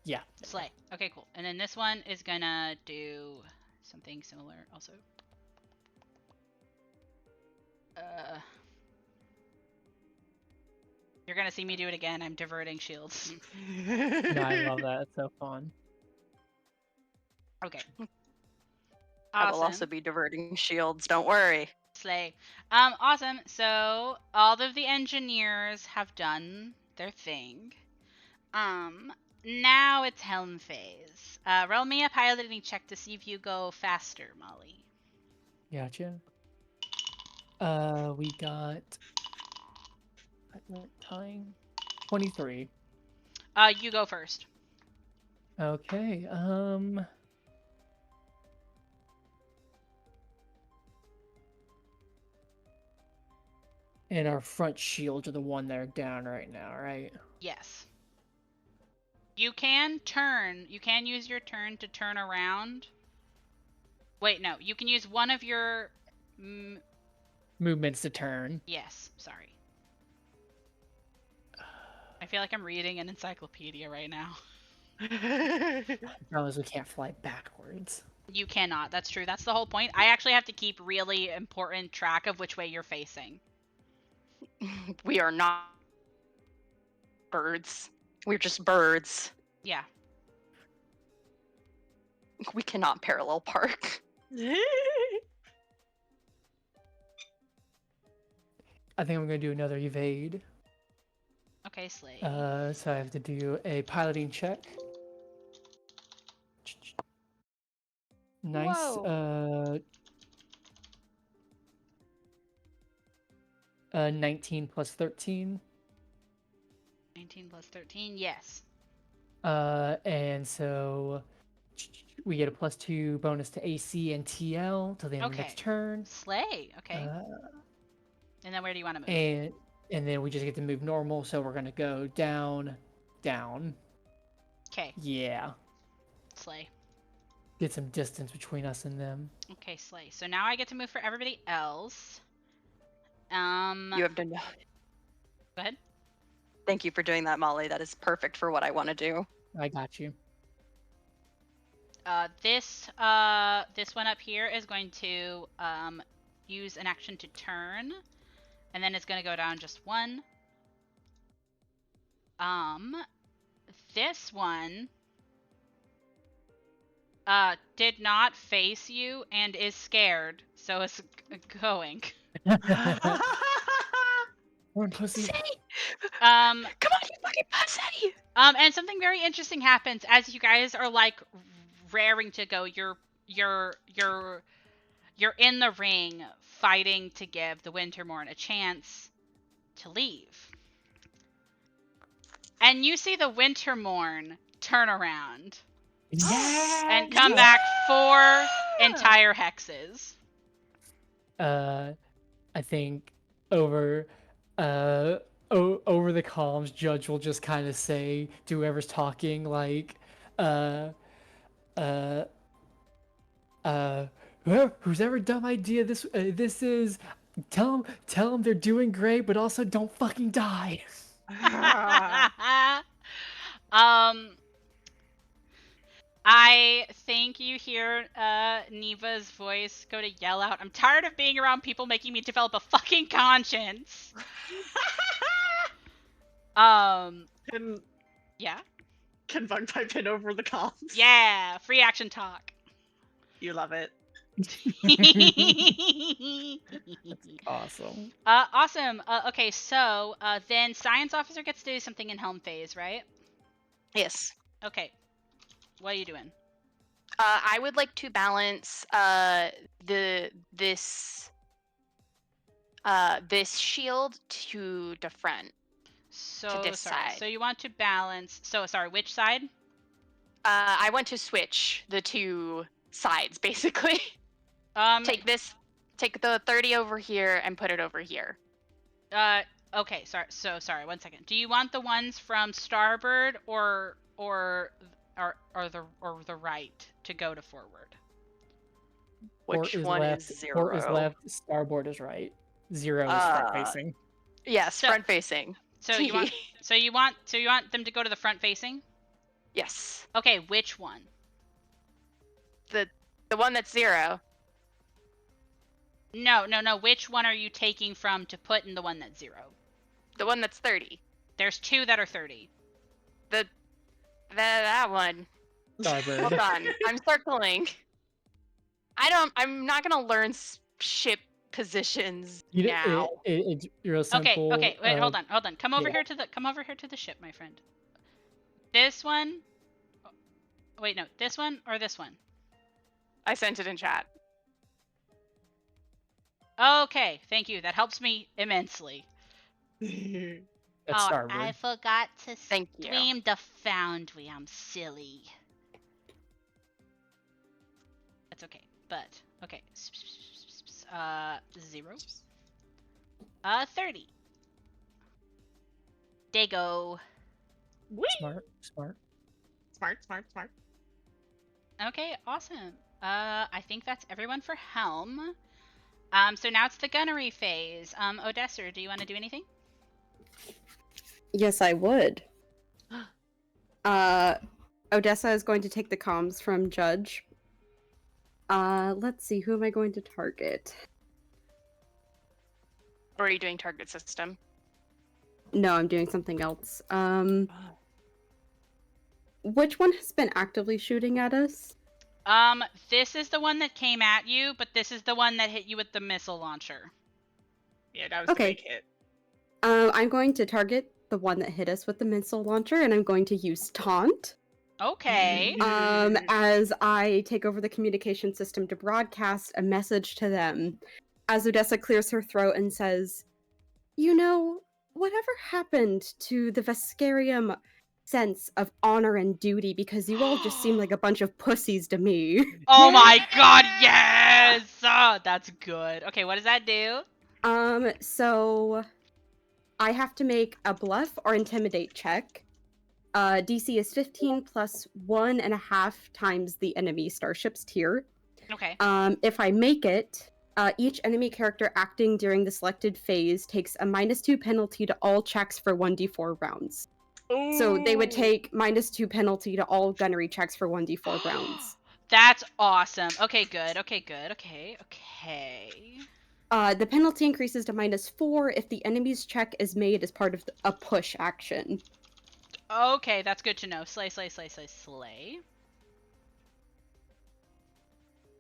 Yeah. Slay. Okay, cool. And then this one is gonna do something similar also. You're gonna see me do it again. I'm diverting shields. No, I love that. It's so fun. Okay. I will Awesome. also be diverting shields, don't worry. Slay. Awesome. So all of the engineers have done their thing. Now it's Helm phase. Roll me a piloting check to see if you go faster, Molly. Gotcha. We got time 23. You go first. Okay. And our front shields are the one that are down right now, right? Yes. You can turn. You can use your turn to turn around. Wait, no. You can use one of your... Movements to turn. Yes, sorry. I feel like I'm reading an encyclopedia right now. The problem is we can't fly backwards. You cannot. That's true. That's the whole point. I actually have to keep really important track of which way you're facing. We are not birds. We're just birds. Yeah. We cannot parallel park. I think I'm gonna do another evade. Okay, Slay. So I have to do a piloting check. Nice. Whoa. 19 plus 13. 19 plus 13. Yes. And so we get a +2 bonus to AC and TL till the end of the next Okay. turn. Slay. Okay. And then where do you want to move? And then we just get to move normal, so we're gonna go down, down. Okay. Yeah. Slay. Get some distance between us and them. Okay, Slay. So now I get to move for everybody else. You have done. Go ahead. Thank you for doing that, Molly. That is perfect for what I want to do. I got you. This one up here is going to use an action to turn, and then it's going to go down just one. This one did not face you and is scared, so it's going. Run, pussy. Say, Um, come on, you fucking pussy! and something very interesting happens as you guys are like raring to go. You're in the ring fighting to give the Wintermorn a chance to leave. And you see the Wintermorn turn around Yeah. and come back 4 entire hexes. I think over over the comms, Judge will just kind of say to whoever's talking, like, whose ever dumb idea this is, tell them they're doing great, but also don't fucking die. I think you hear Neva's voice go to yell out, "I'm tired of being around people making me develop a fucking conscience." Can Yeah. Bug pipe in over the comms? Yeah, free action talk. You love it. Awesome. Awesome. Okay, so then science officer gets to do something in Helm phase, right? Yes. Okay. What are you doing? I would like to balance this shield to the front. So this sorry. side. So you want to balance. So sorry, which side? I want to switch the two sides, basically. Take the 30 over here and put it over here. Okay, sorry. So sorry, 1 second. Do you want the ones from starboard or the right to go to forward? Which Port is one left, is 0? Port is left, starboard is right. 0 is front facing. Yes, So- front facing. So you want them to go to the front facing? Yes. Okay, which one? The one that's 0. No. Which one are you taking from to put in the one that's 0? The one that's 30. There's 2 that are 30. That one. Starboard. Hold on. I'm circling. I'm not gonna learn ship positions now. It's real simple. Okay. Wait, hold on. Come over yeah. here to the ship, my friend. This one. Wait, no. This one or this one? I sent it in chat. Okay, thank you. That helps me immensely. That's starboard. I forgot to Thank you. stream the Foundry. I'm silly. That's okay. But okay. 0. 30. They go. Smart. Smart. Okay, awesome. I think that's everyone for Helm. So now it's the gunnery phase. Odessa, do you want to do anything? Yes, I would. I Odessa is going to take the comms from Judge. Let's see, who am I going to target? Or are you doing target system? No, I'm doing something else. Which one has been actively shooting at us? This is the one that came at you, but this is the one that hit you with the missile launcher. Yeah, that was Okay. the big hit. I'm going to target the one that hit us with the missile launcher, and I'm going to use taunt. Okay. As I take over the communication system to broadcast a message to them, as Odessa clears her throat and says, "You know, whatever happened to the Vescarium sense of honor and duty? Because you all just seem like a bunch of pussies to me." Oh my god, yes! Oh, that's good. Okay, what does that do? So I have to make a bluff or intimidate check. DC is 15 plus 1.5 times the enemy starship's tier. Okay. If I make it, each enemy character acting during the selected phase takes a -2 penalty to all checks for 1d4 rounds. So they would Ooh. take -2 penalty to all gunnery checks for 1d4 rounds. That's awesome. Okay, good. Okay, good. Okay, okay. The penalty increases to -4 if the enemy's check is made as part of a push action. Okay, that's good to know. Slay, slay, slay, slay, slay.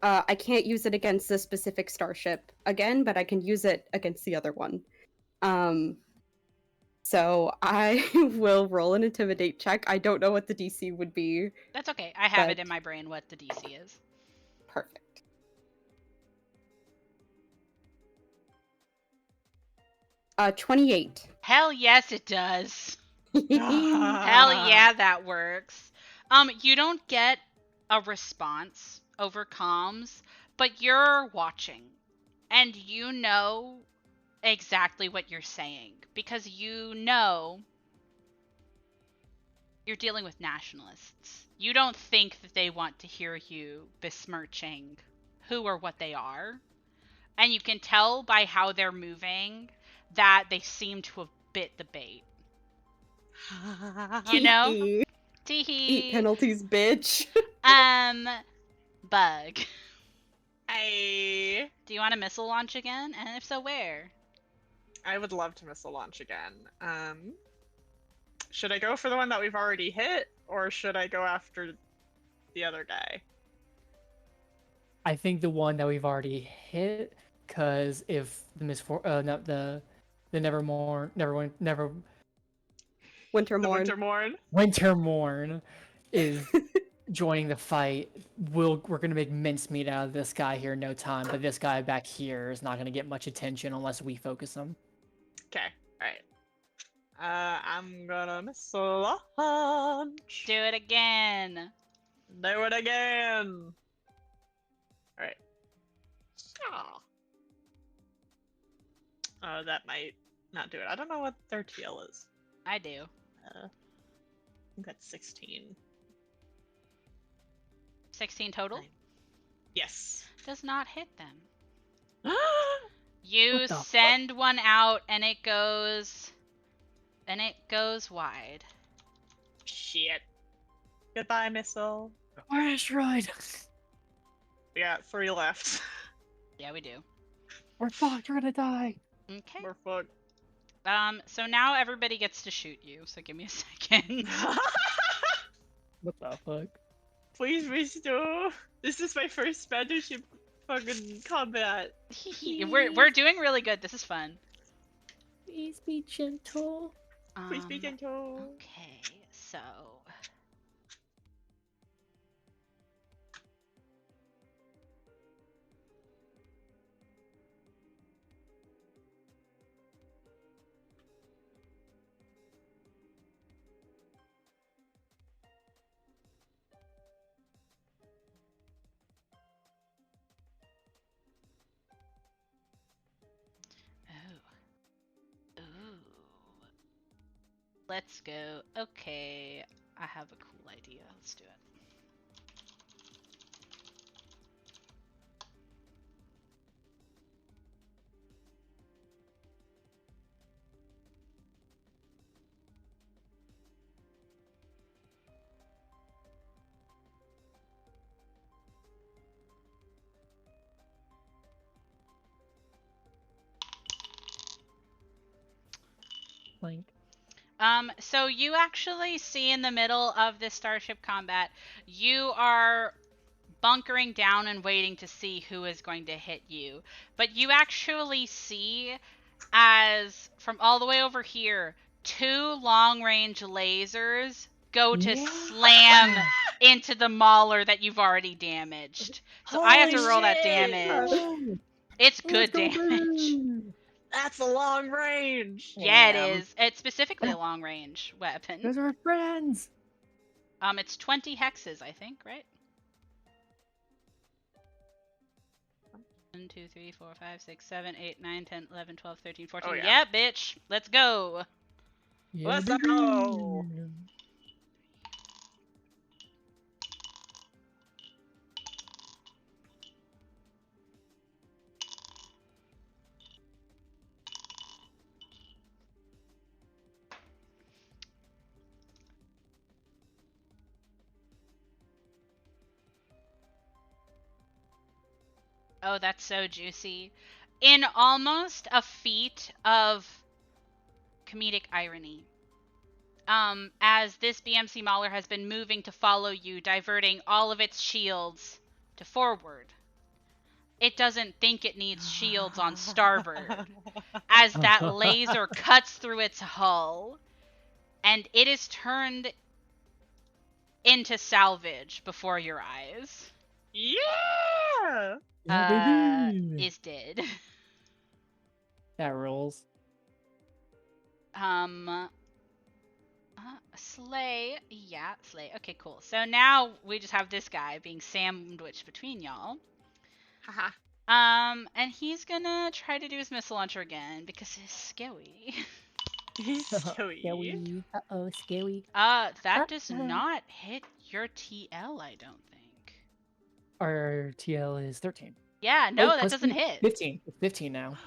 I can't use it against this specific starship again, but I can use it against the other one. So I will roll an intimidate check. I don't know what the DC would be. That's okay. I have it But- in my brain what the DC is. Perfect. Uh, 28. Hell yes, it does. Hell Ah. yeah, that works. You don't get a response over comms, but you're watching. And you know exactly what you're saying. Because you know you're dealing with nationalists. You don't think that they want to hear you besmirching who or what they are. And you can tell by how they're moving that they seem to have bit the bait. You know? Eat Teehee. penalties, bitch. Bug. I Do you want a missile launch again? And if so, where? would love to missile launch again. Should I go for the one that we've already hit, or should I go after the other guy? I think the one that we've already hit, because if the Wintermorn. Wintermorn is joining the fight, we're gonna make mincemeat out of this guy here in no time. But this guy back here is not gonna get much attention unless we focus him. Okay, alright. I'm gonna missile launch. Do it again. Do it again. Alright. Oh, that might not do it. I don't know what their TL is. I do. I think that's 16. 16 total? Nine. Yes. Does not hit them. You What the fuck? send one out and it goes wide. Shit. Goodbye, missile. Where is Droid? We got 3 left. Yeah, we do. We're fucked. We're gonna die. Okay. We're fucked. So now everybody gets to shoot you, so give me a second. What the fuck? Please restore. This is my first battleship fucking combat. we're doing really good. This is fun. Please be gentle. Please be gentle. Okay, so let's go. Okay, I have a cool idea. Let's do it. flank. So you actually see in the middle of this starship combat, you are bunkering down and waiting to see who is going to hit you. But you actually see, as from all the way over here, 2 long-range lasers go to Yeah. slam into the mauler that you've already damaged. So I have to Holy roll that shit! damage. Oh, It's let's good go, damage. baby! That's a long range. Yeah, it Damn. is. It's specifically a long-range weapon. Those are friends. It's 20 hexes, I think, right? 1, 2, 3, 4, 5, 6, 7, 8, 9, 10, 11, 12, 13, 14. Oh, yeah. Yeah, bitch. Let's go. Yeah, Let's baby. go. Oh, that's so juicy. In almost a feat of comedic irony, as this BMC Mauler has been moving to follow you, diverting all of its shields to forward, it doesn't think it needs shields on starboard, as that laser cuts through its hull, and it is turned into salvage before your eyes. Yeah. Yeah, baby. Is dead. That rolls. Slay. Yeah, Slay. Okay, cool. So now we just have this guy being sandwiched between y'all. Haha. And he's gonna try to do his missile launcher again because he's scary. Scary. Uh-oh, scary. That does not hit your TL, I don't think. Our TL is 13. Yeah, no, Oh, that plus doesn't two. hit. 15. It's 15 now.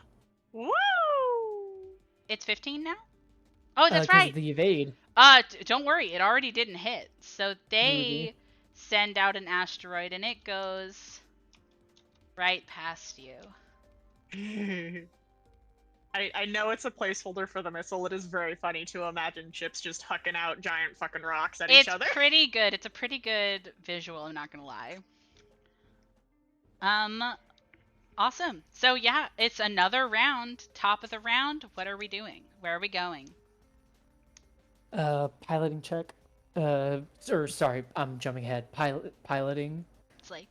Woo! It's 15 now? Oh, that's 'Cause right. of the evade. Don't worry, it already didn't hit. So they Ruby. send out an asteroid and it goes right past you. I know it's a placeholder for the missile. It is very funny to imagine ships just hucking out giant fucking rocks at each It's other. pretty good. It's a pretty good visual, I'm not gonna lie. Awesome. So yeah, it's another round. Top of the round. What are we doing? Where are we going? Piloting check. Or sorry, I'm jumping ahead. Piloting. It's like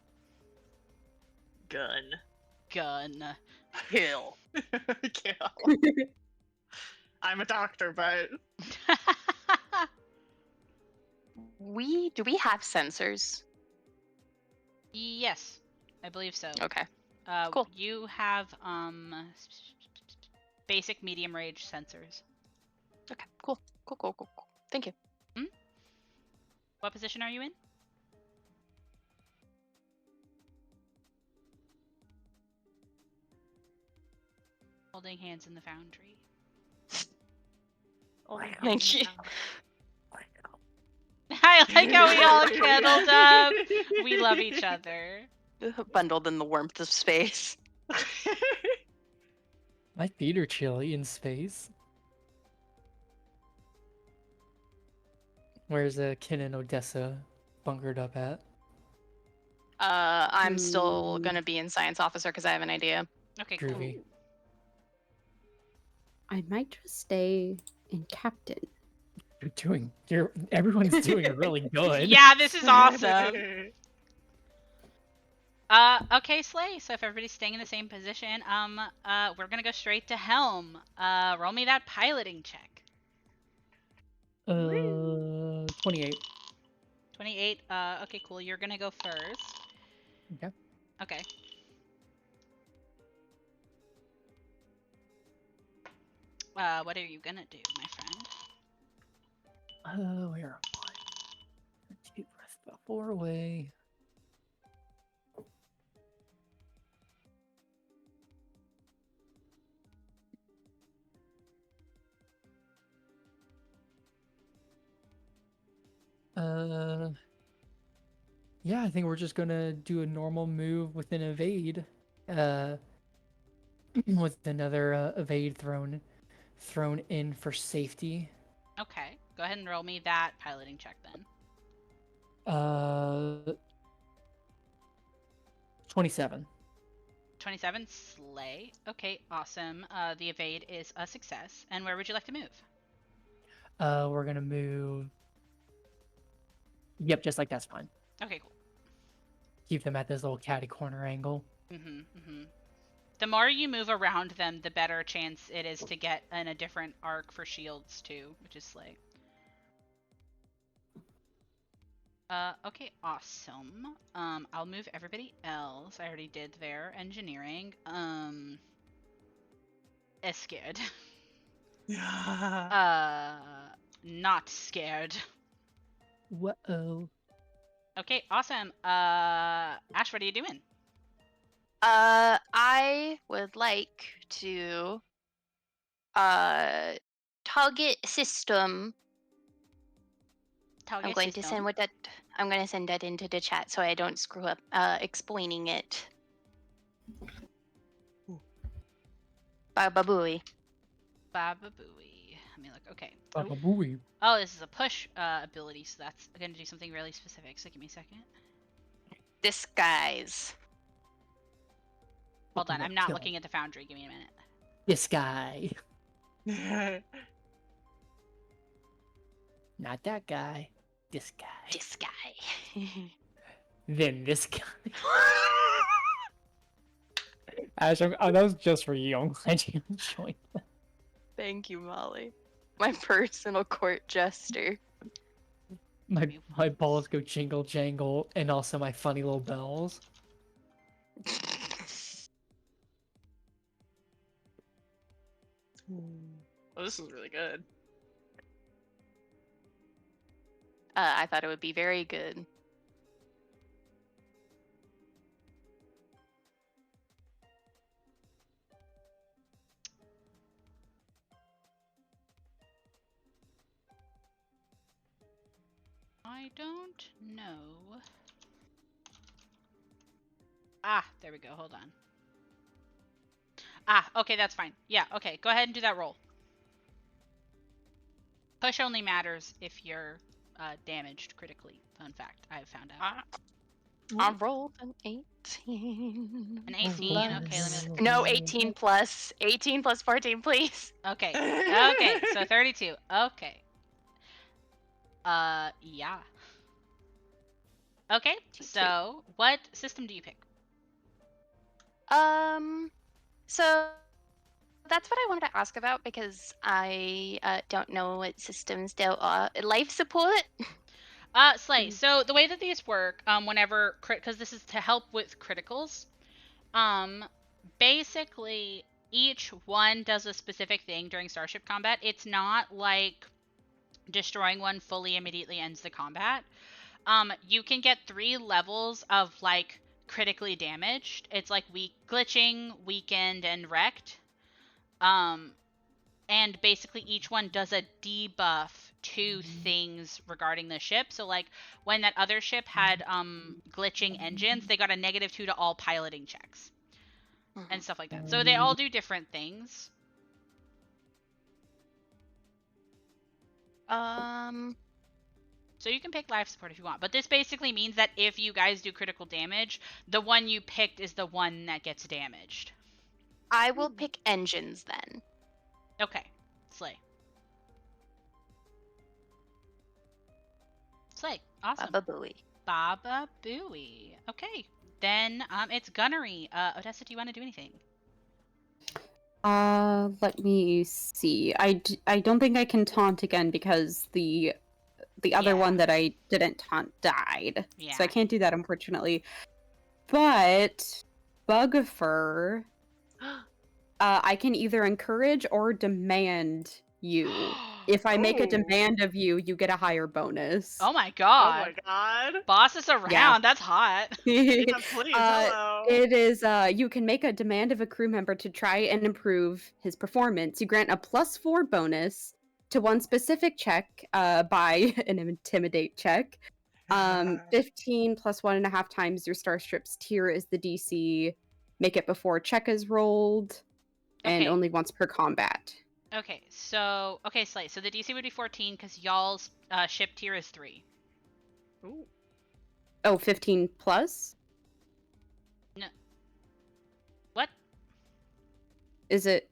Gun. gun. Kill. Kill. I'm a doctor, but Do we have sensors? Yes, I believe so. Okay. Cool. You have basic medium range sensors. Okay. Cool. Cool. Thank you. What position are you in? Holding hands in the foundry. Thank you. I like how we all cuddled up. We love each other. Bundled in the warmth of space. My feet are chilly in space. Where's Kin and Odessa bunkered up at? I'm still gonna be in science officer because I have an idea. Okay, cool. Groovy. I might just stay in captain. Everyone's doing really good. Yeah, this is awesome. Okay, Slay. So if everybody's staying in the same position, we're gonna go straight to helm. Roll me that piloting check. 28. 28. Okay, cool. You're gonna go first. Okay. Okay. What are you gonna do, my friend? Where am I? Deep breath about 4 away. Yeah, I think we're just gonna do a normal move with an evade. With another evade thrown thrown in for safety. Okay, go ahead and roll me that piloting check then. 27. 27, slay. Okay, awesome. The evade is a success. And where would you like to move? We're gonna move. Yep, just like that's fine. Okay, cool. Keep them at this little catty corner angle. The more you move around them, the better chance it is to get in a different arc for shields too, which is slay. Okay, awesome. I'll move everybody else. I already did their engineering. Is scared. Not scared. Whoa. Okay, awesome. Ash, what are you doing? I would like to target system. I'm going to send what that I'm going to send that into the chat so I don't screw up explaining it. Baba Booey. Baba Booey. Let me look. Okay. Baba Booey. Oh, this is a push ability, so that's going to do something really specific. So give me a second. Disguise. Hold on, Ultimate I'm not kill. looking at the foundry. Give me a minute. This guy. Not that guy. This guy. This guy. Then this guy. Ash, that was just for you. I'm glad you enjoyed that. Thank you, Molly. My personal court jester. My balls go jingle jangle, and also my funny little bells. Oh, this is really good. I thought it would be very good. I don't know. Ah, there we go. Hold on. Ah, okay, that's fine. Yeah, okay. Go ahead and do that roll. Push only matters if you're damaged critically. Fun fact, I have found out. I rolled an 18. An 18. Okay, let me look. No, 18 plus. 18 plus 14, please. Okay. Okay, so 32. Okay. Yeah. Okay, so what system do you pick? So that's what I wanted to ask about because I don't know what systems there are. Life support? Slay. So the way that these work, whenever because this is to help with criticals, basically each one does a specific thing during starship combat. It's not like destroying one fully immediately ends the combat. You can get 3 levels of like critically damaged. It's like glitching, weakened, and wrecked. And basically each one does a debuff to things regarding the ship. So like when that other ship had glitching engines, they got a -2 to all piloting checks and stuff like that. So they all do different things. So you can pick life support if you want, but this basically means that if you guys do critical damage, the one you picked is the one that gets damaged. I will pick engines then. Okay, slay. Slay, awesome. Baba Booey. Baba Booey. Okay, then it's gunnery. Odessa, do you want to do anything? Let me see. I don't think I can taunt again because the other one that I didn't taunt died. Yeah. So I can't do that, unfortunately. But Bugfur, I can either encourage or demand you. If I make a Ooh. demand of you, you get a higher bonus. Oh my Oh god. my god. Boss is around. Yeah. That's hot. Yeah, please, hello. It is, you can make a demand of a crew member to try and improve his performance. You grant a +4 bonus to one specific check by an intimidate check. 15 plus 1.5 times your starstrip's tier is the DC. Make it before check is rolled, and Okay. only once per combat. Okay, Slay. So the DC would be 14 because y'all's ship tier is 3. Ooh. Oh, 15 plus? What? Is it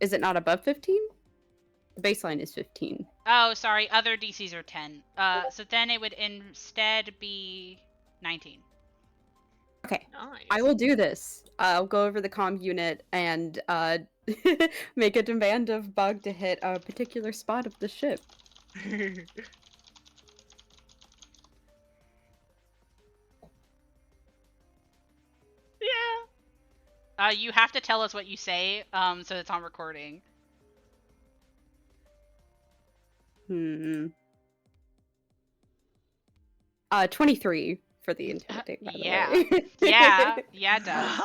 not above 15? The baseline is 15. Oh, sorry. Other DCs are 10. So then it would instead be 19. Okay. Nice. I will do this. I'll go over the comm unit and make a demand of Bug to hit a particular spot of the ship. Yeah. You have to tell us what you say, so it's on recording. 23 for the intimidate, by Yeah. the way. Yeah, it does.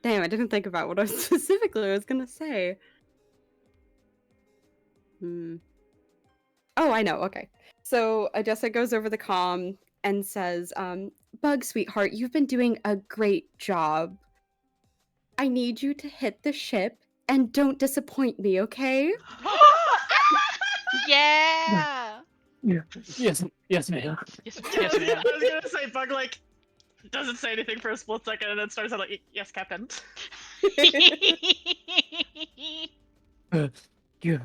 Damn, I didn't think about what I specifically was gonna say. Oh, I know, okay. So Odessa goes over the comm and says, Bug, sweetheart, you've been doing a great job. I need you to hit the ship and don't disappoint me, okay? Yeah. Yes, yes, ma'am. Yes, I yes, was ma'am. gonna say, Bug like doesn't say anything for a split second, and then starts out like, "Yes, Captain." You,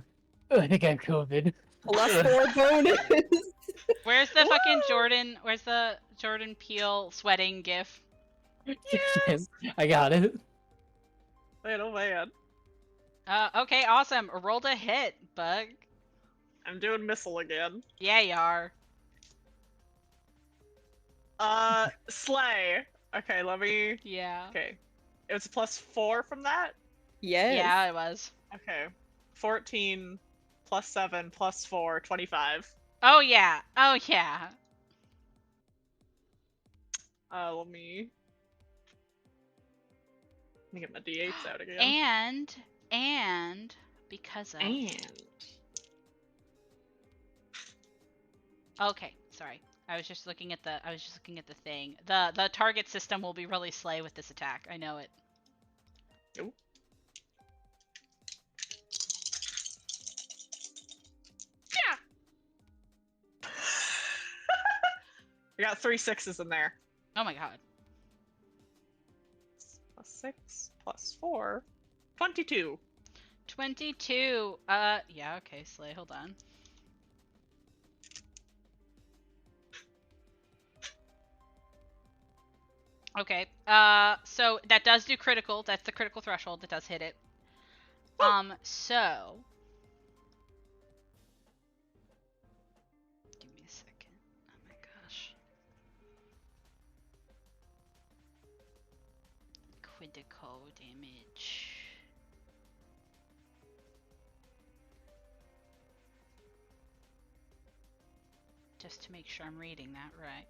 I think I have COVID. Plus 4 bonus. Where's the fucking Woo! Jordan? Where's the Jordan Peele sweating gif? Yes, I got it. Man, oh man, Okay, awesome. Rolled a hit, Bug. I'm doing missile again. Yeah, you are. Slay. Okay, let me. Yeah. Okay, it was plus 4 from that. Yes. Yeah, it was. Okay, 14 plus 7 plus 4, 25. Oh yeah. Oh yeah. Let me get my d8s out again. And because of. And Okay, sorry. I was just looking at the thing. The target system will be really slay with this attack. I know it. Nope. Yeah. I got 3 6s in there. Oh my god. Plus 6 plus 4, 22. 22. Yeah, okay, slay. Hold on. Okay. So that does do critical. That's the critical threshold. That does hit it. So give me a second. Oh my gosh. Critical damage. Just to make sure I'm reading that right.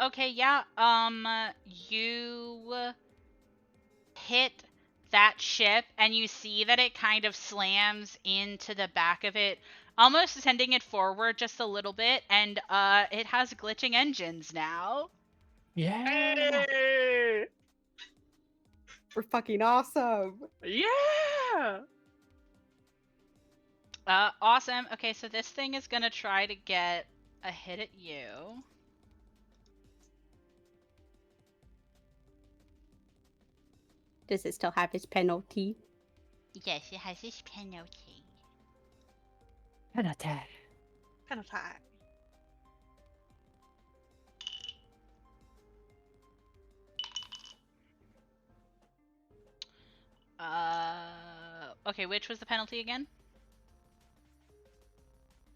Okay, yeah. You hit that ship and you see that it kind of slams into the back of it, almost sending it forward just a little bit, and it has glitching engines now. Yeah. Hey! We're fucking awesome. Yeah! Awesome. Okay, so this thing is gonna try to get a hit at you. Does it still have its penalty? Yes, it has this penalty. Penalty. Penalty. Okay, which was the penalty again?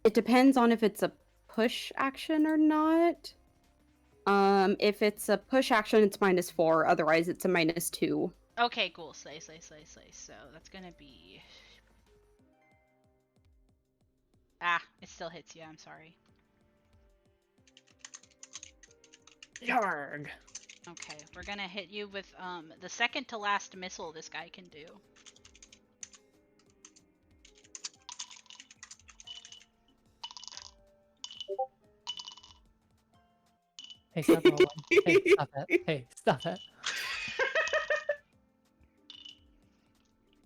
It depends on if it's a push action or not. If it's a push action, it's -4. Otherwise, it's a -2. Okay, cool. Slay. So that's gonna be... Ah, it still hits you. I'm sorry. Yarg. Okay, we're gonna hit you with the second to last missile this guy can do. Hey, stop rolling. Hey, stop that. Hey, stop that.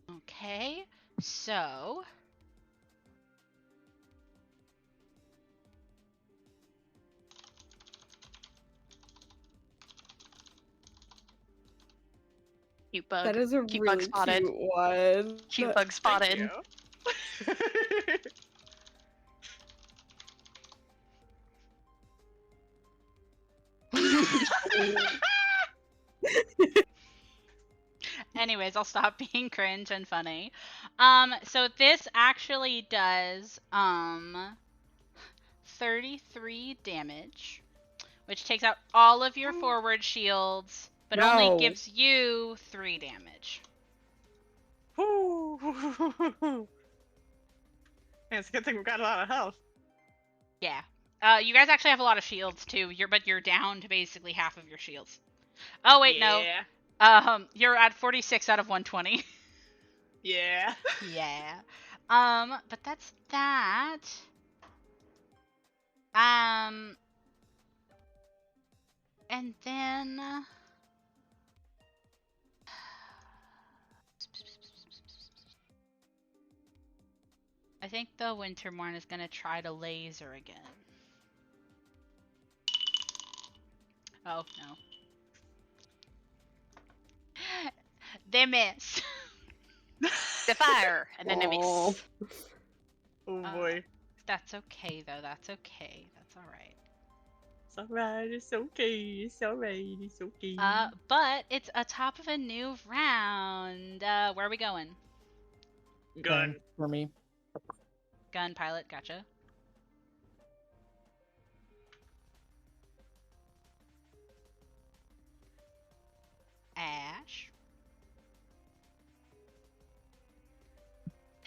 Okay, so Cute bug. That is a Cute bug really spotted. cute one. Cute bug spotted. Thank you. anyways, I'll stop being cringe and funny. So this actually does 33 damage, which takes out all of your forward shields, but only No. gives you 3 damage. Man, it's a good thing we've got a lot of health. Yeah. You guys actually have a lot of shields too. But you're down to basically half of your shields. Oh wait, Yeah. no. You're at 46 out of 120. Yeah. Yeah. But that's that. And then I think the Wintermorn is gonna try to laser again. Oh no. They miss. The fire, and then it Aw. miss. Oh boy. That's okay though. That's okay. That's all right. It's alright. It's okay. It's alright. It's okay. But it's a top of a new round. Where are we going? Gun. For me. Gun pilot, gotcha. Ash.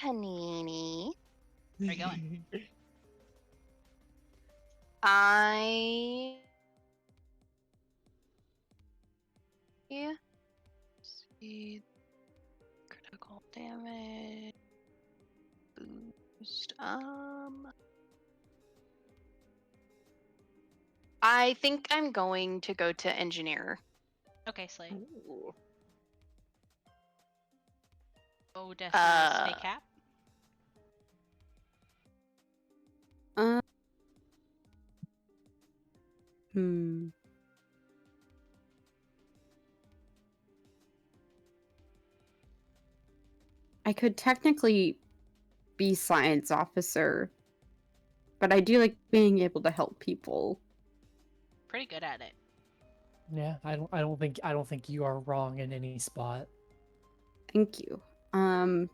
Panini. Where you going? I. Yeah. See. Critical damage. Boost. I think I'm going to go to engineer. Okay, Slay. Ooh. Odessa, stay cap. Hmm. I could technically be science officer, but I do like being able to help people. Pretty good at it. Yeah, I don't think you are wrong in any spot. Thank you. I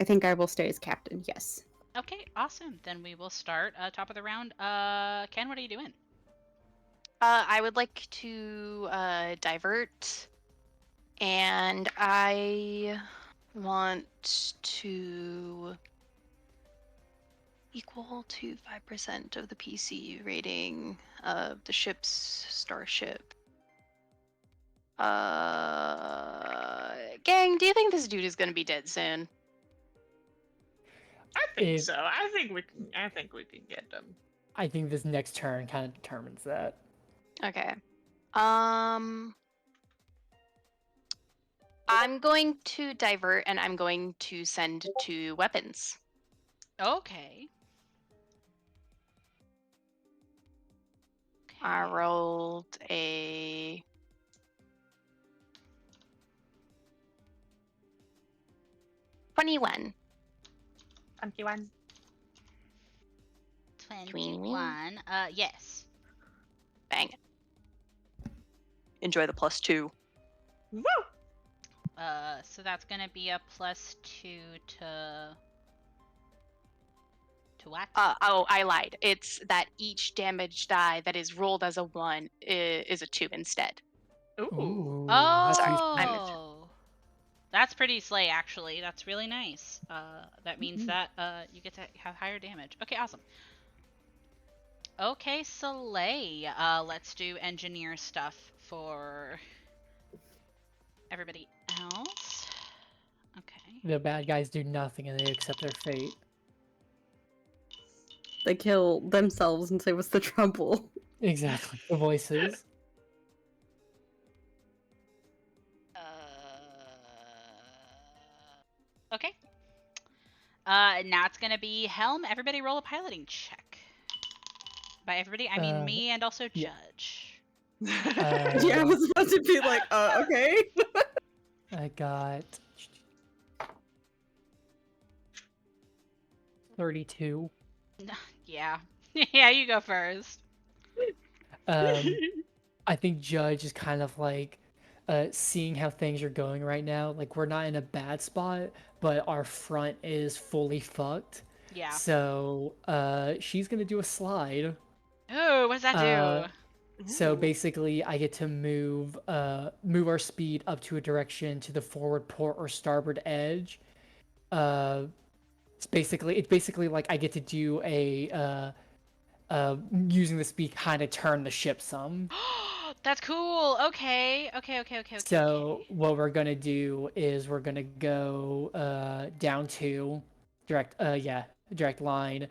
think I will stay as captain. Yes. Okay, awesome. Then we will start top of the round. Ken, what are you doing? I would like to divert, and I want to equal to 5% of the PC rating of the ship's starship. Gang, do you think this dude is gonna be dead soon? I think If- so. I think we can get them. I think this next turn kind of determines that. Okay. I'm going to divert, and I'm going to send 2 weapons. Okay. I rolled a 21. 21. 21. Yes. Bang it. Enjoy the +2. Woo! So that's gonna be a +2 to what? Oh, I lied. It's that each damage die that is rolled as a 1 is a 2 instead. Ooh. That's Sorry, useful. Oh, that's pretty slay actually. That's really nice. That means that you get to have higher damage. Okay, awesome. Okay, Slay. Let's do engineer stuff for everybody else. Okay. The bad guys do nothing and they accept their fate. They kill themselves and say, "What's the trouble?" Exactly. The voices. Okay. Now it's gonna be Helm. Everybody roll a piloting check. By everybody, I mean Uh, me and also yeah. Judge. Yeah, I was about to be like, okay. I got 32. Yeah. Yeah, you go first. I think Judge is kind of like seeing how things are going right now. Like we're not in a bad spot, but our front is fully fucked. Yeah. So she's gonna do a slide. Oh, what does that Uh, do? So Ooh. basically, I get to move our speed up to a direction to the forward port or starboard edge. Uh, it's basically like I get to do using the speed kind of turn the ship some. That's cool. Okay. So what we're gonna do is we're gonna go down to direct line,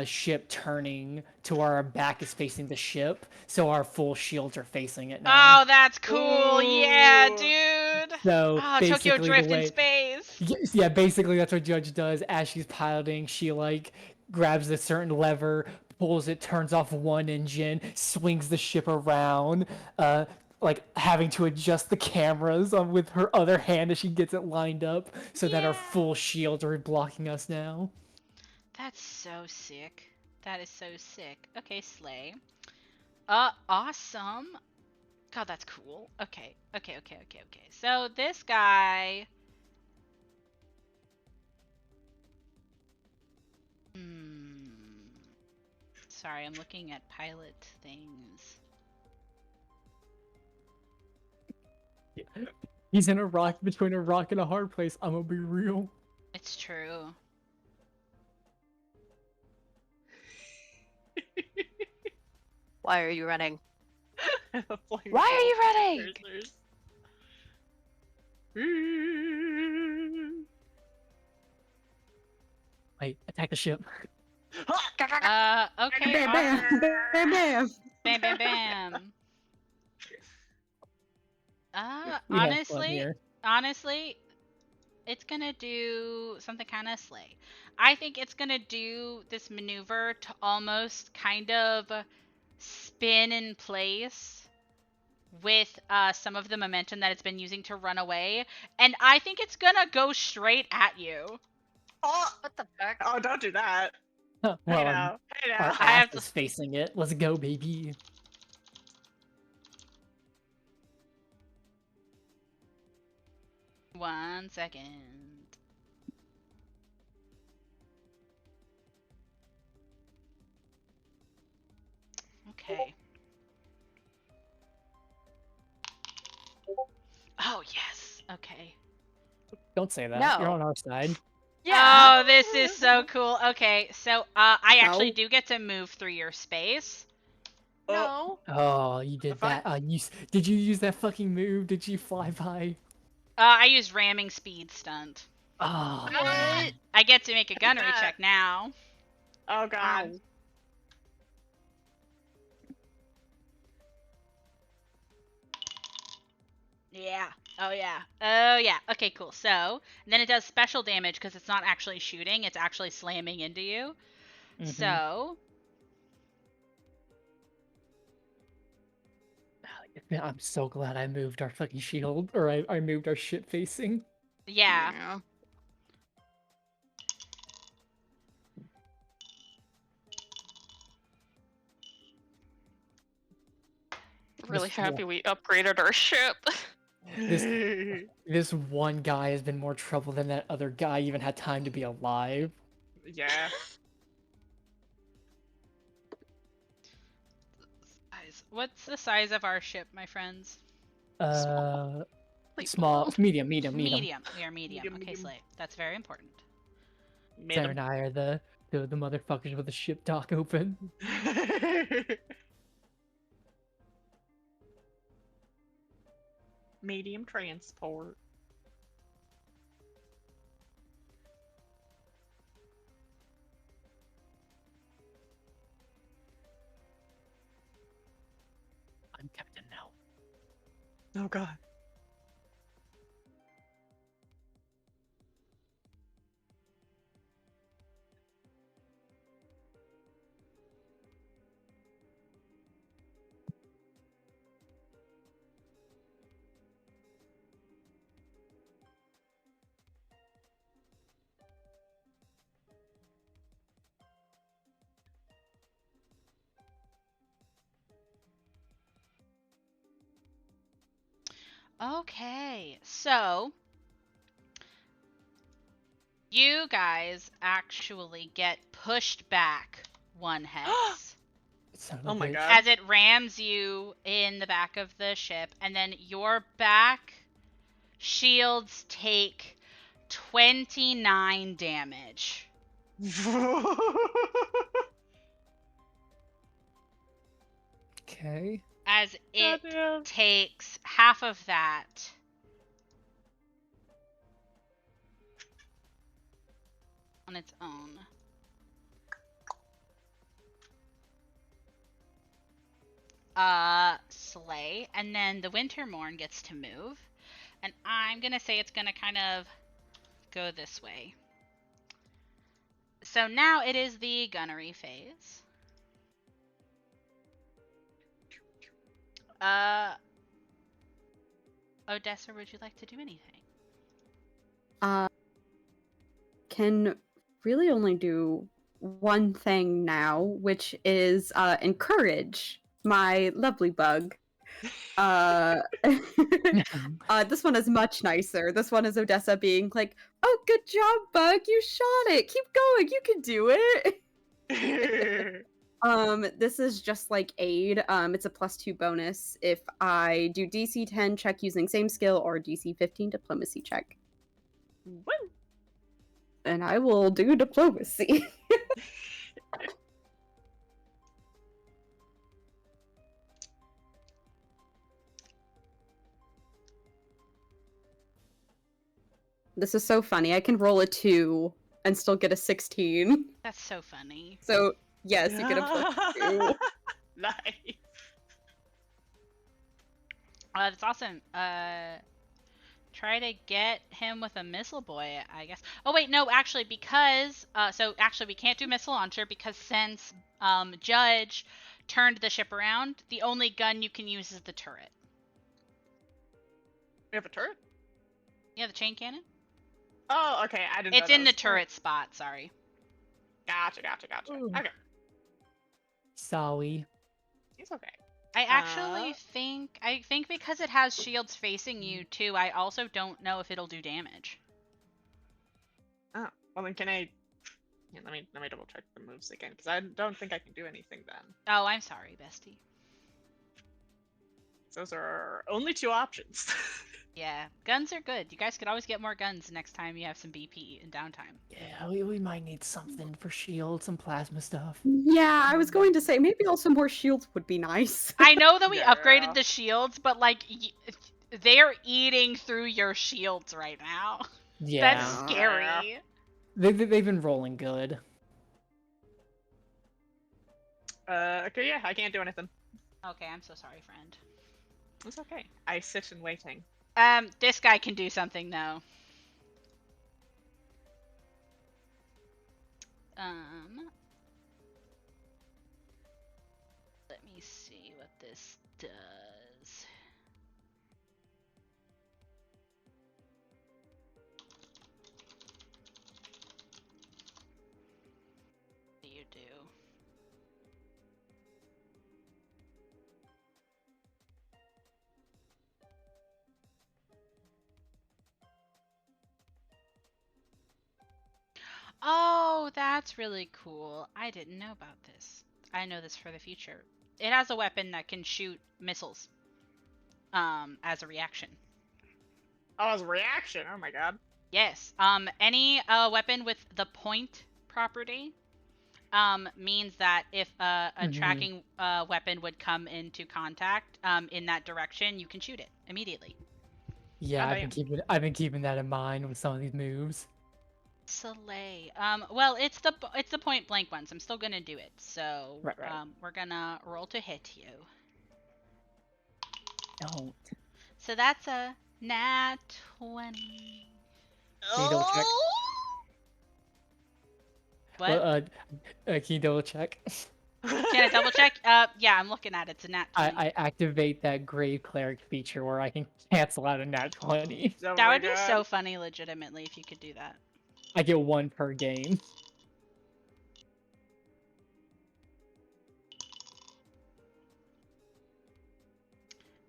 ship turning to where our back is facing the ship, so our full shields are facing it now. Oh, that's cool. Yeah, Ooh. dude. So Oh, Tokyo basically the Drift in way space. yeah, basically that's what Judge does as she's piloting. She like grabs a certain lever, pulls it, turns off one engine, swings the ship around, like having to adjust the cameras with her other hand as she gets it lined up so that our Yeah. full shields are blocking us now. That's so sick. That is so sick. Okay, Slay. Awesome. God, that's cool. Okay. So this guy. Hmm. Sorry, I'm looking at pilot things. He's in a rock between a rock and a hard place. I'm gonna be real. It's true. Why are you running? Flying Why are you ball running? cursors. Wait, attack the ship. Okay. Bam, Awesome. bam, bam, bam. Bam, bam, bam. We have fun here. Honestly, it's gonna do something kind of slay. I think it's gonna do this maneuver to almost kind of spin in place with some of the momentum that it's been using to run away, and I think it's gonna go straight at you. Oh, What the fuck? oh, don't do that. Well, Hey now. Hey our now. I ass have to- is facing it. Let's go, baby. One second. Okay. Oh, yes. Okay. Don't say that. You're No. on our side. Yeah. Oh, this is so cool. Okay, so I actually Ow. do get to move through your space. Oh, No. Oh, you did If I- that. Did you use that fucking move? Did you fly by? I used ramming speed stunt. Oh, What? I get to make a gunnery that. check now. oh god. Ow. Yeah. Oh yeah. Oh yeah. Okay, cool. So then it does special damage because it's not actually shooting; it's actually slamming into you. Mhm. So Man, I'm so glad I moved our fucking shield, or I moved our ship facing. yeah. Really This happy we upgraded our ship. This one guy has been more trouble than that other guy even had time to be alive. Yeah. What's the size of our ship, my friends? Please, Small, medium. Medium. We are medium. Medium, Okay, medium. Slay. That's very important. Sarah and I are the motherfuckers with the ship dock open. Medium transport. I'm captain now. Oh god. Okay, so you guys actually get pushed back 1 hex Son of Oh a my bitch. god. as it rams you in the back of the ship, and then your back shields take 29 damage Okay. as it Goddamn. takes half of that. On its own. Slay, and then the Wintermorn gets to move, and I'm gonna say it's gonna kind of go this way. So now it is the gunnery phase. Odessa, would you like to do anything? Can really only do one thing now, which is encourage my lovely bug. This one is much nicer. This one is Odessa being like, "Oh, good job, bug! You shot it. Keep going. You can do it." This is just like aid. It's a +2 bonus if I do DC 10 check using same skill or DC 15 diplomacy check. Woo. And I will do diplomacy. This is so funny. I can roll a 2 and still get a 16. That's so funny. So, yes, you get a +2. Nice. That's awesome. Try to get him with a missile boy, I guess. Oh wait, no, actually, because we can't do missile launcher because since Judge turned the ship around, the only gun you can use is the turret. We have a turret? Yeah, the chain cannon. Oh, okay. I didn't know It's that in the was- turret spot. Sorry. Gotcha. Ooh. Okay. Sorry. He's okay. I actually think because it has shields facing you too, I also don't know if it'll do damage. Oh, well then can I... Yeah, let me double check the moves again, because I don't think I can do anything then. Oh, I'm sorry, bestie. Those are our only 2 options. Yeah, guns are good. You guys could always get more guns next time you have some BP and downtime. Yeah, we might need something for shield, some plasma stuff. Yeah, I was going to say maybe also more shields would be nice. I know that we Yeah. upgraded the shields, but like they're eating through your shields right now. Yeah. That's scary. They've been rolling good. Okay, yeah, I can't do anything. Okay, I'm so sorry, friend. It's okay. I sit in waiting. This guy can do something though. Let me see what this does. What do you do? Oh, that's really cool. I didn't know about this. I know this for the future. It has a weapon that can shoot missiles as a reaction. Oh, as a reaction. Oh my god. Yes. Any weapon with the point property means that if a tracking weapon would come into contact in that direction, you can shoot it immediately. Yeah, Oh, I've been keeping that in mind with some of these moves. Slay. Well, it's the point blank ones. I'm still gonna do it. So Right. we're gonna roll to hit you. don't. So that's a nat 20. Can you double check? What? Well, can you double check? Can I double check? Yeah, I'm looking at it. It's a nat 20. I activate that Grave Cleric feature where I can cancel out a nat 20. Oh That my would be God. so funny, legitimately, if you could do that. I get 1 per game.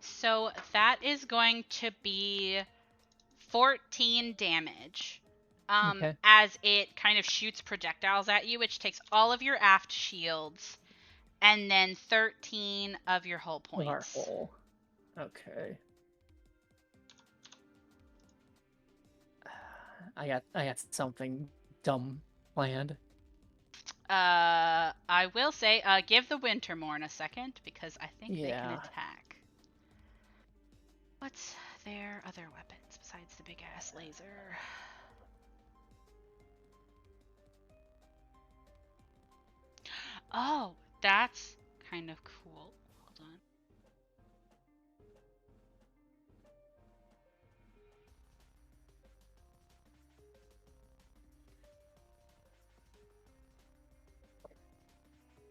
So that is going to be 14 damage. Okay. As it kind of shoots projectiles at you, which takes all of your aft shields, and then 13 of your hull Our points. hole. Okay. I got something dumb planned. I will say, give the Wintermorn a second, because I think they can Yeah. attack. What's their other weapons besides the big ass laser? Oh, that's kind of cool. Hold on.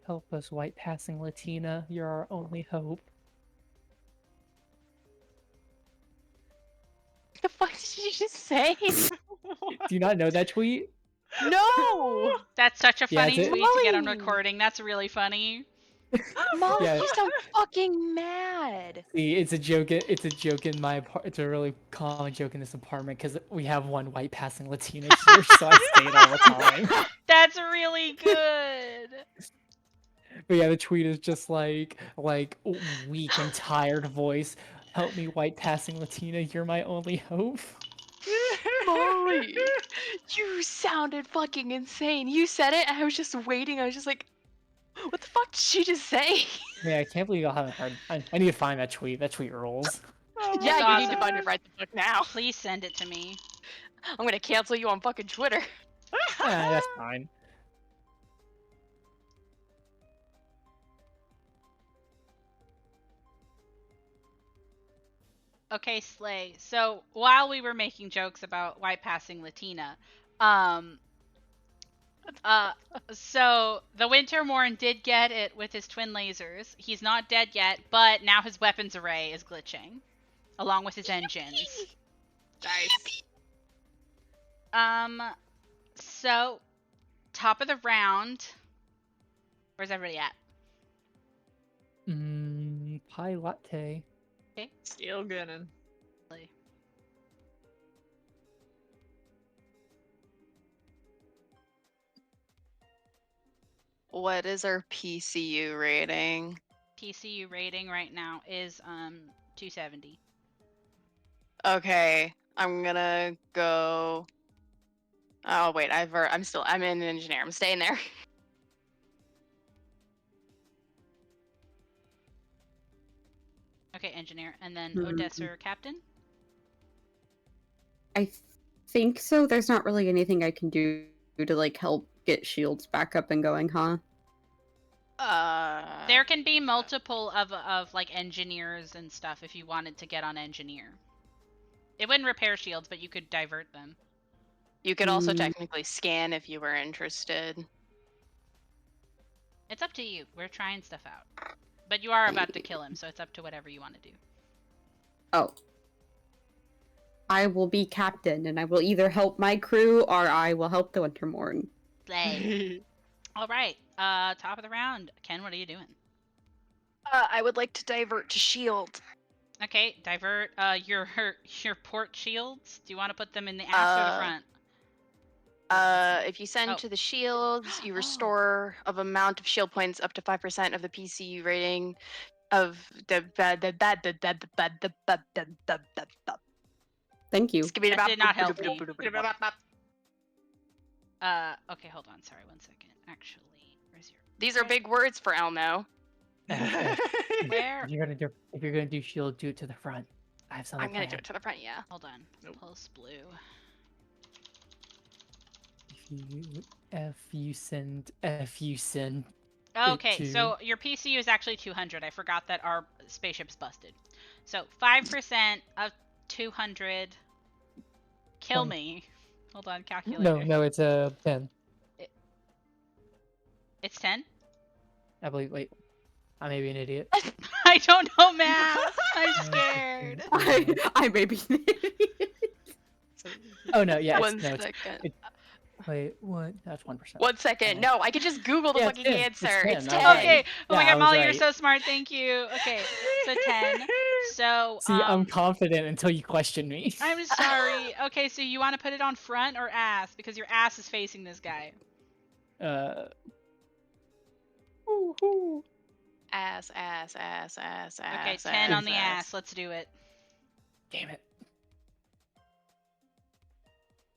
Help us, white passing Latina. You're our only hope. The fuck did you just say? Do you not know that tweet? No! That's such a Yeah, funny it's a- tweet to get on Molly! recording. That's really funny. Molly, Yeah. you sound fucking mad. See, it's a joke. It's a joke in my It's a really common joke in this apartment because we have one white passing Latina here, so I say it all the time. That's really good. But yeah, the tweet is just like weak and tired voice. Help me, white passing Latina. You're my only hope. Molly, you sounded fucking insane. You said it, and I was just waiting. I was just like, what the fuck did she just say? Yeah, I can't believe y'all haven't heard. I need to find that tweet. That tweet rules. Oh my Yeah, you need to awesome. find it right the fuck now. Please send it to me. I'm gonna cancel you on fucking Twitter. That's fine. Okay, Slay. So while we were making jokes about white passing Latina, so the Wintermorn did get it with his twin lasers. He's not dead yet, but now his weapons array is glitching, along with his engines. Nice. So top of the round. Where's everybody at? Pie latte. Still gunning. Slay. What is our PCU rating? PCU rating right now is 270. Okay, I'm gonna go. Oh wait, I'm in engineer. I'm staying there. Okay, engineer, and then Mhm. Odessa or captain. I think so. There's not really anything I can do to like help get shields back up and going, huh? There can be multiple of like engineers and stuff if you wanted to get on engineer. It wouldn't repair shields, but you could divert them. You could also Mm. technically scan if you were interested. It's up to you. We're trying stuff out. But you are about to kill him, so it's up to whatever you want to do. Oh. I will be captain, and I will either help my crew or I will help the Wintermorn. Slay. All right. Top of the round. Ken, what are you doing? I would like to divert to shield. Okay, divert your port shields. Do you want to put them in the ass or the front? If you send Oh. to the shields, you Oh. restore of amount of shield points up to 5% of the PCU rating of the Thank you. That did not help me. Okay, hold on. Sorry, 1 second. Actually, where's your... These are big words for Elmo. Where? If you're gonna do shield, do it to the front. I have something. I'm gonna do planned. it to the front, yeah. Hold on. Nope. Pulse blue. If you send. Okay, to- so your PCU is actually 200. I forgot that our spaceship's busted. So 5% of 200. Kill One. me. Hold on, calculator. No, it's a 10. It's 10? I believe. Wait, I may be an idiot. I don't know math. I'm scared. I may be an idiot. Oh no, yeah. One No, it's, second. wait, what? That's 1%. 1 second. No, I could just Google the Yeah, fucking 10. It's answer. 10. It's I 10. was right. Okay. Oh my Yeah, I god, was Molly, you're right. so smart. Thank you. Okay. So 10. So See, I'm confident until you question me. I'm sorry. Okay, so you want to put it on front or ass because your ass is facing this guy. Ass. Okay, 10 on the ass. Let's do it. Damn it.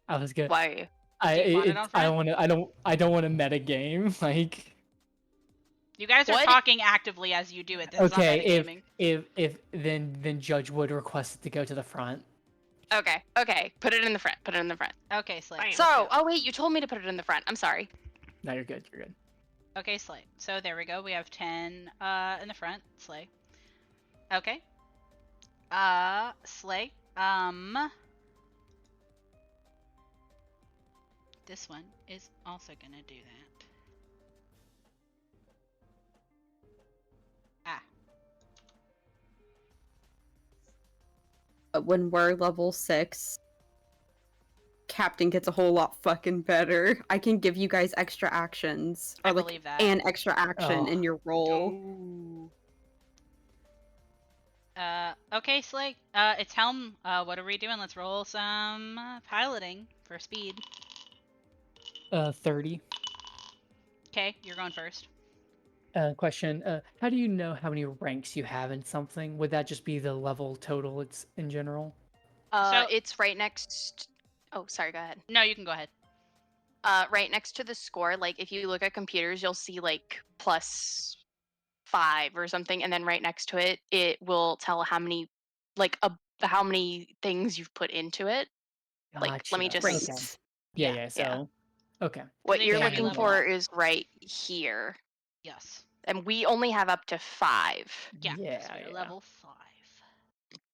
I was good. Why? Do you want it on I front? I don't want to meta game. Like, You guys are What? talking actively as you do it. This okay, is not metagaming. if then Judge would request it to go to the front. Okay. Put it in the front. Okay, Slay. Fine. So, oh wait, you told me to put it in the front. I'm sorry. No, you're good. You're good. Okay, Slay. So there we go. We have 10 in the front. Slay. Okay. Slay. This one is also gonna do that. When we're level 6, Captain gets a whole lot fucking better. I can give you guys extra actions. I Or like believe that. an extra action Oh. in your roll. Ooh. Okay, Slay. It's Helm. What are we doing? Let's roll some piloting for speed. 30. Okay, you're going first. Question. How do you know how many ranks you have in something? Would that just be the level total it's in general? So- It's right next. Oh, sorry. Go ahead. No, you can go ahead. Right next to the score. Like, if you look at computers, you'll see like +5 or something, and then right next to it, it will tell how many, like, how many things you've put into it. Like, let me Gotcha. just- Okay. Right. Yeah, Yeah. yeah. So, okay. What they you're tell you looking level for up. is right here, Yes. and we only have up to 5. Yeah. Yeah, So you're yeah. level 5.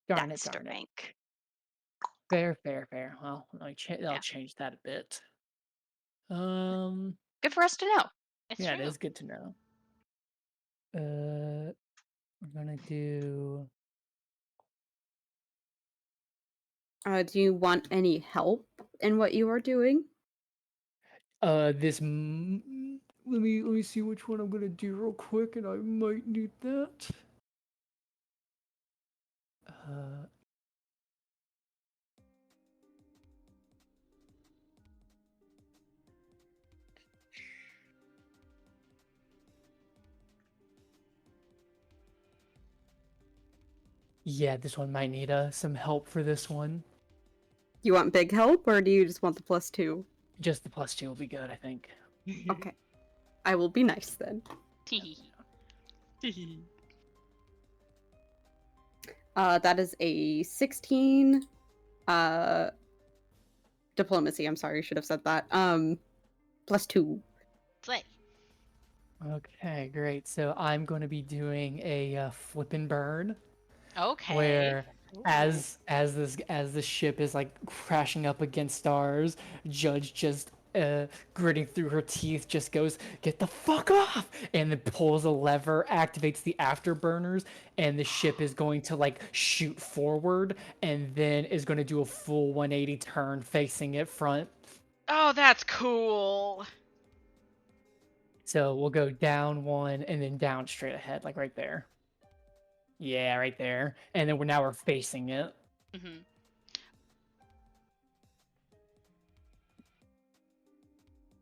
Darn That's it, the darn it. rank. Fair. Well, I'll Yeah. change that a bit. Good for us to know. It's Yeah, true. it is good to know. We're gonna do. Do you want any help in what you are doing? This. Let me see which one I'm gonna do real quick, and I might need that. Yeah, this one might need some help for this one. You want big help, or do you just want the +2? Just the +2 will be good, I think. Okay. I will be nice then. That is a 16. Diplomacy, I'm sorry, I should have said that. +2. Slay. Okay, great. So I'm going to be doing a flip and burn, Okay. where as the ship is like crashing up against stars, Judge just gritting through her teeth just goes, "Get the fuck off!" and then pulls a lever, activates the afterburners, and the ship is going to like shoot forward, and then is going to do a full 180 turn facing it front. Oh, that's cool. So we'll go down one and then down straight ahead, like right there. Yeah, right there. And then we're facing it. Mm-hmm.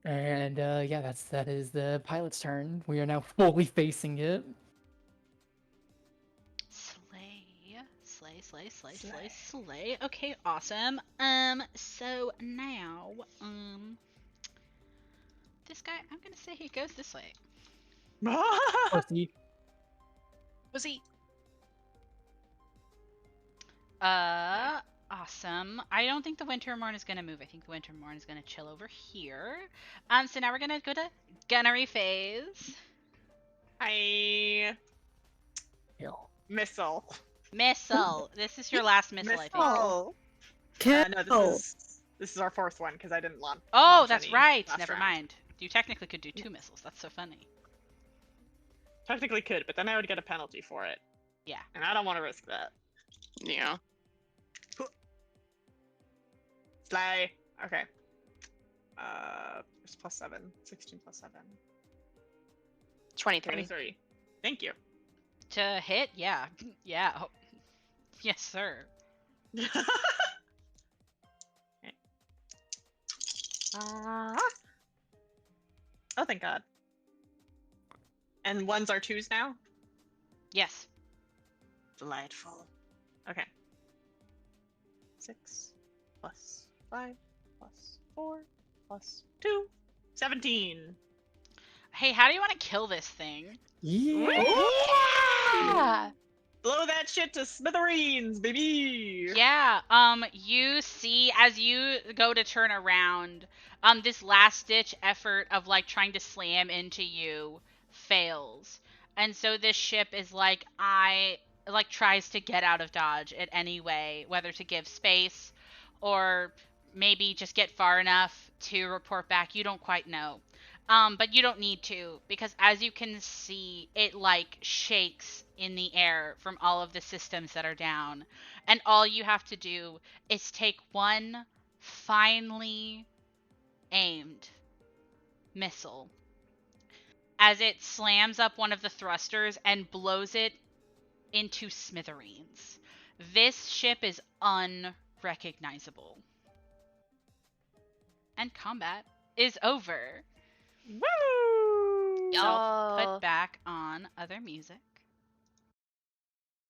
And yeah, that is the pilot's turn. We are now fully facing it. Slay. Okay, awesome. So now, this guy, I'm gonna say he goes this way. Pussy. Pussy. Awesome. I don't think the Wintermorn is gonna move. I think the Wintermorn is gonna chill over here. So now we're gonna go to gunnery phase. I Hill. missile. Missile. This is your last missile, I think. Missile. No, Kill. this is our fourth one because I didn't launch. Oh, launch that's any right. last Never round. mind. You technically could do 2 missiles. That's so funny. Technically could, but then I would get a penalty for it. Yeah. And I don't want to risk that. Yeah. Slay. Okay. It's plus 7. 16 plus 7. 23. 23. Thank you. To hit? Yeah. Yeah. Oh. Yes, sir. Okay. Oh, thank God. And ones are 2s now? Yes. Delightful. Okay. 6 plus 5 plus 4 plus 2. 17. Hey, how do you want to kill this thing? Yeah. Blow that shit to smithereens, baby! Yeah, you see as you go to turn around, this last ditch effort of like trying to slam into you fails. And so this ship is like tries to get out of dodge in any way, whether to give space or maybe just get far enough to report back. You don't quite know. But you don't need to, because as you can see, it like shakes in the air from all of the systems that are down. And all you have to do is take one finely aimed missile as it slams up one of the thrusters and blows it into smithereens. This ship is unrecognizable. And combat is over. Woo! So Oh. put back on other music,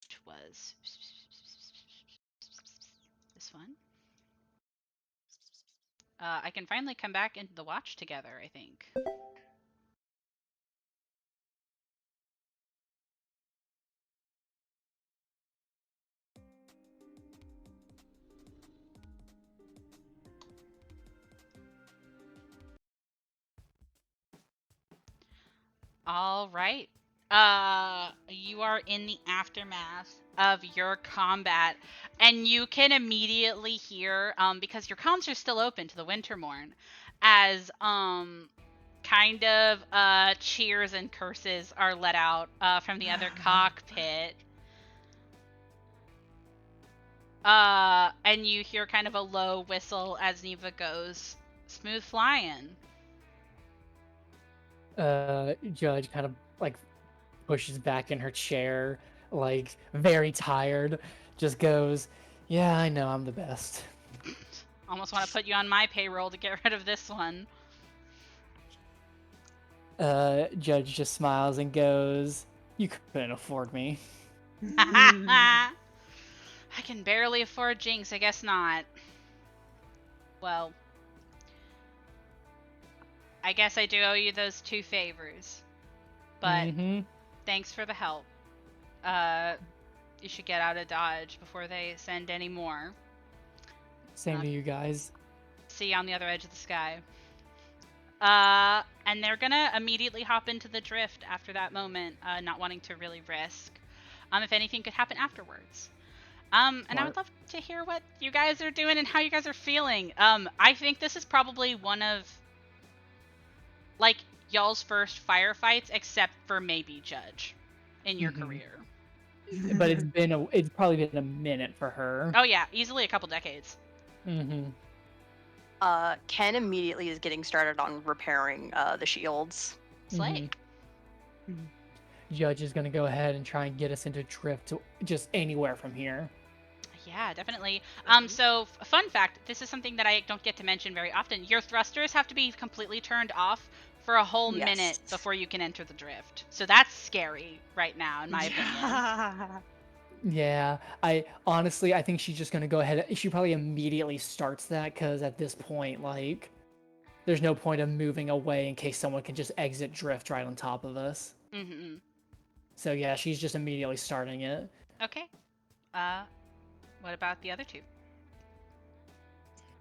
which was this one. I can finally come back into the watch together, I think. All right. You are in the aftermath of your combat, and you can immediately hear, because your comms are still open to the Wintermorn, as kind of cheers and curses are let out from the other cockpit. And you hear kind of a low whistle as Neva goes, "Smooth flying." Judge kind of like pushes back in her chair, like very tired, just goes, "Yeah, I know I'm the best." Almost want to put you on my payroll to get rid of this one. Judge just smiles and goes, "You couldn't afford me." I can barely afford Jinx, I guess not. Well, I guess I do owe you those 2 favors. But thanks for the help. You should get out of Dodge before they send any more. Same to you guys. See you on the other edge of the sky. And they're gonna immediately hop into the drift after that moment, not wanting to really risk. If anything could happen afterwards. And I would love to hear what you guys are doing and how you guys are feeling. I think this is probably one of, like, y'all's first firefights, except for maybe Judge, in your career. But it's probably been a minute for her. Oh yeah, easily a couple decades. Ken immediately is getting started on repairing the shields. Slay. Judge is gonna go ahead and try and get us into drift to just anywhere from here. Yeah, definitely. So fun fact, this is something that I don't get to mention very often. Your thrusters have to be completely turned off for a whole minute before you can enter the drift. So that's scary right now, in my opinion. Yeah, I think she's just gonna go ahead. She probably immediately starts that because at this point, like, there's no point of moving away in case someone can just exit drift right on top of us. So yeah, she's just immediately starting it. Okay. What about the other 2?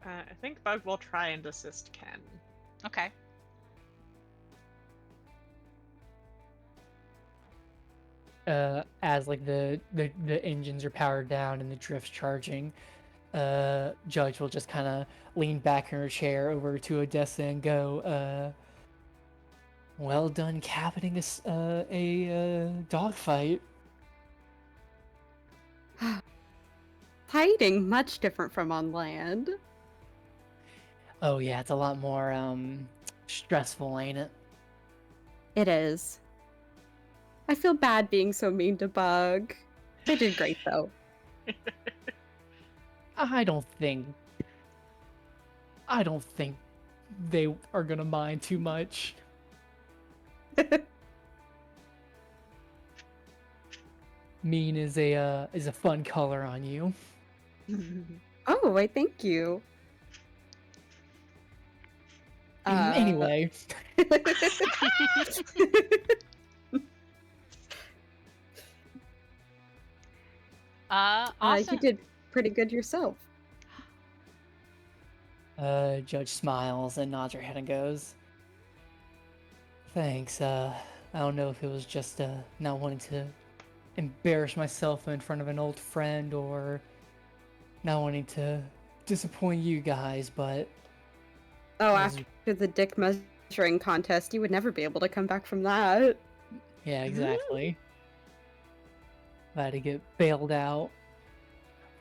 I think Bug will try and assist Ken. Okay. as like the engines are powered down and the drift's charging, Judge will just kind of lean back in her chair over to Odessa and go, well done captaining a dogfight. Fighting much different from on land. Oh yeah, it's a lot more stressful, ain't it? It is. I feel bad being so mean to Bug. They did great though. I don't think they are gonna mind too much. Mean is a fun color on you. Oh, I thank you. Anyway, Awesome. You did pretty good yourself. Judge smiles and nods her head and goes, "Thanks. I don't know if it was just not wanting to embarrass myself in front of an old friend or not wanting to disappoint you guys, but Oh, as- after the dick measuring contest, you would never be able to come back from that. yeah, exactly. I had to get bailed out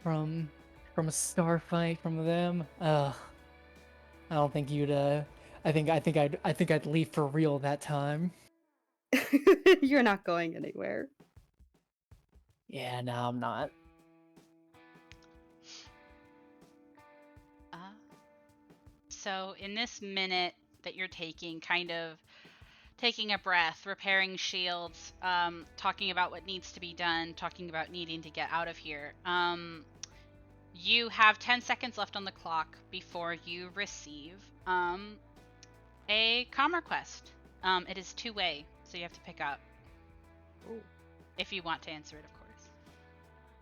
from a star fight from them. I don't think you'd. I think I'd leave for real that time. You're not going anywhere. Yeah, no, I'm not. So in this minute that you're taking, kind of taking a breath, repairing shields, talking about what needs to be done, talking about needing to get out of here, you have 10 seconds left on the clock before you receive a comm request. It is two-way, so you have to pick up. Ooh. If you want to answer it, of course.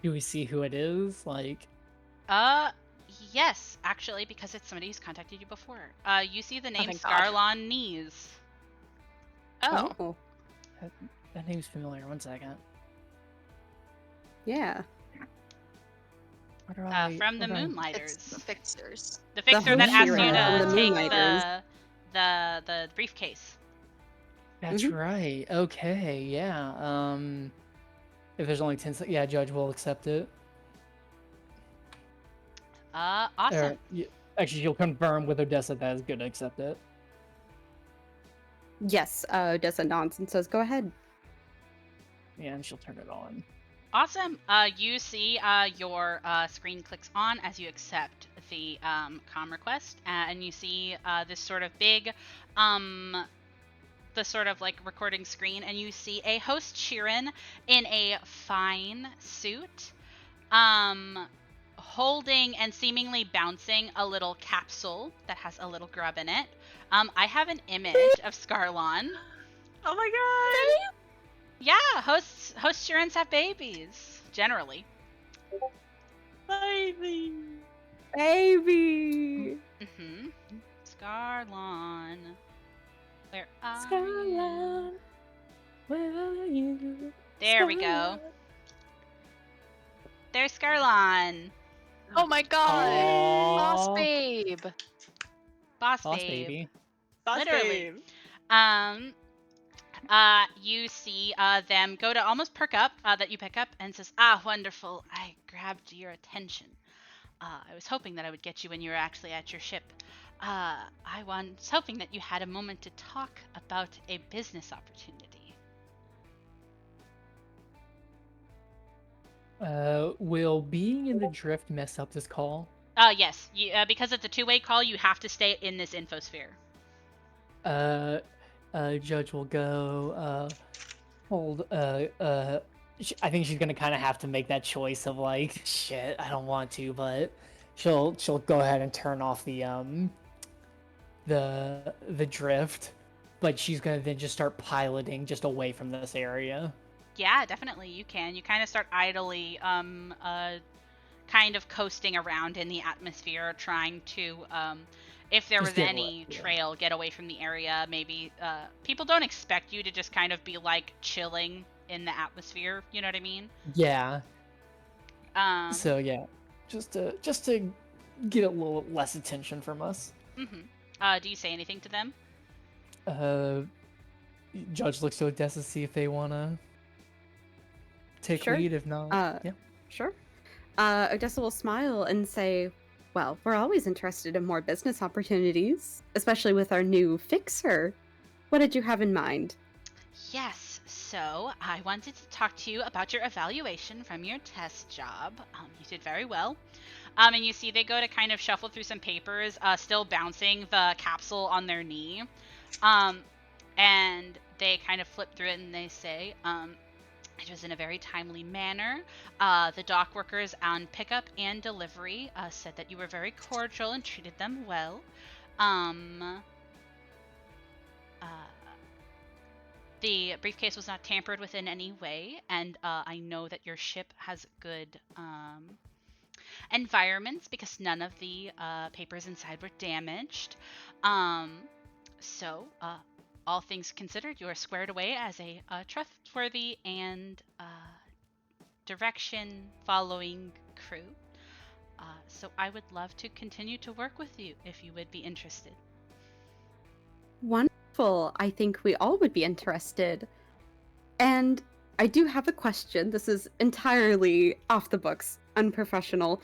Do we see who it is? Like, Yes, actually, because it's somebody who's contacted you before. You see the name thank God. Scarlon Knees. Oh. that name's familiar. One second. Yeah. What do I, From the what do I- Moonlighters. It's the fixers. The fixer that asked you Hoshira to from the take Moonlighters. the briefcase. That's right. Okay, yeah. If there's only 10 seconds, yeah, Judge will accept it. Awesome. Actually, she'll confirm with Odessa that is good to accept it. Yes, Odessa nods and says, go ahead. Yeah, and she'll turn it on. Awesome. You see your screen clicks on as you accept the comm request, and you see this sort of big, the sort of like recording screen, and you see a host Sheeran in a fine suit, holding and seemingly bouncing a little capsule that has a little grub in it. I have an image of Scarlon. Oh my god! Yeah, host Sheerans have babies, generally. Baby! Baby! Mm-hmm. Scarlon. Where are Scarlon, you? where are you? There we go. There's Scarlon. Oh my God. Boss Aw. babe. Boss Boss babe. baby. Boss Literally. babe. You see them go to almost perk up, that you pick up, and says, wonderful, I grabbed your attention. I was hoping that I would get you when you were actually at your ship. I was hoping that you had a moment to talk about a business opportunity. Will being in the drift mess up this call? Yes, because it's a two-way call, you have to stay in this infosphere. Judge will go, hold, I think she's gonna kind of have to make that choice of like, shit, I don't want to, but she'll go ahead and turn off the drift, but she's gonna then just start piloting just away from this area. Yeah, definitely, you can. You kind of start idly, kind of coasting around in the atmosphere, trying to, if there Just was get any away, yeah. trail, get away from the area. Maybe people don't expect you to just kind of be like chilling in the atmosphere. You know what I mean? Yeah. Um. So yeah, just to get a little less attention from us. Do you say anything to them? Judge looks to Odessa to see if they wanna take Sure. lead. If not, yeah. Sure. Odessa will smile and say, well, we're always interested in more business opportunities, especially with our new fixer. What did you have in mind? Yes, so I wanted to talk to you about your evaluation from your test job. You did very well. And you see they go to kind of shuffle through some papers, still bouncing the capsule on their knee. And they kind of flip through it and they say, it was in a very timely manner. The dock workers on pickup and delivery said that you were very cordial and treated them well. The briefcase was not tampered with in any way, and I know that your ship has good environments because none of the papers inside were damaged. So, all things considered, you are squared away as a trustworthy and direction-following crew. So I would love to continue to work with you if you would be interested. Wonderful. I think we all would be interested. And I do have a question. This is entirely off the books, unprofessional.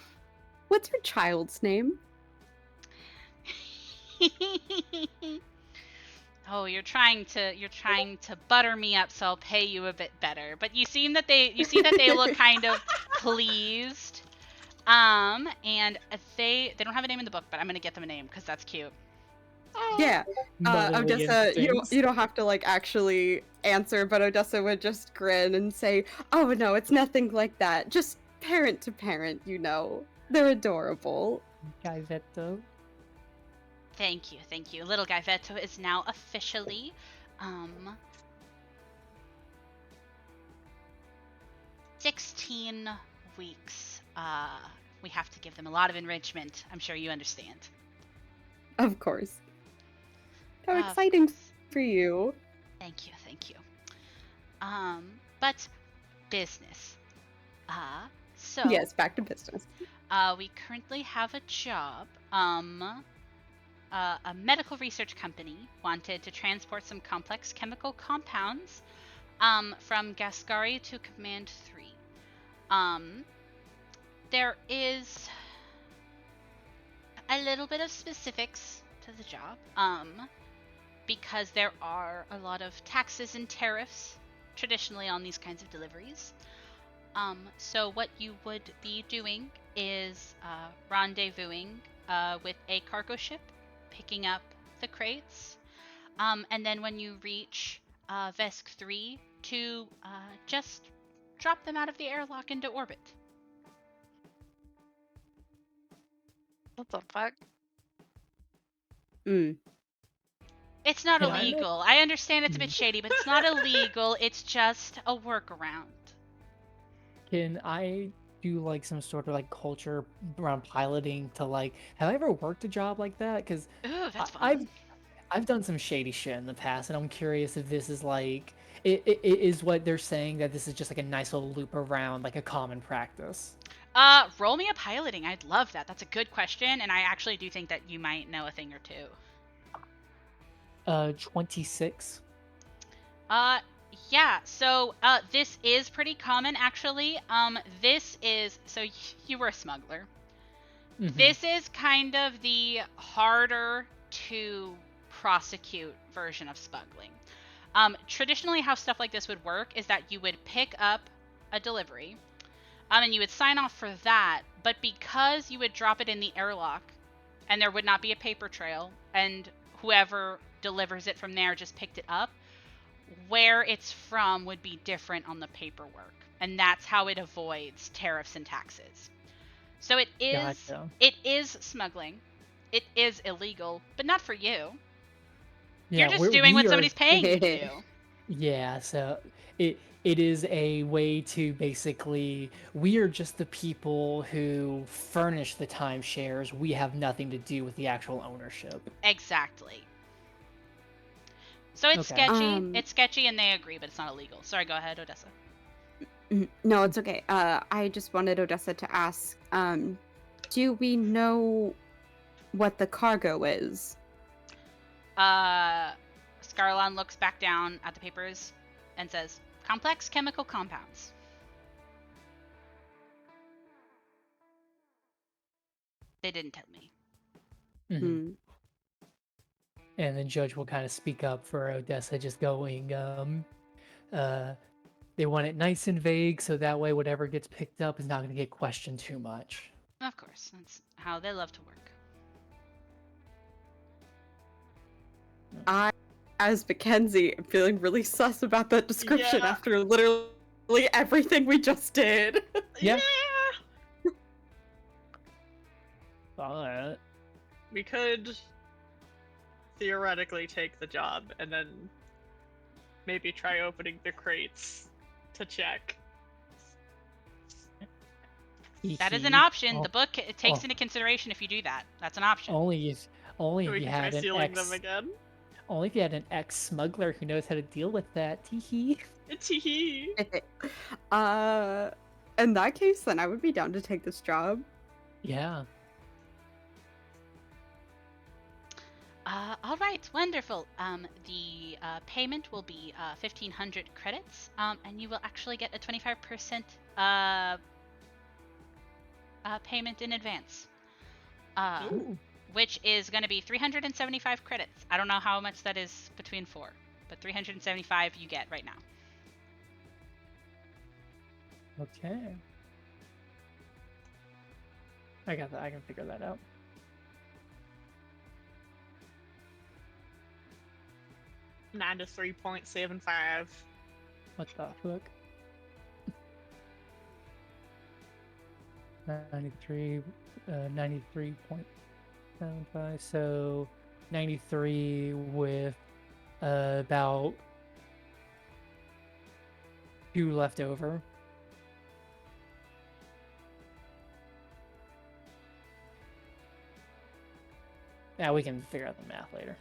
What's your child's name? Oh, you're trying to butter me up so I'll pay you a bit better. But you see that they look kind of pleased. And they don't have a name in the book, but I'm gonna get them a name because that's cute. Yeah. Motherly Odessa, instincts. you don't have to like actually answer, but Odessa would just grin and say, "Oh no, it's nothing like that. Just parent to parent, you know. They're adorable." Gaivetto. Thank you. Little Gaivetto is now officially 16 weeks. We have to give them a lot of enrichment. I'm sure you understand. Of course. How Of exciting course. for you. Thank you. But business. So Yes, back to business. we currently have a job. A medical research company wanted to transport some complex chemical compounds from Gascari to Command 3. There is a little bit of specifics to the job, because there are a lot of taxes and tariffs traditionally on these kinds of deliveries. So what you would be doing is rendezvousing with a cargo ship, picking up the crates, and then when you reach Vesk 3 to just drop them out of the airlock into orbit. What the fuck? It's not Can I make- illegal. I understand it's a bit shady, but it's not illegal. It's just a workaround. Can I do like some sort of like culture around piloting to like? Have I ever worked a job like that? Because Ooh, that's fun. I've done some shady shit in the past, and I'm curious if this is like it is what they're saying, that this is just like a nice little loop around like a common practice. Roll me a piloting. I'd love that. That's a good question, and I actually do think that you might know a thing or two. 26. Yeah, so this is pretty common actually. This is you were a smuggler. Mhm. This is kind of the harder to prosecute version of smuggling. Traditionally, how stuff like this would work is that you would pick up a delivery, and you would sign off for that, but because you would drop it in the airlock, and there would not be a paper trail, and whoever delivers it from there just picked it up, where it's from would be different on the paperwork, and that's how it avoids tariffs and taxes. So it is smuggling. It is illegal, but not for you. You're just doing what somebody's paying you to do. Yeah, so it is a way to basically, we are just the people who furnish the timeshares. We have nothing to do with the actual ownership. Exactly. So it's Okay. sketchy. It's sketchy, and they agree, but it's not illegal. Sorry, go ahead, Odessa. No, it's okay. I just wanted Odessa to ask, do we know what the cargo is? Scarlon looks back down at the papers and says, "Complex chemical compounds." They didn't tell me. Mhm. Hmm. And the judge will kind of speak up for Odessa, just going, they want it nice and vague, so that way whatever gets picked up is not going to get questioned too much. Of course, that's how they love to work. I, as Mackenzie, am feeling really sus about that description Yeah. after literally everything we just did. Yeah. Yeah. But We could theoretically take the job and then maybe try opening the crates to check. That is an Hee-hee. option. Oh, The book it takes oh. into consideration if you do that. That's an option. only if We you can try had an sealing ex, them again. only if you had an ex smuggler who knows how to deal with that. Teehee. Tee. In that case, then I would be down to take this job. Yeah. All right, wonderful. The payment will be 1,500 credits, and you will actually get a 25% payment in advance, Ooh. which is going to be 375 credits. I don't know how much that is between four, but 375 you get right now. Okay. I got that. I can figure that out. -3.75. What the fuck? 93, 93.75. So 93 with about 2 left over. Yeah, we can figure out the math later.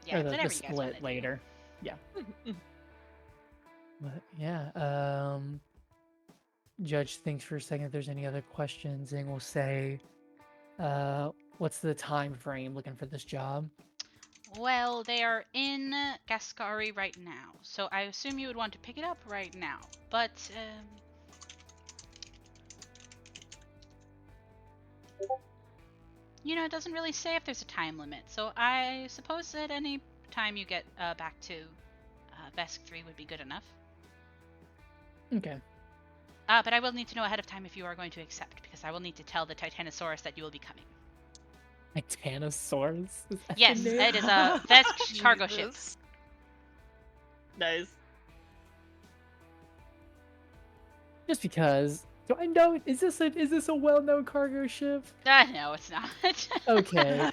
Yeah, Or it's the whatever you guys want to split do. later. Yeah. But yeah, Judge thinks for a second if there's any other questions, and we'll say, what's the time frame looking for this job? Well, they are in Gascari right now, so I assume you would want to pick it up right now. But you know, it doesn't really say if there's a time limit. So I suppose at any time you get back to Vesk 3 would be good enough. Okay. But I will need to know ahead of time if you are going to accept, because I will need to tell the Titanosaurus that you will be coming. Titanosaurus? Is that the Yes, name? it is a Vesk cargo ship. Jesus. Nice. Just because. Do I know? Is this a well-known cargo ship? No, it's not. Okay.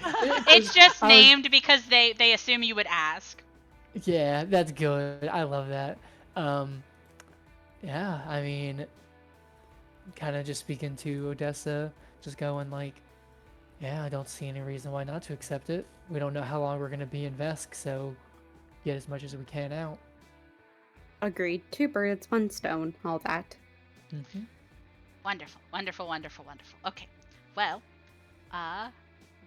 It's just I was- named because they assume you would ask. Yeah, that's good. I love that. Yeah, I mean, kind of just speaking to Odessa, just going like, yeah, I don't see any reason why not to accept it. We don't know how long we're gonna be in Vesk, so get as much as we can out. Agreed. 2 birds, 1 stone, all that. Mm-hmm. Wonderful, wonderful, wonderful, wonderful. Okay, well,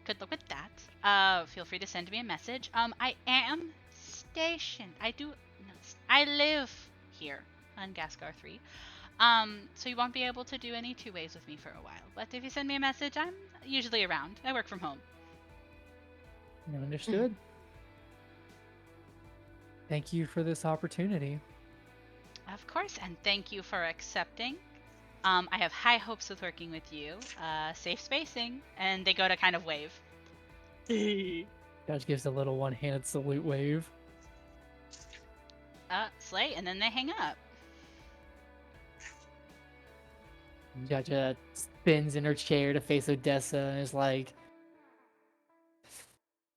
good luck with that. Feel free to send me a message. I am stationed. I live here on Gascar 3. So you won't be able to do any 2 ways with me for a while. But if you send me a message, I'm usually around. I work from home. Understood. Thank you for this opportunity. Of course, and thank you for accepting. I have high hopes with working with you. Safe spacing. And they go to kind of wave. Judge gives a little one-handed salute wave. Slay, and then they hang up. Judge spins in her chair to face Odessa and is like,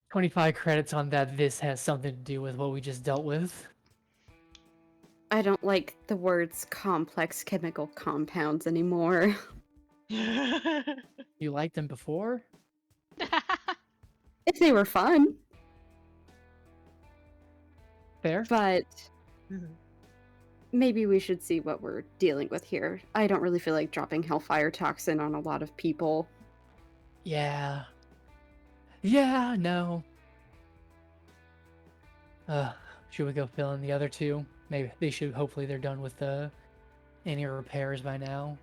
25 credits on that. This has something to do with what we just dealt with. I don't like the words complex chemical compounds anymore. You liked them before? If they were fun. Fair. but Mhm. maybe we should see what we're dealing with here. I don't really feel like dropping Hellfire Toxin on a lot of people. Yeah. Yeah, no. Should we go fill in the other two? Maybe they should. Hopefully they're done with any repairs by now.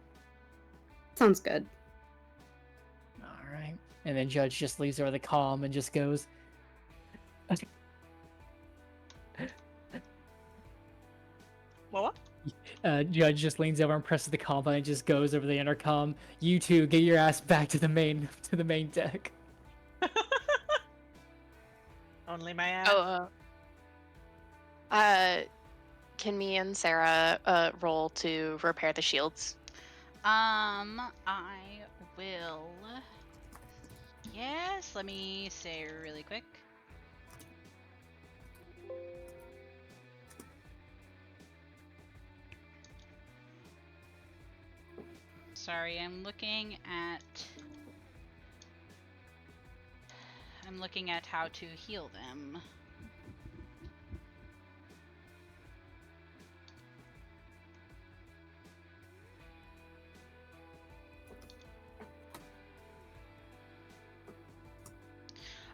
Sounds good. All right. And then Judge just leaves over the comm and just goes. What? Judge just leans over and presses the comm button and just goes over the intercom. You two, get your ass back to the main deck. Only my ass. Oh, can me and Sarah roll to repair the shields? I will. Yes, let me say really quick. Sorry, I'm looking at how to heal them.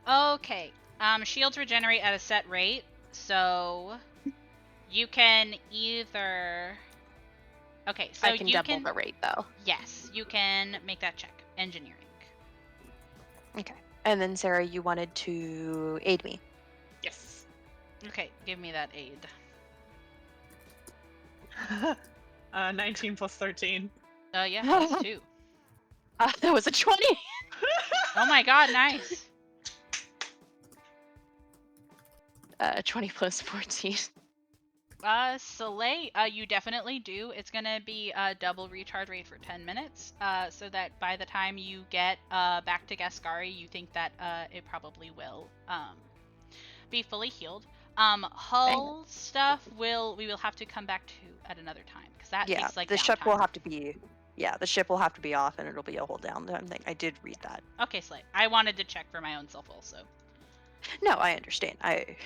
Okay. Shields regenerate at a set rate, so you can either. Okay, so I can double the rate though. Yes, you can make that check. Engineering. Okay. And then Sarah, you wanted to aid me. Yes. Okay, give me that aid. 19 plus 13. Yeah, plus 2. That was a 20. Oh my god, nice. 20 plus 14. Soleil, you definitely do. It's gonna be a double recharge rate for 10 minutes, so that by the time you get back to Gascari, you think that it probably will be fully healed. Hull stuff we will have to come back to at another time, because that Yeah, takes like the ship will downtime. have to be. Yeah, the ship will have to be off, and it'll be a whole downtime thing. I did read that. Okay, Slay. I wanted to check for my own self also. No, I understand. I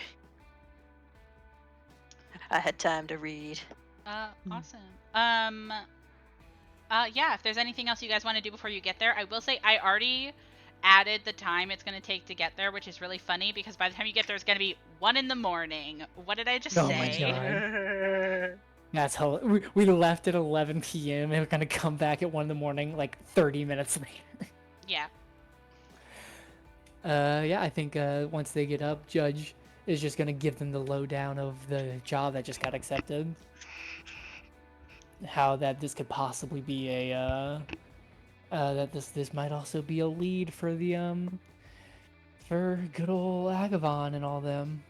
had time to read. Awesome. Yeah, if there's anything else you guys want to do before you get there, I will say I already added the time it's going to take to get there, which is really funny because by the time you get there, it's going to be 1 in the morning. What did I just Oh say? my god. That's how we left at 11 p.m. and we're gonna come back at 1 in the morning, like 30 minutes later. Yeah. Yeah, I think once they get up, Judge is just gonna give them the lowdown of the job that just got accepted. How that this could possibly be a that this might also be a lead for the for good old Agavon and all them.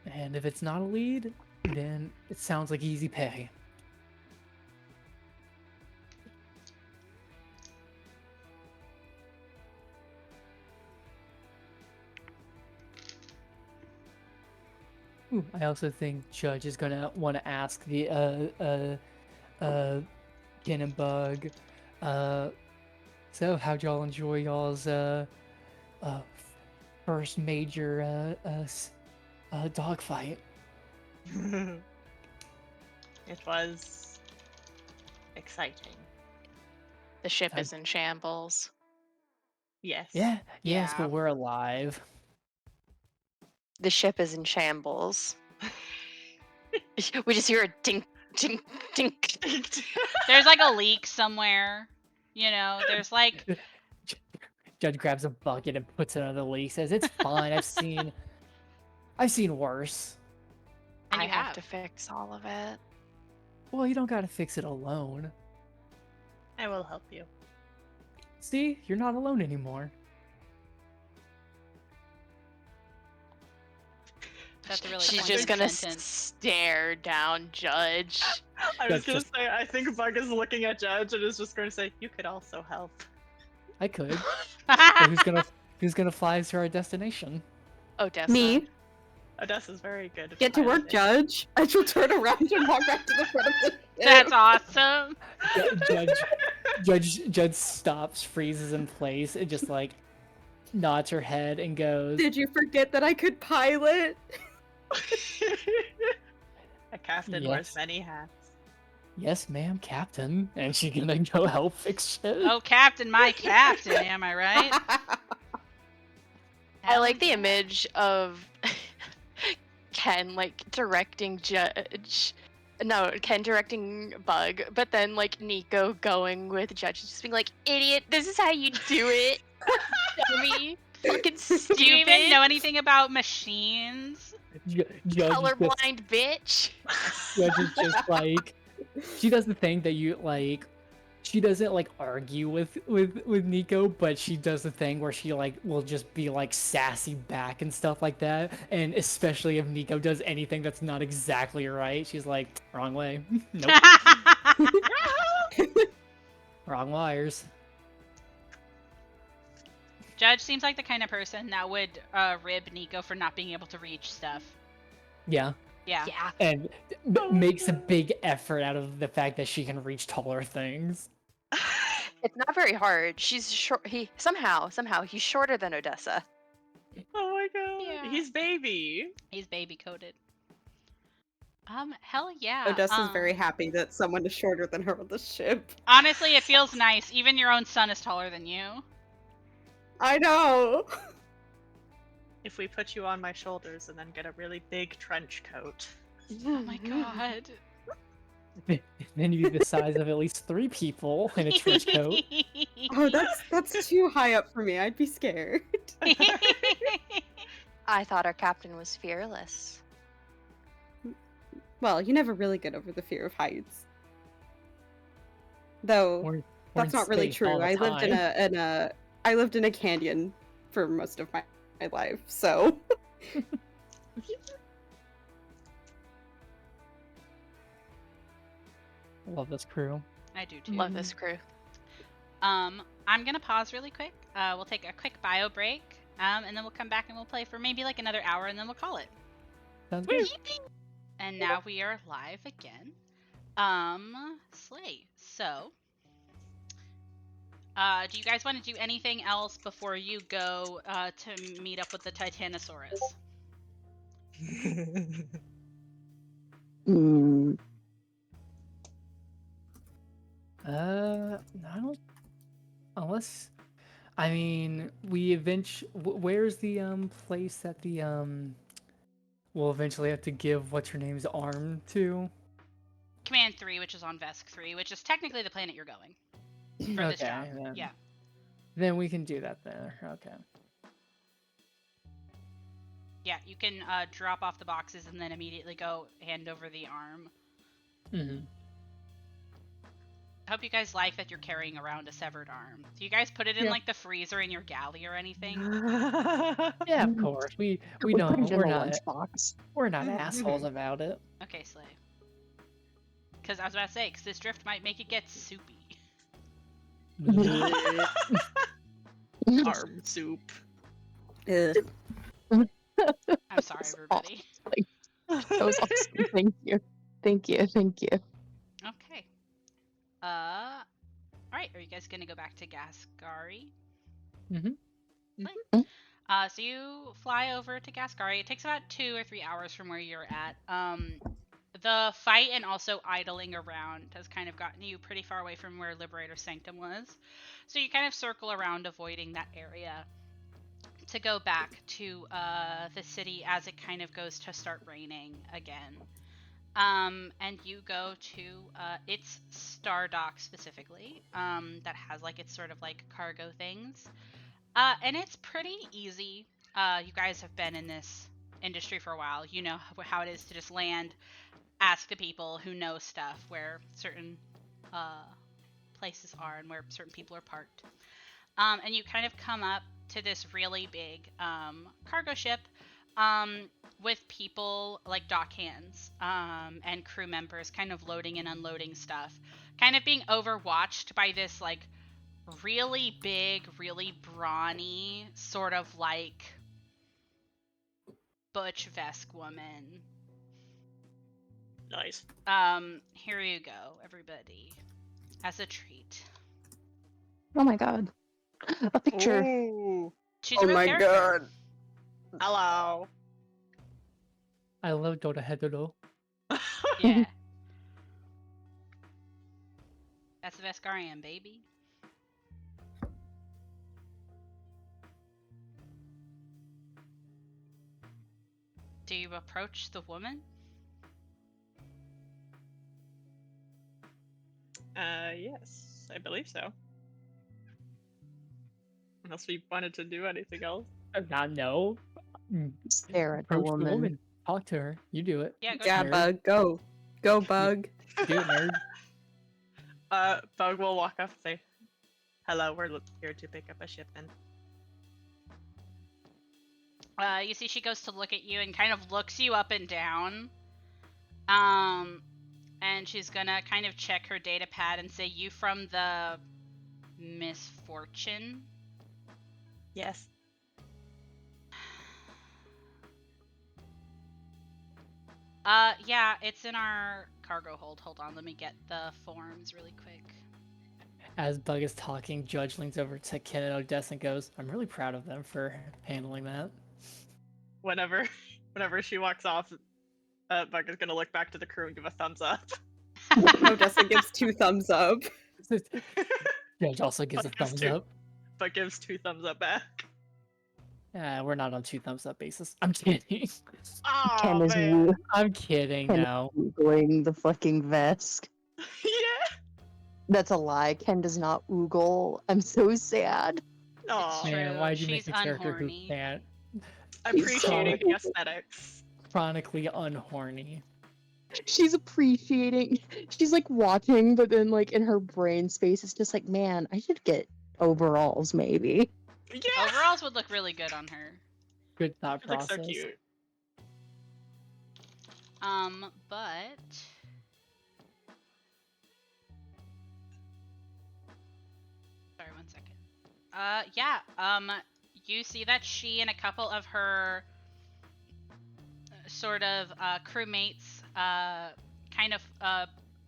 And if it's not a lead, then it sounds like easy pay. Ooh, I also think Judge is gonna want to ask the Ken and Bug, so how'd y'all enjoy y'all's first major dogfight? It was exciting. The ship is in shambles. Yes. Yes, Yeah. but we're alive. The ship is in shambles. We just hear a dink, dink, dink. There's like a leak somewhere. You know, there's like Judge grabs a bucket and puts it under the leak. Says it's fine. I've seen worse. And I you have have. to fix all of it. Well, you don't gotta fix it alone. I will help you. See, you're not alone anymore. That's a really She's pointed just gonna sentence. stare down Judge. I was That's gonna just- say, I think Bug is looking at Judge and is just going to say, you could also help. I could. But who's gonna fly us to our destination? Odessa. Me, Odessa's very good at get to work, piloting. Judge. I shall turn around and walk back to the front of the ship. That's awesome. Judge stops, freezes in place, and just like nods her head and goes, Did you forget that I could pilot? A captain Yes. wears many hats. "Yes, ma'am, Captain," and she's gonna go help fix shit. Oh, Captain, my Captain, am I right? I like the Hell yeah. image of Ken like directing Ken directing Bug, but then like Nico going with Judge, just being like, "Idiot, this is how you do it." Dummy, fucking stupid, Do you even know anything about machines? Judge is just, colorblind bitch. Judge is just like, she does the thing that you like. She doesn't like argue with Nico, but she does the thing where she like will just be like sassy back and stuff like that. And especially if Nico does anything that's not exactly right, she's like, "Wrong way, nope, wrong wires." Judge seems like the kind of person that would rib Nico for not being able to reach stuff. Yeah, Yeah. Yeah. and makes a big effort out of the fact that she can reach taller things. It's not very hard. She's short. Somehow he's shorter than Odessa. Oh my god. Yeah. He's baby. He's baby coded. Hell yeah. Odessa's very happy that someone is shorter than her on the ship. Honestly, it feels nice. Even your own son is taller than you. I know. If we put you on my shoulders and then get a really big trench coat. Oh my god. Then you'd be the size of at least 3 people in a trench coat. Oh, that's too high up for me. I'd be scared. I thought our captain was fearless. Well, you never really get over the fear of heights. Though We're that's in not really space all true. the I lived in a canyon for most of my life, so Love this crew. I do too. Love this crew. I'm gonna pause really quick. We'll take a quick bio break, and then we'll come back and we'll play for maybe like another hour, and then we'll call it. Sounds good. And now we are live again. Slay. So, do you guys want to do anything else before you go to meet up with the Titanosaurus? I don't. Unless, I mean, we eventually. Where's the place that the we'll eventually have to give what's her name's arm to? Command 3, which is on Vesk 3, which is technically the planet you're going for this job. Then, Yeah. Then we can do that there. Okay. Yeah, you can drop off the boxes and then immediately go hand over the arm. Mm-hmm. I hope you guys like that you're carrying around a severed arm. Do you guys put it in Yeah. like the freezer in your galley or anything? Yeah, of course. We put it don't. in We're a not. lunchbox. We're not assholes about it. Okay, Slay. Because I was about to say, because this drift might make it get soupy. Arm soup. ugh. I'm sorry, everybody. That was awesome. Thank you. Thank you. Thank you. Okay. Alright, are you guys gonna go back to Gascari? Mm-hmm. So you fly over to Gascari. It takes about 2 or 3 hours from where you're at. The fight and also idling around has kind of gotten you pretty far away from where Liberator Sanctum was. So you kind of circle around, avoiding that area to go back to the city as it kind of goes to start raining again. And you go to its Star Dock specifically, that has like its sort of like cargo things. And it's pretty easy. You guys have been in this industry for a while. You know how it is to just land, ask the people who know stuff where certain places are and where certain people are parked. And you kind of come up to this really big cargo ship with people like dock hands and crew members kind of loading and unloading stuff, kind of being overwatched by this like really big, really brawny, sort of like butch Vesk woman. Nice. Here you go, everybody, as a treat. Oh my god. A picture. Ooh. She's a real character. god. Hello. I love Dodahedoro. Yeah. That's the Veskarian, baby. Do you approach the woman? Yes, I believe so. Unless we wanted to do anything else. Not no. Stare at the Approach the woman. woman. Talk to her. You do it. Yeah, go Yeah, ahead. nerd. Bug, go. Go, Bug. Do it, nerd. Bug will walk up and say, "Hello, we're here to pick up a shipment." You see she goes to look at you and kind of looks you up and down. And she's gonna kind of check her data pad and say, "You from the Misfortune?" Yes. Yeah, it's in our cargo hold. Hold on, let me get the forms really quick. As Bug is talking, Judge leans over to Ken and Odessa and goes, I'm really proud of them for handling that. Whenever she walks off, Bug is gonna look back to the crew and give a thumbs up. Odessa gives 2 thumbs up. Judge also gives a Bug gives thumbs 2. up. Bug gives 2 thumbs up back. We're not on 2 thumbs up basis. I'm kidding. Oh Ken is man. I'm kidding, Ken no. oogling the fucking Vesk. Yeah. That's a lie. Ken does not oogle. I'm so sad. Aw. True. Man, why'd you She's make a character who unhorny. can't? Appreciating the aesthetics. Chronically unhorny. She's appreciating. She's like watching, but then like in her brain space, it's just like, man, I should get overalls maybe. Yeah. Overalls would look really good on her. Good thought It looks process. so cute. But sorry, 1 second. Yeah. You see that she and a couple of her sort of crewmates kind of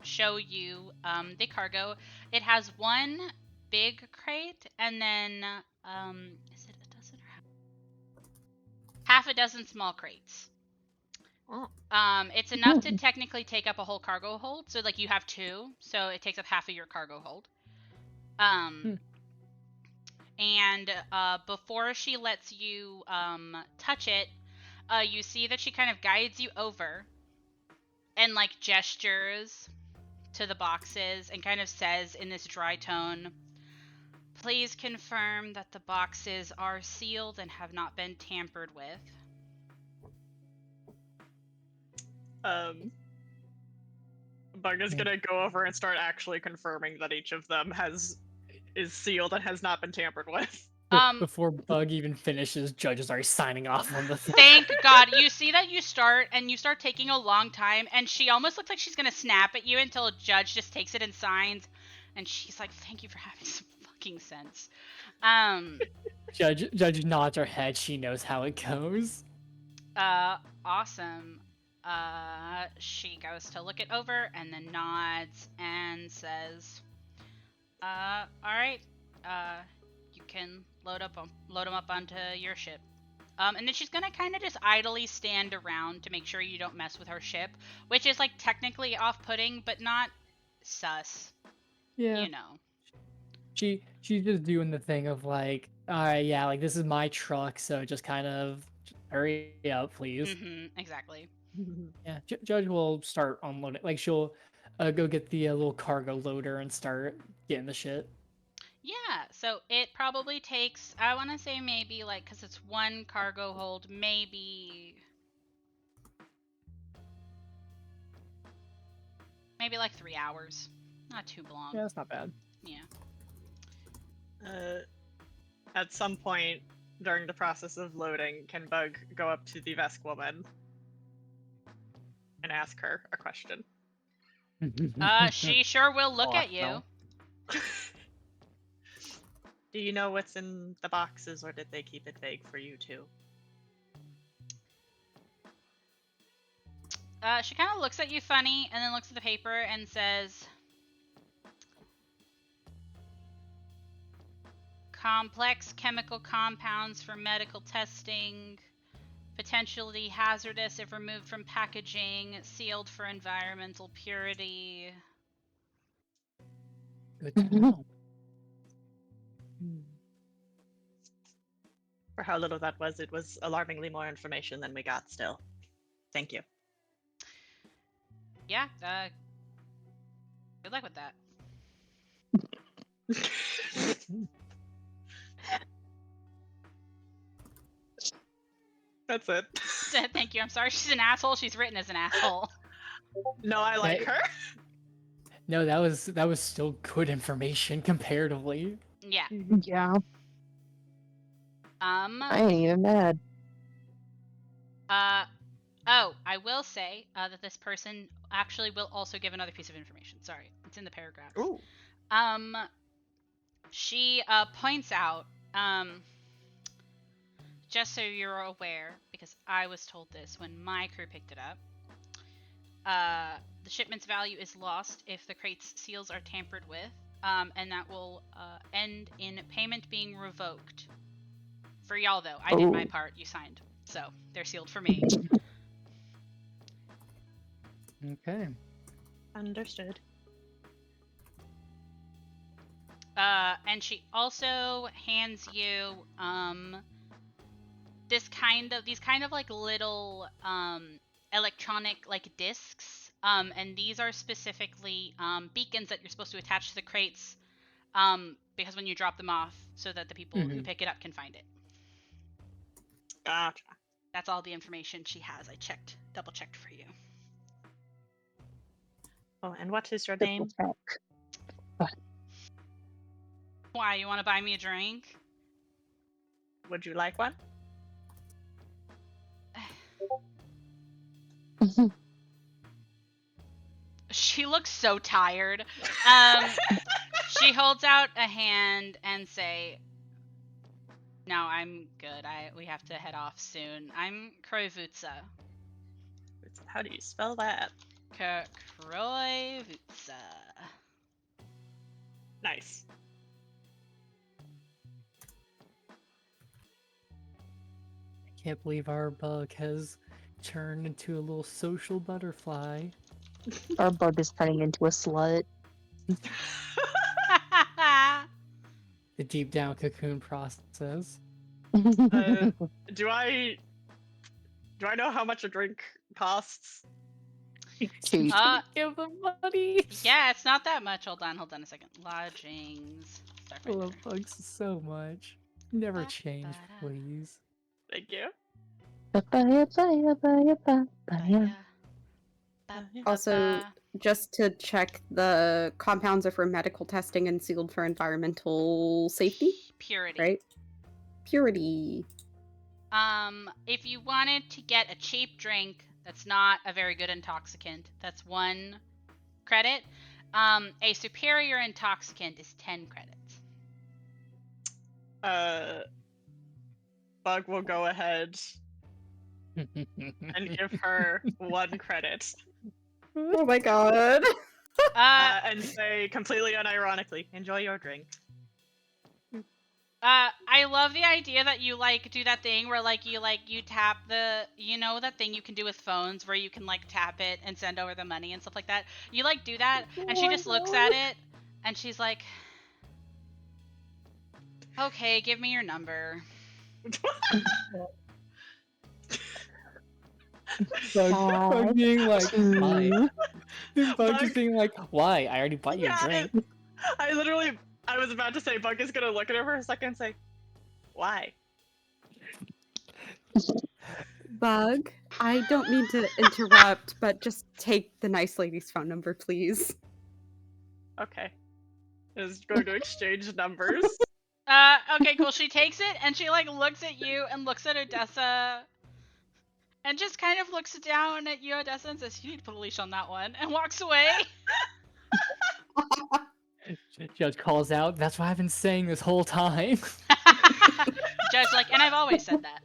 show you the cargo. It has 1 big crate and then is it a dozen or half a dozen small crates. Oh. It's enough to technically take up a whole cargo hold. So like you have 2, so it takes up half of your cargo hold. And before she lets you touch it, you see that she kind of guides you over and like gestures to the boxes and kind of says in this dry tone, "Please confirm that the boxes are sealed and have not been tampered with." Bug is gonna go over and start actually confirming that each of them is sealed and has not been tampered with. Before Bug even finishes, Judge is already signing off on the thing. Thank God. You see that you start taking a long time, and she almost looks like she's gonna snap at you until a Judge just takes it and signs, and she's like, "Thank you for having some fucking sense." Judge nods her head. She knows how it goes. Awesome. She goes to look it over and then nods and says, all right, you can load them up onto your ship. And then she's gonna kind of just idly stand around to make sure you don't mess with her ship, which is like technically off-putting, but not sus. Yeah. You know. She's just doing the thing of like, alright, yeah, like this is my truck, so just kind of hurry up, please. Exactly. Yeah, Judge will start unloading. Like she'll go get the little cargo loader and start getting the shit. Yeah, so it probably takes, I want to say maybe like, because it's 1 cargo hold, maybe like 3 hours. Not too long. Yeah, that's not bad. Yeah. At some point during the process of loading, can Bug go up to the Vesk woman and ask her a question? She sure will look Oh, at you. no. Do you know what's in the boxes, or did they keep it vague for you too? She kind of looks at you funny and then looks at the paper and says, complex chemical compounds for medical testing, potentially hazardous if removed from packaging, sealed for environmental purity. Good to know. For how little that was, it was alarmingly more information than we got still. Thank you. Yeah, good luck with that. That's it. Thank you. I'm sorry she's an asshole. She's written as an asshole. No, I like her. No, that was still good information comparatively. Yeah. Yeah, I Oh, ain't even mad. I will say that this person actually will also give another piece of information. Sorry, it's in the paragraphs. Ooh. She points out, just so you're aware, because I was told this when my crew picked it up, the shipment's value is lost if the crate's seals are tampered with, and that will end in payment being revoked. For y'all, though, I did my Oh. part. You signed, so they're sealed for me. Okay. Understood. And she also hands you these kind of like little electronic like discs, and these are specifically beacons that you're supposed to attach to the crates, because when you drop them off, so that the people who pick it up can find it. Gotcha. That's all the information she has. I double checked for you. Oh, and what is your name? Why, you want to buy me a drink? Would you like one? She looks so tired. She holds out a hand and say, "No, I'm good. We have to head off soon. I'm Kroivutsa. How do you spell that? Kroivutsa." Nice. I can't believe our bug has turned into a little social butterfly. Our bug is turning into a slut. The deep down cocoon process. Do I know how much a drink costs? Cheap. Give them money. Yeah, it's not that much. Hold on a second. Lodgings. Start I right love there. bugs so much. Never Ba, change, ba, da. please. Thank you. Ba-ya, Also, ba-ba. just to check, the compounds are for medical testing and sealed for environmental safety, Purity. right? Purity. If you wanted to get a cheap drink that's not a very good intoxicant, that's 1 credit. A superior intoxicant is 10 credits. Bug will go ahead and give her 1 credit. Oh my god. And say completely unironically, enjoy your drink. I love the idea that you like do that thing where you tap the, that thing you can do with phones where you can like tap it and send over the money and stuff like that. You like do that, and she just looks at it and she's like, "Okay, give me your number." Bug being like, why? Bug just Bug- being like, why? I already bought you a drink. I was about to say, Bug is gonna look at her for a second and say, why? Bug, I don't mean to interrupt, but just take the nice lady's phone number, please. Okay. Is going to exchange numbers. Okay, cool. She takes it and she like looks at you and looks at Odessa and just kind of looks down at you, Odessa, and says, "You need to put a leash on that one," and walks away. Judge calls out, that's what I've been saying this whole time. Judge like, "And I've always said that."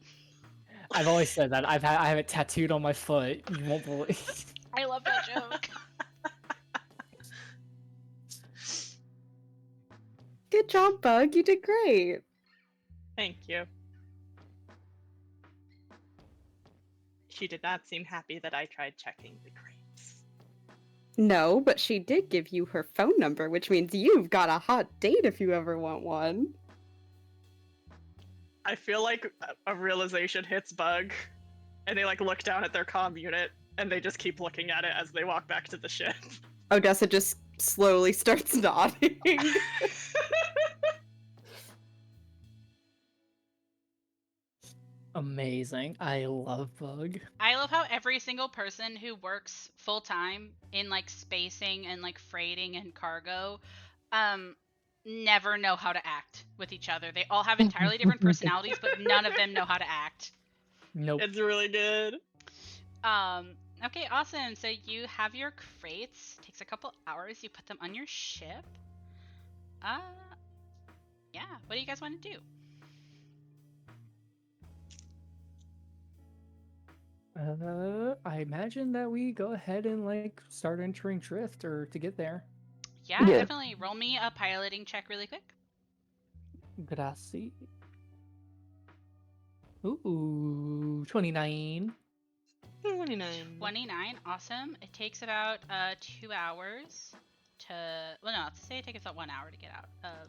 I've always said that. I have it tattooed on my foot. You won't believe. I love that joke. Good job, Bug. You did great. Thank you. She did not seem happy that I tried checking the crates. No, but she did give you her phone number, which means you've got a hot date if you ever want one. I feel like a realization hits Bug, and they like look down at their comm unit, and they just keep looking at it as they walk back to the ship. Odessa just slowly starts nodding. Amazing. I love Bug. I love how every single person who works full time in like spacing and like freighting and cargo never know how to act with each other. They all have entirely different personalities, but none of them know how to act. Nope. It's really good. Okay, awesome. So you have your crates. Takes a couple hours. You put them on your ship. Yeah. What do you guys want to do? I imagine that we go ahead and like start entering Drift or to get there. Yeah, Yeah. definitely. Roll me a piloting check really quick. Gracias. Ooh, 29. 29. 29, awesome. It takes about 2 hours to, well, no, let's say it takes about 1 hour to get out of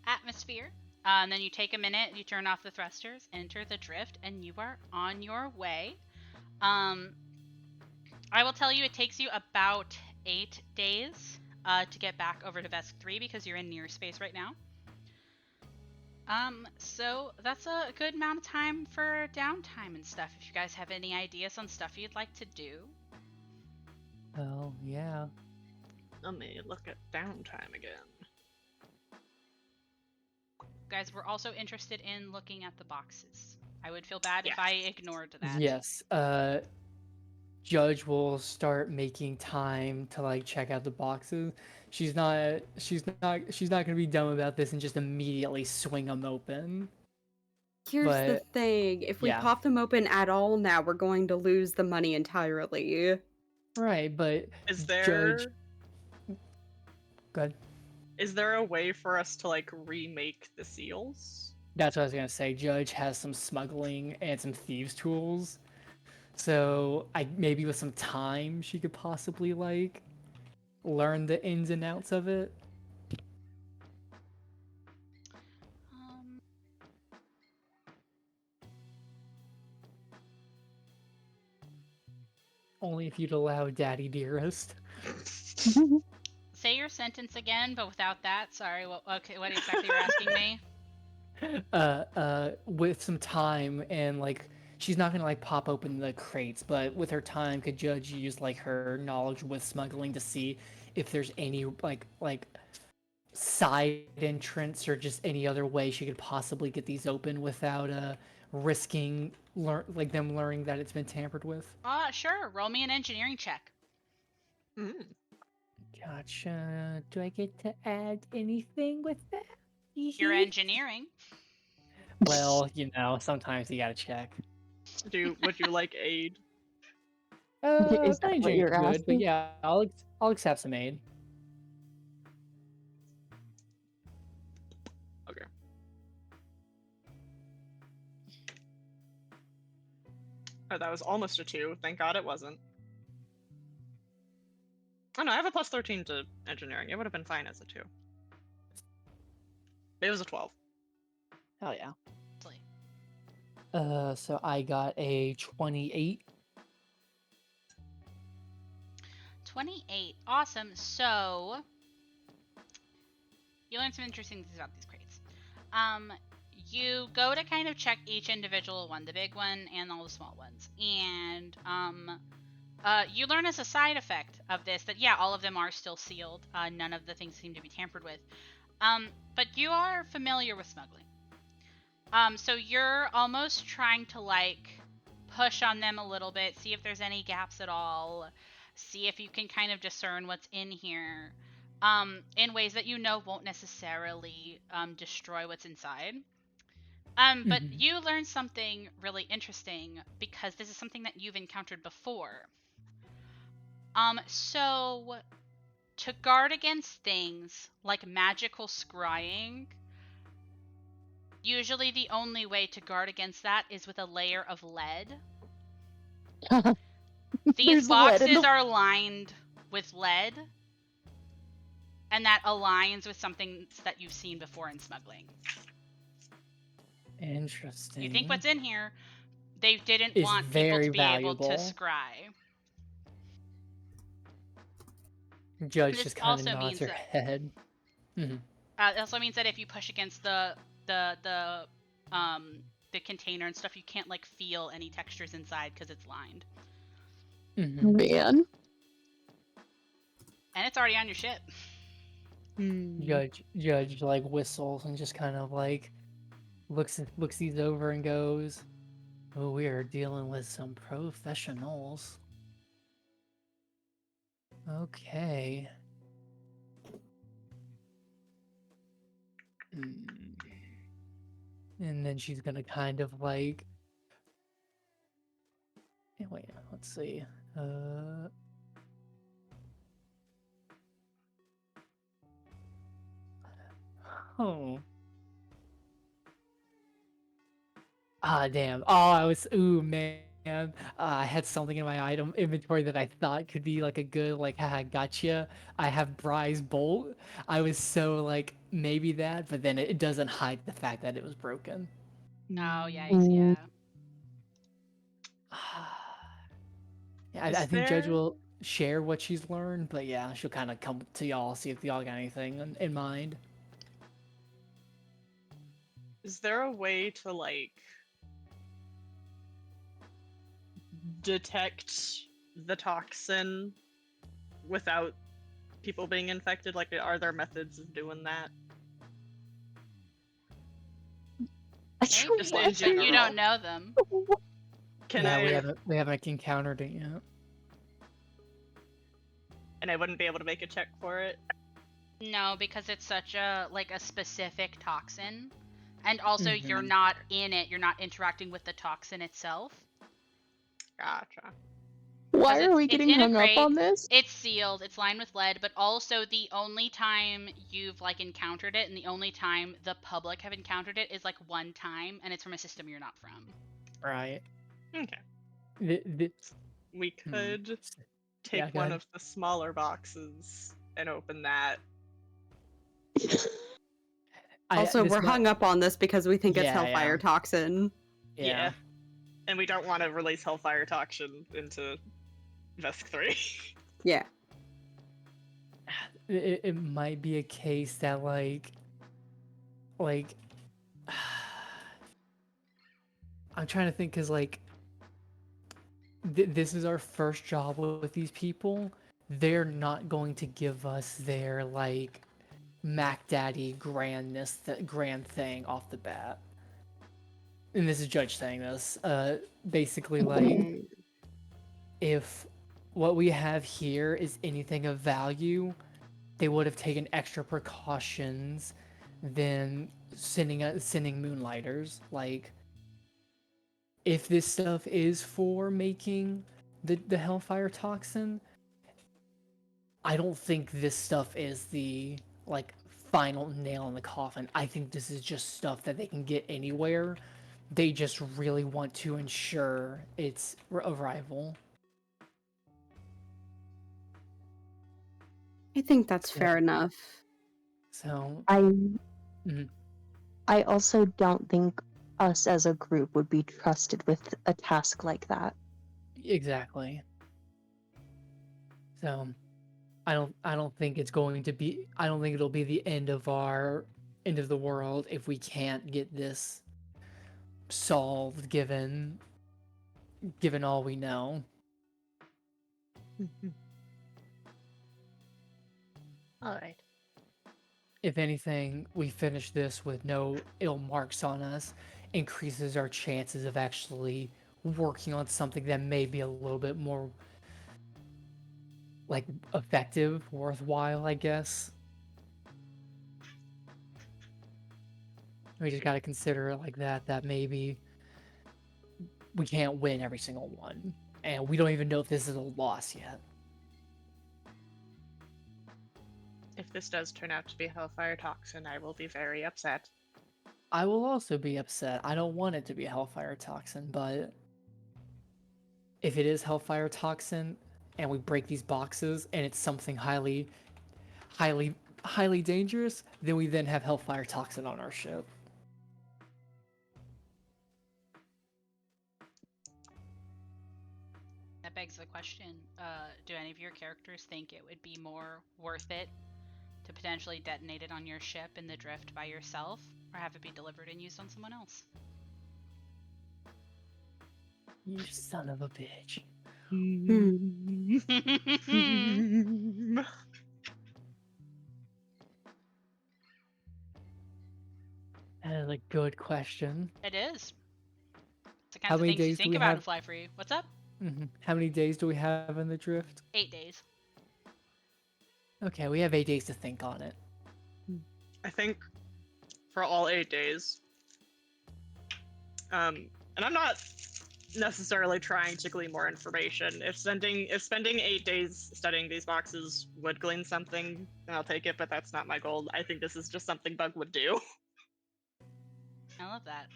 atmosphere. And then you take a minute, you turn off the thrusters, enter the drift, and you are on your way. I will tell you it takes you about 8 days to get back over to Vesk 3 because you're in near space right now. So that's a good amount of time for downtime and stuff. If you guys have any ideas on stuff you'd like to do. Oh, yeah. Let me look at downtime again. Guys, we're also interested in looking at the boxes. I would feel bad if Yes. I ignored that. Yes. Judge will start making time to like check out the boxes. She's not gonna be dumb about this and just immediately swing them open. Here's the But, thing. If we yeah. pop them open at all now, we're going to lose the money entirely. Right, but Is there Judge. Good. is there a way for us to like remake the seals? That's what I was gonna say. Judge has some smuggling and some thieves tools, so maybe with some time she could possibly like learn the ins and outs of it. Only if you'd allow Daddy Dearest. Say your sentence again, but without that. Sorry. What exactly you're asking me? With some time and like she's not gonna like pop open the crates, but with her time, could Judge use like her knowledge with smuggling to see if there's any like side entrance or just any other way she could possibly get these open without risking them learning that it's been tampered with. Sure. Roll me an engineering check. Gotcha. Do I get to add anything with that? You're engineering. Well, sometimes you gotta check. Would you like aid? Is that what Engineering's you're good, but asking? yeah, I'll accept some aid. Okay. Oh, that was almost a 2. Thank God it wasn't. Oh no, I have a plus 13 to engineering. It would have been fine as a 2. It was a 12. Hell yeah. So I got a 28. 28. Awesome. So you learn some interesting things about these crates. You go to kind of check each individual one, the big one and all the small ones, and you learn as a side effect of this that yeah, all of them are still sealed. None of the things seem to be tampered with. But you are familiar with smuggling. So you're almost trying to like push on them a little bit, see if there's any gaps at all, see if you can kind of discern what's in here, in ways that you know won't necessarily destroy what's inside. But you learn something really interesting because this is something that you've encountered before. So to guard against things like magical scrying, Usually the only way to guard against that is with a layer of lead. These There's lead in boxes the- are lined with lead, and that aligns with something that you've seen before in smuggling. Interesting. You think what's in here, they didn't Is want people very to be able to valuable. scry. Judge This just kind of also nods means her that- head. Mhm. It also means that if you push against the container and stuff, you can't like feel any textures inside because it's lined, Mhm. Man. and it's already on your ship. Judge like whistles and just kind of like looks these over and goes, "Oh, we are dealing with some professionals." Okay. Hmm. And then she's gonna kind of like, wait, let's see. Oh. Ah, damn. Oh, ooh, man. I had something in my item inventory that I thought could be like a good, like, haha, gotcha. I have Bry's bolt. I was so like, maybe that, but then it doesn't hide the fact that it was broken. Oh, yikes, Mm. yeah. Yeah, Is I think Judge there- will share what she's learned, but yeah, she'll kind of come to y'all, see if y'all got anything in mind. Is there a way to like detect the toxin without people being infected? Like, are there methods of doing that? Just in Maybe, but you general. don't know them. Can Yeah, I? we haven't encountered it yet. And I wouldn't be able to make a check for it. No, because it's such a like a specific toxin, and also you're Mhm. not in it. You're not interacting with the toxin itself. Gotcha. Why Because are we it's getting in a hung up crate. on this? It's sealed. It's lined with lead. But also, the only time you've like encountered it, and the only time the public have encountered it, is like one time, and it's from a system you're not from. Right. Okay. We Hmm. could take Yeah, go one ahead. of the smaller boxes and open that. Also, this we're might- hung up on this because we think it's Yeah, Hellfire yeah. Toxin. Yeah. And we don't want to release Hellfire Toxin into Vesk 3. Yeah. It might be a case that like I'm trying to think because like this is our first job with these people. They're not going to give us their like Mac Daddy grandness, grand thing off the bat. And this is Judge saying this. Basically, like, if what we have here is anything of value, they would have taken extra precautions than sending Moonlighters. Like, if this stuff is for making the Hellfire Toxin, I don't think this stuff is the like final nail in the coffin. I think this is just stuff that they can get anywhere. They just really want to ensure its arrival. I think that's Yeah. fair enough. So, I also don't think us as a group would be trusted with a task like that. exactly. So, I don't think it's going to be. I don't think it'll be the end of the world if we can't get this solved. Given all we know. All right. If anything, we finish this with no ill marks on us, increases our chances of actually working on something that may be a little bit more like effective, worthwhile, I guess. We just got to consider it like that maybe we can't win every single one, and we don't even know if this is a loss yet. If this does turn out to be Hellfire Toxin, I will be very upset. I will also be upset. I don't want it to be Hellfire Toxin, but if it is Hellfire Toxin and we break these boxes and it's something highly, highly dangerous, then we then have Hellfire Toxin on our ship. That begs the question, do any of your characters think it would be more worth it to potentially detonate it on your ship in the drift by yourself, or have it be delivered and used on someone else? You son of a bitch. That is a good question. It is. It's the How kinds of many things you days do think we about in have? Fly Free. What's up? How many days do we have in the drift? 8 days. Okay, we have 8 days to think on it. I think for all 8 days. And I'm not necessarily trying to glean more information. If spending 8 days studying these boxes would glean something, then I'll take it, but that's not my goal. I think this is just something Bug would do. I love that.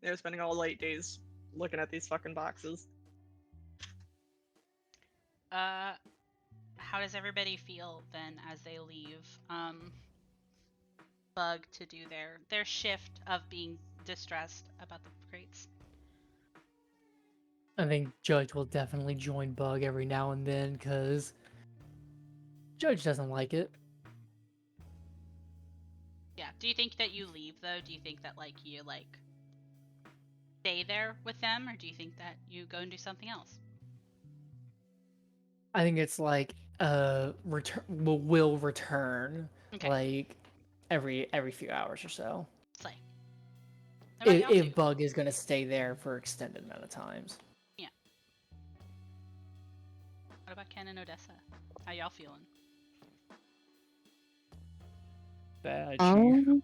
They're spending all 8 days looking at these fucking boxes. How does everybody feel then as they leave Bug to do their shift of being distressed about the crates? I think Judge will definitely join Bug every now and then, because Judge doesn't like it. Yeah. Do you think that you leave though? Do you think that you stay there with them, or do you think that you go and do something else? I think it's like return will return Okay. like every few hours or so. Slay. What about y'all If two? Bug is gonna stay there for extended amount of times. What about Ken and Odessa? How y'all feeling? Bad chief.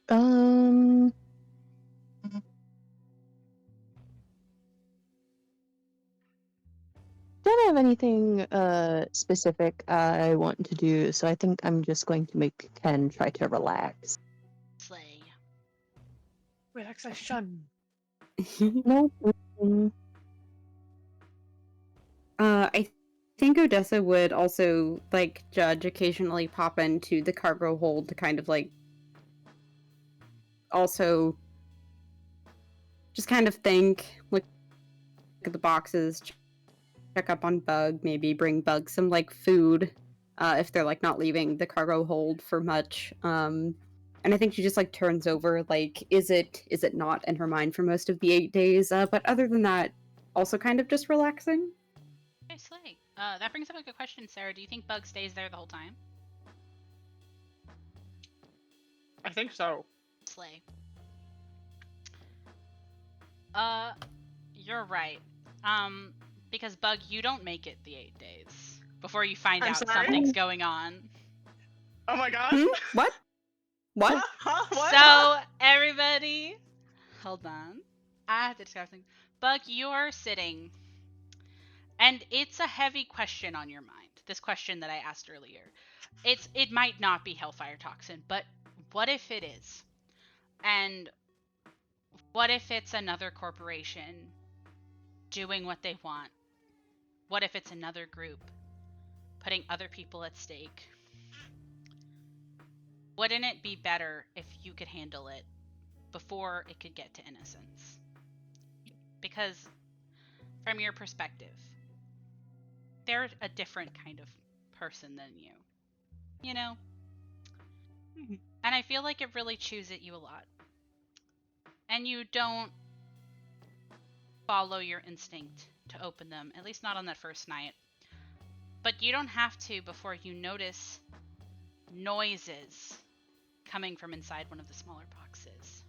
Um, um, don't have anything specific I want to do, so I think I'm just going to make Ken try to relax. Slay. Relaxation. No. I think Odessa would also, like Judge, occasionally pop into the cargo hold to kind of also just kind of think, look at the boxes, check up on Bug, maybe bring Bug some food if they're not leaving the cargo hold for much. And I think she just turns over is it not in her mind for most of the 8 days. But other than that, also kind of just relaxing. Okay, slay. That brings up a good question, Sarah. Do you think Bug stays there the whole time? I think so. Slay. You're right. Because Bug, you don't make it the 8 days before you find I'm out sorry? something's going on. Oh my god. What? What? Huh? What? So everybody, hold on. I have to discuss something. Bug, you're sitting, and it's a heavy question on your mind. This question that I asked earlier. It might not be Hellfire Toxin, but what if it is? And what if it's another corporation doing what they want? What if it's another group putting other people at stake? Wouldn't it be better if you could handle it before it could get to innocence? Because from your perspective, they're a different kind of person than you. You know? And I feel like it really chews at you a lot. And you don't follow your instinct to open them, at least not on that first night. But you don't have to before you notice noises coming from inside one of the smaller boxes.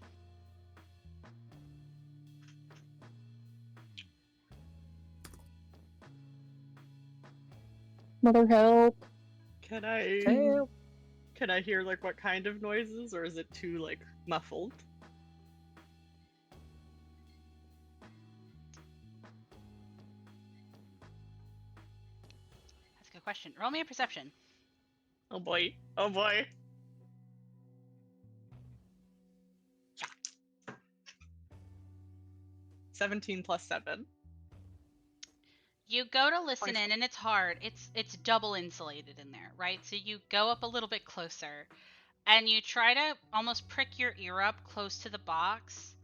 Mother help. Can I Help. can I hear like what kind of noises, or is it too like muffled? That's a good question. Roll me a perception. Oh boy. Oh boy. Yeah. 17 plus 7. You go to listen 24. in, and it's hard. It's double insulated in there, right? So you go up a little bit closer, and you try to almost prick your ear up close to the box.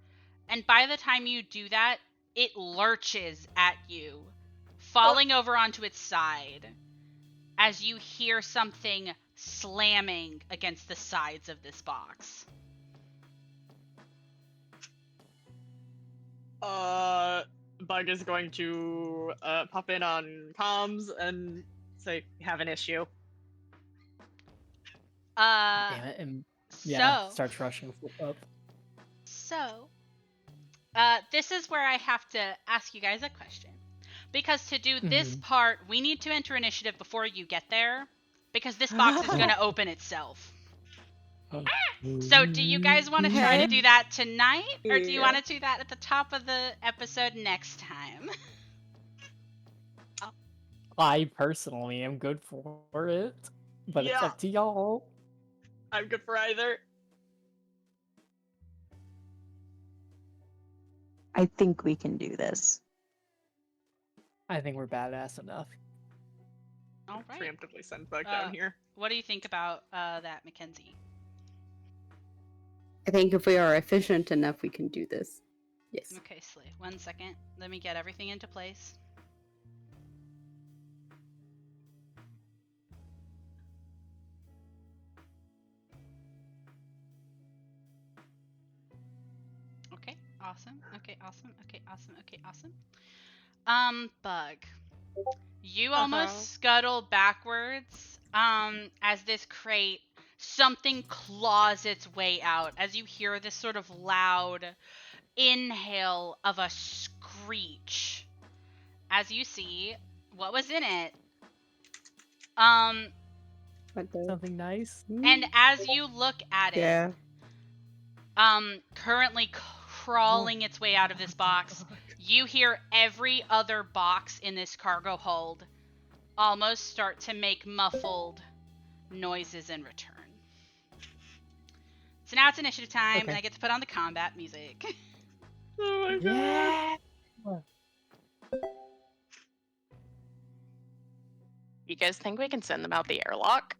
And by the time you do that, it lurches at you, falling over onto its side, as you hear something slamming against the sides of this box. Bug is going to pop in on comms and say, "We have an issue." Damn it. And yeah, So, starts rushing up. So, this is where I have to ask you guys a question. Because to do this part, we need to enter initiative before you get there. Because this box is going to open itself. So, do you guys want to try to do that tonight? Or do you want to do that at the top of the episode next time? I personally am good for it, but it's Yeah. up to y'all. I'm good for either. I think we can do this. I think we're badass enough. All right. Preemptively send Bug down here. What do you think about that, Mackenzie? I think if we are efficient enough, we can do this. Yes. Okay, Slay. 1 second. Let me get everything into place. Okay, awesome. Okay, awesome. Okay, awesome. Okay, awesome. Bug. You almost scuttle backwards, as this crate, something claws its way out, as you hear this sort of loud inhale of a screech. As you see, what was in it? What the? Something nice. And as you look at it, Yeah. currently crawling its way out of this box, you hear every other box in this cargo hold almost start to make muffled noises in return. So now it's initiative time, and Okay. I get to put on the combat music. Oh my god. Yeah. You guys think we can send them out the airlock?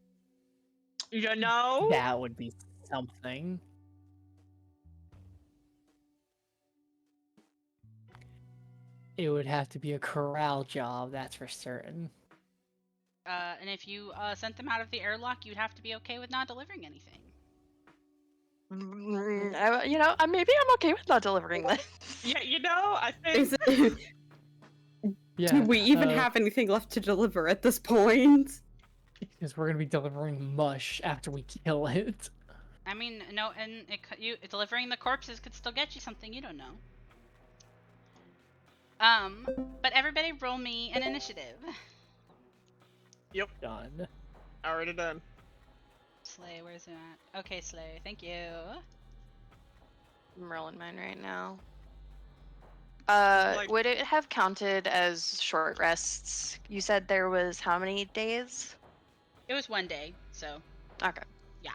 You know? That would be something. It would have to be a corral job, that's for certain. And if you sent them out of the airlock, you'd have to be okay with not delivering anything. You know, maybe I'm okay with not delivering this. Yeah, you know, I think Is it- Yeah. Do we even have anything left to deliver at this point? Because we're gonna be delivering mush after we kill it. I mean, no, and delivering the corpses could still get you something you don't know. But everybody roll me an initiative. Done. already done. Slay, where's it at? Okay, Slay, thank you. I'm rolling mine right now. Like- Would it have counted as short rests? You said there was how many days? It was 1 day, so Okay. yeah.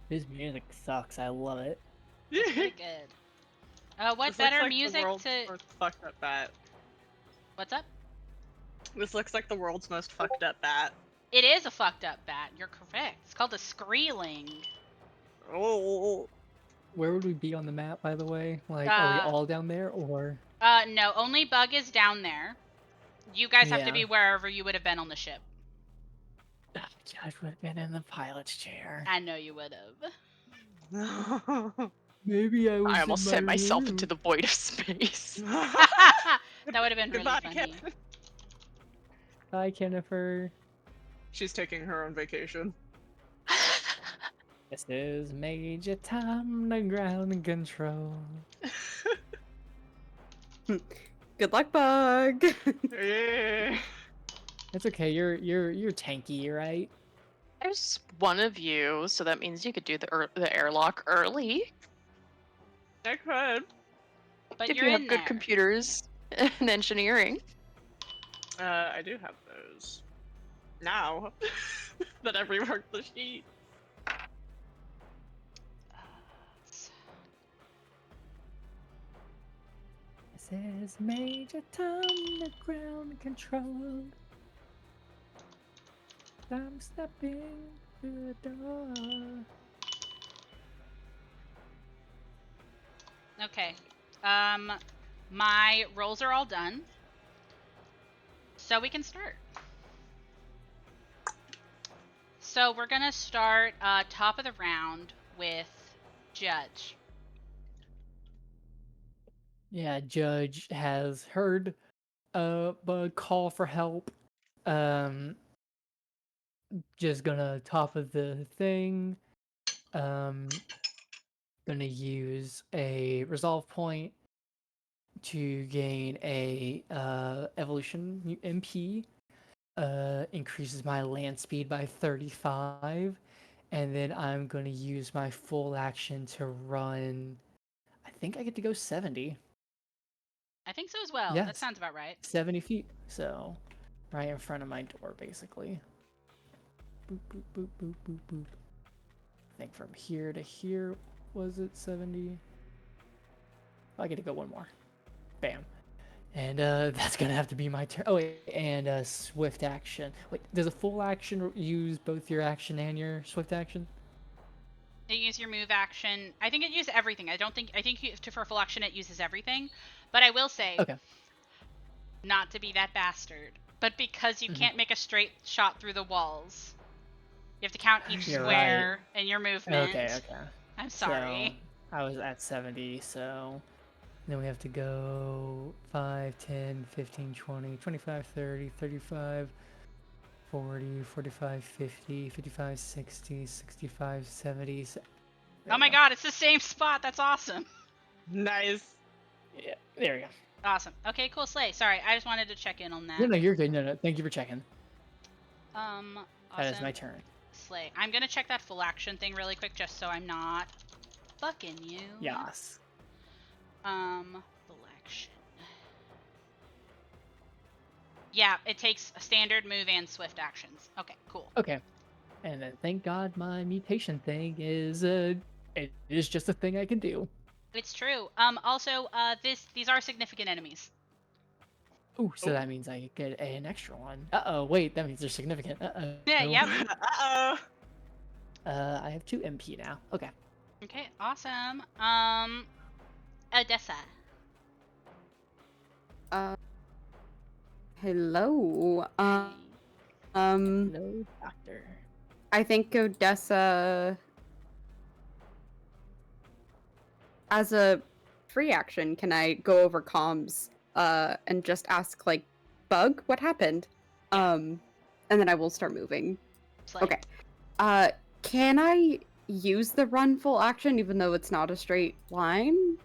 This music sucks, I love it. Pretty good. What This looks better like the music world's to... most fucked up bat. What's up? This looks like the world's most fucked up bat. It is a fucked up bat, you're correct. It's called a Skreeling. Oh. Where would we be on the map, by the way? Like, are we Uh, all down there, or? No, only Bug is down there. You guys have to Yeah. be wherever you would have been on the ship. Judge would have been in the pilot's chair. I know you would have. Maybe I was I almost in sent my myself room. into the void of space. That would have been really Goodbye, funny. Ken. Hi, Jennifer. She's taking her own vacation. This is Major Tom, the ground control. Good luck, Bug. Yeah. It's okay. You're tanky, right? There's one of you, so that means you could do the airlock early I could. But if you're you have in good there. computers and engineering. I do have those. Now that I've reworked the sheet. This is Major Tom, the ground control. I'm stepping through the door. Okay. My rolls are all done. So we can start. So we're gonna start top of the round with Judge. Yeah, Judge has heard Bug call for help. Just gonna top of the thing. Gonna use a resolve point to gain a evolution MP. Increases my land speed by 35, and then I'm gonna use my full action to run. I think I get to go 70. I think so as well. That Yes. sounds about right. 70 feet. So, right in front of my door, basically. Boop, boop, boop, boop, boop, boop. I think from here to here, was it 70? I get to go one more. Bam. And that's gonna have to be my turn. Oh, wait, and swift action. Wait, does a full action use both your action and your swift action? You use your move action. I think it uses everything. I think for full action it uses everything. But I will say, Okay. not to be that bastard, but because you can't make a straight shot through the walls, you have to count each You're square in your movement. Okay. I'm sorry. So, I was at 70, so then we have to go 5, 10, 15, 20, 25, 30, 35, 40, 45, 50, 55, 60, 65, 70. Oh my god, it's the same spot. That's awesome. Nice. Yeah, there we go. Awesome. Okay, cool, Slay. Sorry, I just wanted to check in on that. No, you're good. No, thank you for checking. Awesome. That is my turn. Slay. I'm gonna check that full action thing really quick just so I'm not fucking you. Yes. Full action. Yeah, it takes a standard move and swift actions. Okay, cool. Okay. And then thank God my mutation thing is it is just a thing I can do. It's true. Also, these are significant enemies. Ooh, so that means I get an extra one. Uh-oh, wait, that means they're significant. Uh-oh. Yeah, yep. Uh-oh. I have 2 MP now. Okay. Okay, awesome. Odessa. Hello. Hello, doctor. I think Odessa, as a free action, can I go over comms and just ask, like, Bug, what happened? And then I will start moving. Slay. Okay. Can I use the run full action even though it's not a straight line?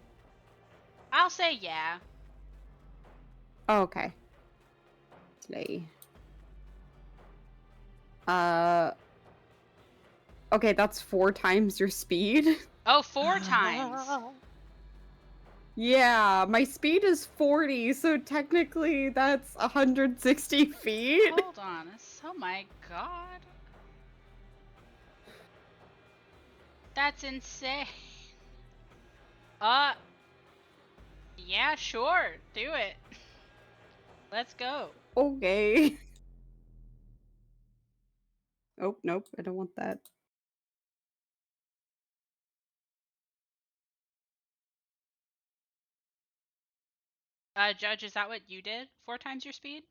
I'll say yeah. Oh, okay. Slay. Okay, that's 4 times your speed. Oh, 4 times. Yeah, my speed is 40, so technically that's 160 feet. Hold on. Oh my god. That's insane. Yeah, sure. Do it. Let's go. Okay. Oh, nope, I don't want that. Judge, is that what you did? 4 times your speed?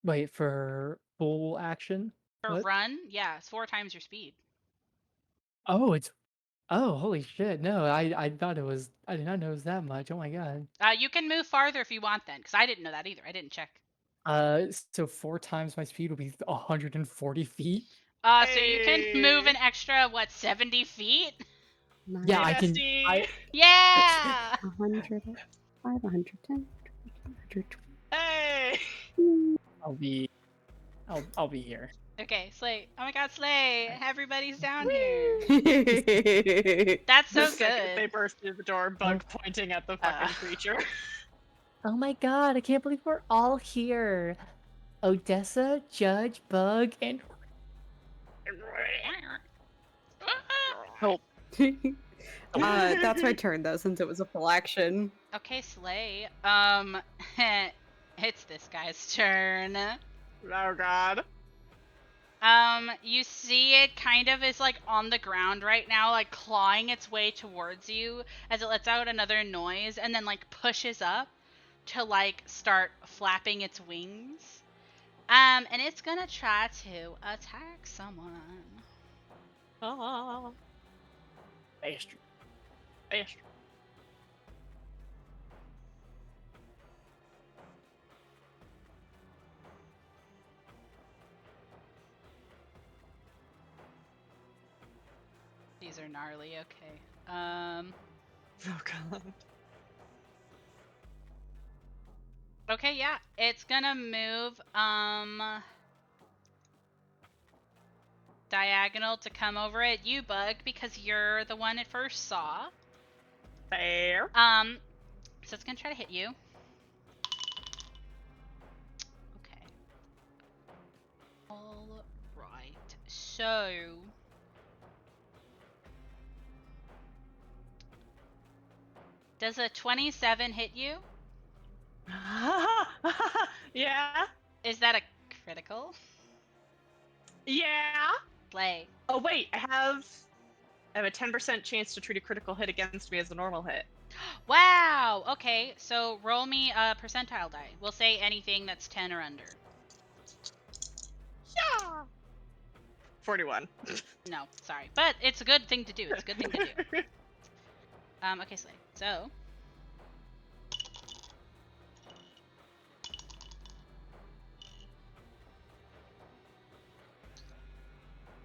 Wait, for full action? For What? run? Yeah, it's 4 times your speed. Oh, it's Oh, holy shit! No, I thought it was. I did not know it was that much. Oh my god. You can move farther if you want then, because I didn't know that either. I didn't check. So 4 times my speed would be 140 feet. So you can move Hey. an extra, what, 70 feet? Yeah, I Hey, can. bestie. Yeah! 105, 110, 120. Hey. I'll be. I'll be here. Okay, Slay. Oh my god, Slay! Everybody's down here. That's That's so The second they good. burst through the door, Bug pointing at the fucking creature. Oh my god! I can't believe we're all here. Odessa, Judge, Bug, and Nope. That's my turn though, since it was a full action. Okay, Slay. It's this guy's turn. Oh god. You see it kind of is like on the ground right now, like clawing its way towards you as it lets out another noise and then like pushes up to like start flapping its wings. And it's gonna try to attack someone. Ah. Bastard. Bastard. These are gnarly, okay. Oh god. Okay, yeah, it's gonna move, diagonal to come over at you, Bug, because you're the one it first saw. Fair. So it's gonna try to hit you. Okay. All right. So does a 27 hit you? Yeah. Is that a critical? Yeah. Slay. Oh wait, I have a 10% chance to treat a critical hit against me as a normal hit. Wow. Okay, so roll me a percentile die. We'll say anything that's 10 or under. Yeah. 41. No, sorry, but it's a good thing to do. It's a good thing to do. Okay, Slay. So.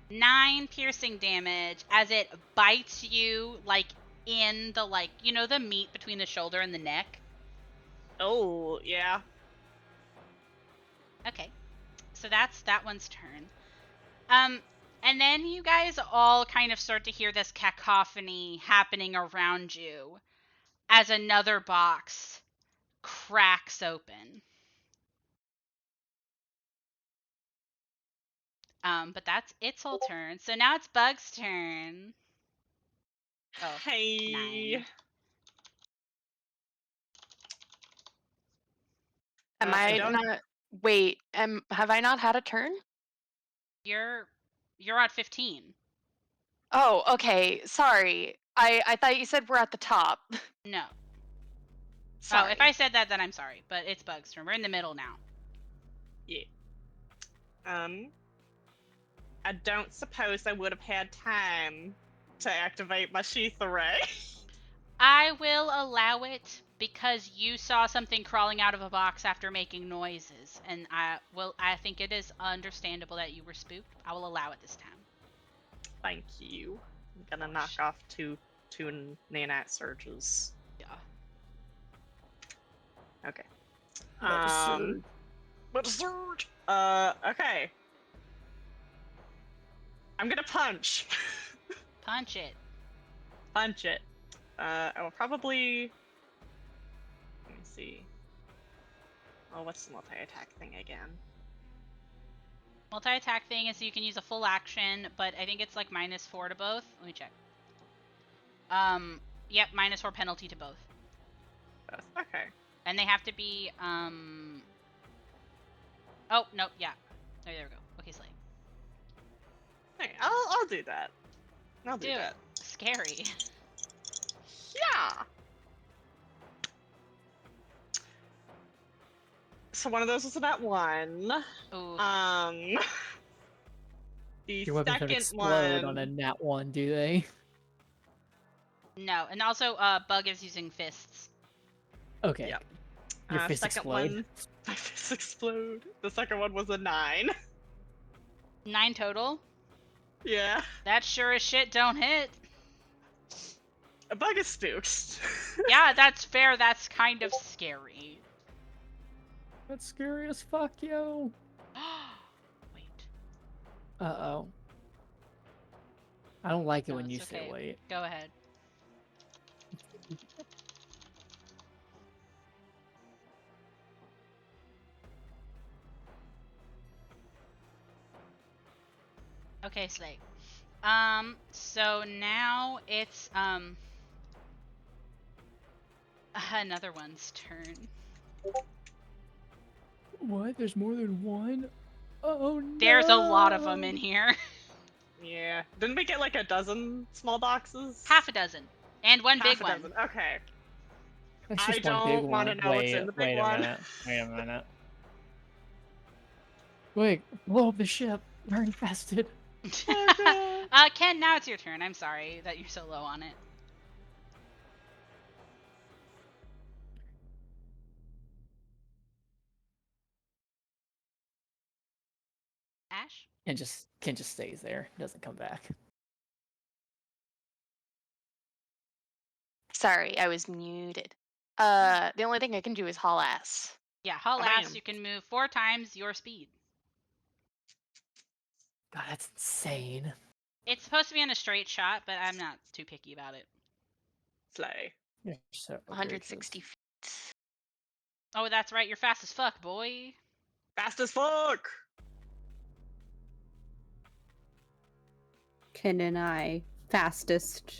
Nine piercing damage as it bites you like in the the meat between the shoulder and the neck. Oh, yeah. Okay. So that's that one's turn. And then you guys all kind of start to hear this cacophony happening around you as another box cracks open. But that's its whole turn. So now it's Bug's turn. Oh, Hey. 9. Am I I don't- not? Wait. Have I not had a turn? You're at 15. Oh, okay. Sorry. I thought you said we're at the top. No. Sorry. Oh, if I said that, then I'm sorry. But it's Bug's turn. We're in the middle now. Yeah. I don't suppose I would have had time to activate my sheath array. I will allow it because you saw something crawling out of a box after making noises, and I think it is understandable that you were spooked. I will allow it this time. Thank you. I'm gonna knock off two nanite surges. Yeah. Okay. What a surge. What a surge! Okay. I'm gonna punch. Punch it. Punch it. I will probably. Let me see. Oh, what's the multi-attack thing again? Multi-attack thing is you can use a full action, but I think it's like -4 to both. Let me check. Yep, -4 penalty to both. Okay. And they have to be, Oh, no, yeah. Oh, there we go. Okay, Slay. Hey, I'll do that. I'll do Do that. it. Scary. Yeah. So one of those was about 1. Ooh. The Your weapons don't second explode one. on a nat 1, do they? No, and also, Bug is using fists. Okay. Yep. Your fist Second explode. one, my fists explode. The second one was a 9. 9 total. Yeah. That sure as shit don't hit. A Bug is spooked. Yeah, that's fair. That's kind of scary. That's scary as fuck, yo. Wait. Uh-oh. I don't like it No, when you it's say okay. wait. Go ahead. Okay, Slate. So now it's, another one's turn. What? There's more than one? Oh no! There's a lot of them in here. Yeah. Didn't we get like a dozen small boxes? Half a dozen. And one Half big a one. dozen. Okay. That's I just one big don't want to one. know what's in the big Wait one. a minute. Wait a minute. Wait, blow up the ship. We're infested. Ken, now it's your turn. I'm sorry that you're so low on it. Ash? Ken just stays there. Doesn't come back. Sorry, I was muted. The only thing I can do is haul ass. Yeah, haul Bam. ass, you can move 4 times your speed. God, that's insane. It's supposed to be in a straight shot, but I'm not too picky about it. Slay. You're so 160 feet. Oh, that's right, you're fast as fuck, boy. Fast as fuck! Ken and I, fastest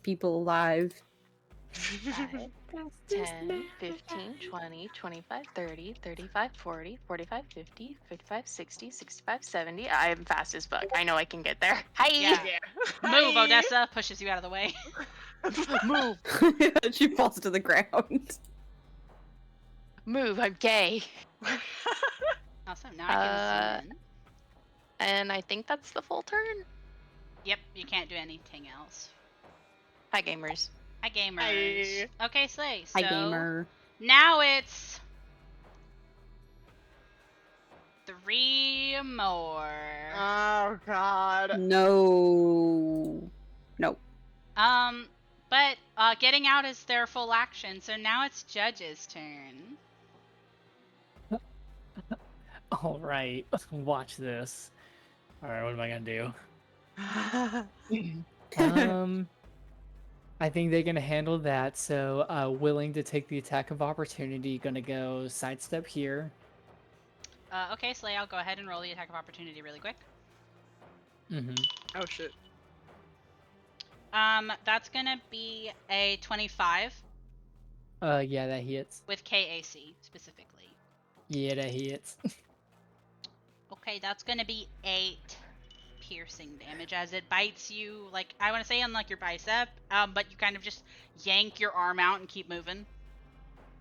people alive. 5, 10, 15, 20, 25, 30, 35, 40, 45, 50, 55, 60, 65, 70. I'm fast as fuck. I know I can get there. Hi! Yeah. Move, Hi. Odessa. Pushes you out of the way. Move! She falls to the ground. Move, I'm gay. Awesome, now I can zoom in. And I think that's the full turn. Yep, you can't do anything else. Hi, gamers. Hi, gamers. Okay, Slay. So Hi, gamer. now it's 3 more. Oh god. No. But getting out is their full action, so now it's Judge's turn. All right, watch this. All right, what am I gonna do? I think they're gonna handle that. So, willing to take the attack of opportunity, gonna go sidestep here. Okay, Slay, I'll go ahead and roll the attack of opportunity really quick. Mm-hmm. Oh shit. That's gonna be a 25 Yeah, that hits. with KAC specifically. Yeah, that hits. Okay, that's gonna be 8 piercing damage as it bites you, like, I want to say on, like, your bicep, but you kind of just yank your arm out and keep moving.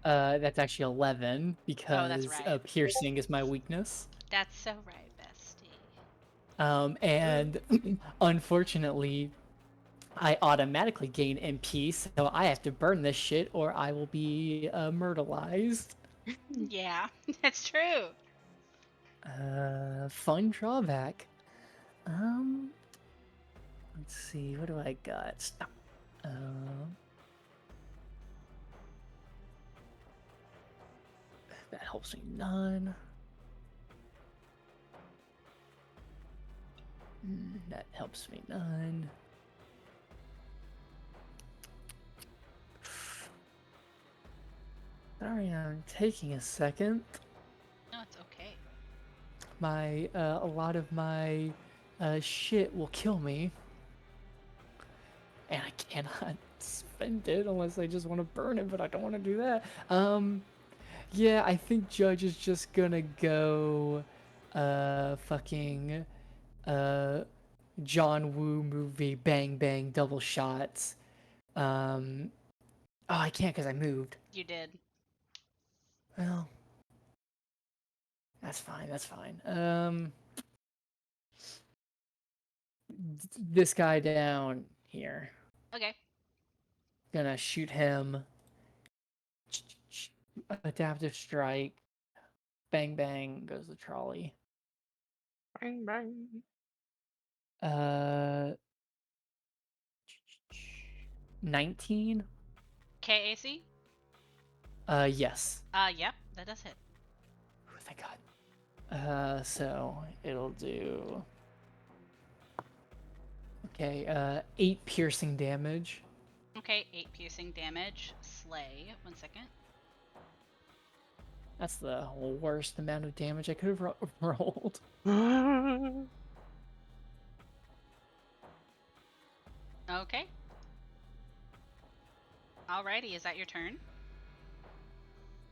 That's actually 11 because right. piercing is my weakness. That's so right, bestie. And unfortunately, I automatically gain MP, so I have to burn this shit or I will be myrtleized. Yeah, that's true. Fun drawback. Let's see, what do I got? Stop. That helps me none. That helps me none. Sorry, I'm taking a second. No, it's okay. My a lot of my shit will kill me, and I cannot spend it unless I just want to burn it, but I don't want to do that. Yeah, I think Judge is just gonna go fucking John Woo movie Bang Bang double shots. Oh, I can't because I moved. You did. Well, that's fine. That's fine. This guy down here. Okay. gonna shoot him. Adaptive strike. Bang bang goes the trolley. Bang bang. 19. KAC? Yes. Yep, that does hit. Oh, thank God. So it'll do. Okay, 8 piercing damage. Okay, 8 piercing damage. Slay. 1 second. That's the worst amount of damage I could have rolled. Okay. Alrighty, is that your turn?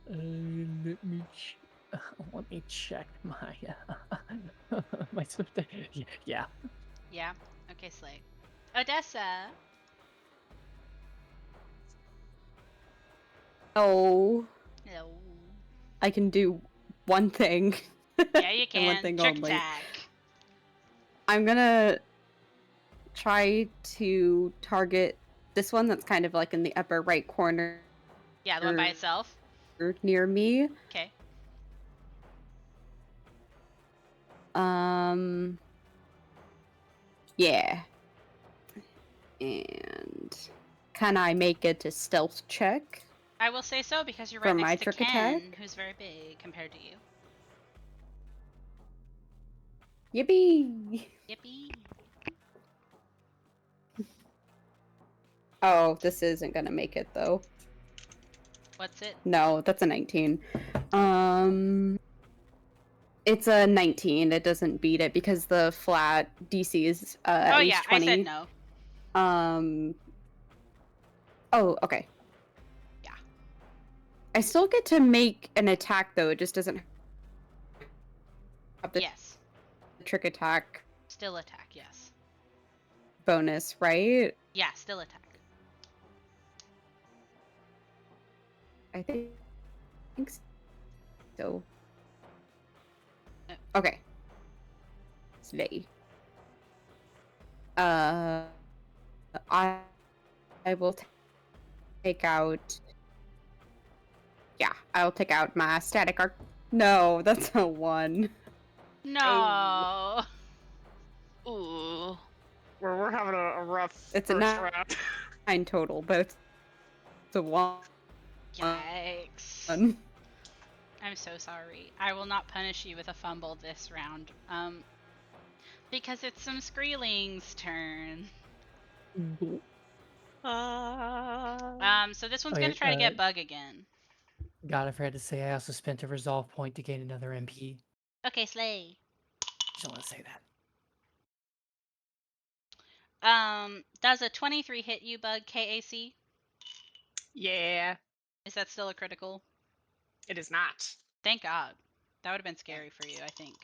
Let me check my my swift. Yeah. Yeah. Okay, Slay. Odessa. Oh, No. I can do one thing. Yeah, you And one can. thing Trick only. attack. I'm gonna try to target this one that's kind of like in the upper right corner Yeah, the one by itself. near me. Okay. Yeah. And can I make it a stealth check? I will say so because you're For right my next to trick Ken, attack? who's very big compared to you. Yippee! Yippee. Oh, this isn't gonna make it though. What's it? No, that's a 19. It's a 19. It doesn't beat it because the flat DC is at Oh least yeah, 20. I said no. Oh, okay. Yeah. I still get to make an attack though. It just doesn't have the Yes. trick attack Still attack, yes. bonus, right? Yeah, still attack. I think so. Uh. Okay. Slay. I will take out. Yeah, I'll take out my static arc. No, that's a 1. No. Ooh. We're having a rough It's a first 9 round. total, but it's a 1. Yikes. Um, I'm so sorry. I will not punish you with a fumble this round. Because it's some Screeling's turn. So this one's Okay, gonna try to get Bug again. God, I forgot to say I also spent a resolve point to gain another MP. Okay, Slay. Just want to say that. Does a 23 hit you, Bug, KAC? Yeah, Is that still a critical? it is not. Thank God. That would have been scary for you, I think.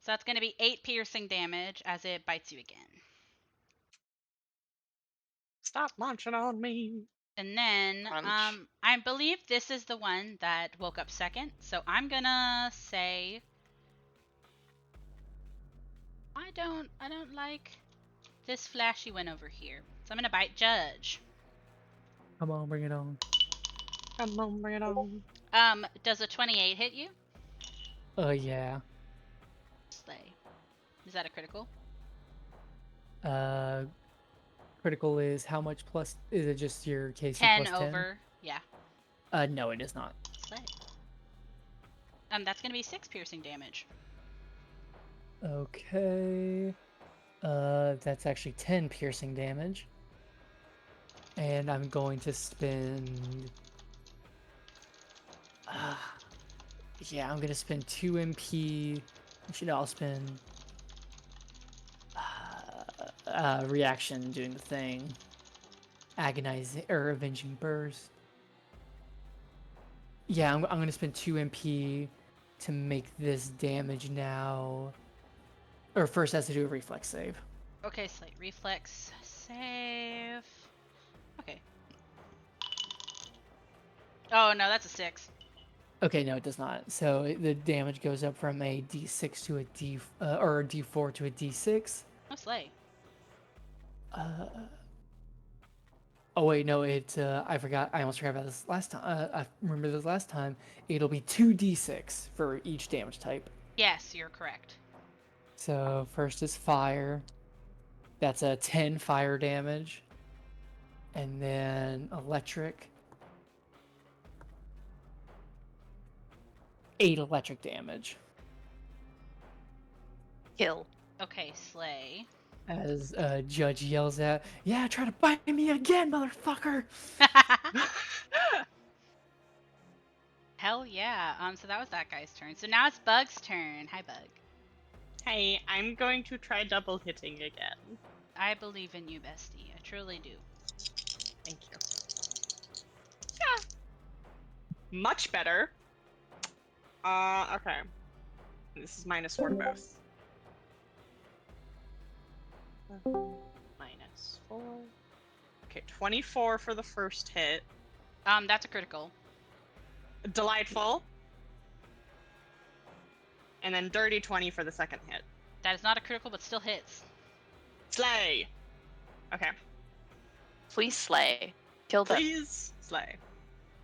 So that's going to be 8 piercing damage as it bites you again. Stop launching on me. And then, Punch. I believe this is the one that woke up second. So I'm gonna say, I don't like this flashy one over here. So I'm gonna bite Judge. Come on, bring it on. Come on, bring it on. Does a 28 hit you? Yeah. Slay. Is that a critical? Critical is how much plus? Is it just your KC 10 plus 10? over. Yeah. No, it is not. Slay. That's gonna be 6 piercing damage. Okay. That's actually 10 piercing damage. And I'm going to spend... yeah, I'm gonna spend 2 MP. Actually, no, I'll spend... reaction doing the thing. Agonizing, or Avenging Burst. Yeah, I'm gonna spend 2 MP to make this damage now. Or first has to do a reflex save. Okay, Slate. Reflex save. Okay. Oh no, that's a 6. Okay, no, it does not. So the damage goes up from a D6 to a or a D4 to a D6. No Slay. Oh wait, no, I forgot. I almost forgot about this last time. I remember this last time. It'll be 2d6 for each damage type. Yes, you're correct. So first is fire. That's a 10 fire damage. And then electric. 8 electric damage. Kill. Okay, Slay. As Judge yells out, "Yeah, try to bite me again, motherfucker!" Hell yeah. So that was that guy's turn. So now it's Bug's turn. Hi, Bug. Hey, I'm going to try double hitting again. I believe in you, bestie. I truly do. Thank you. Yeah. Much better. Okay. This is -4 to both. -4. Okay, 24 for the first hit. That's a critical. Delightful. And then dirty 20 for the second hit. That is not a critical, but still hits. Slay! Okay. Please slay. Kill them. Please slay.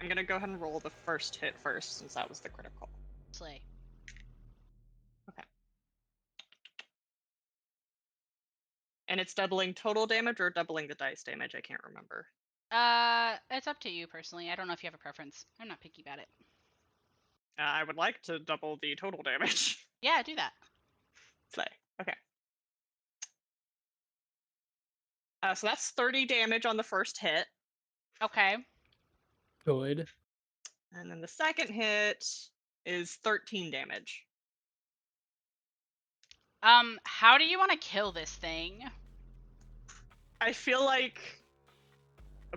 I'm gonna go ahead and roll the first hit first, since that was the critical. Slay. And it's doubling total damage or doubling the dice damage? I can't remember. It's up to you personally. I don't know if you have a preference. I'm not picky about it. I would like to double the total damage. Yeah, do that. Slay. Okay. So that's 30 damage on the first hit. Okay. Good. And then the second hit is 13 damage. How do you want to kill this thing? I feel like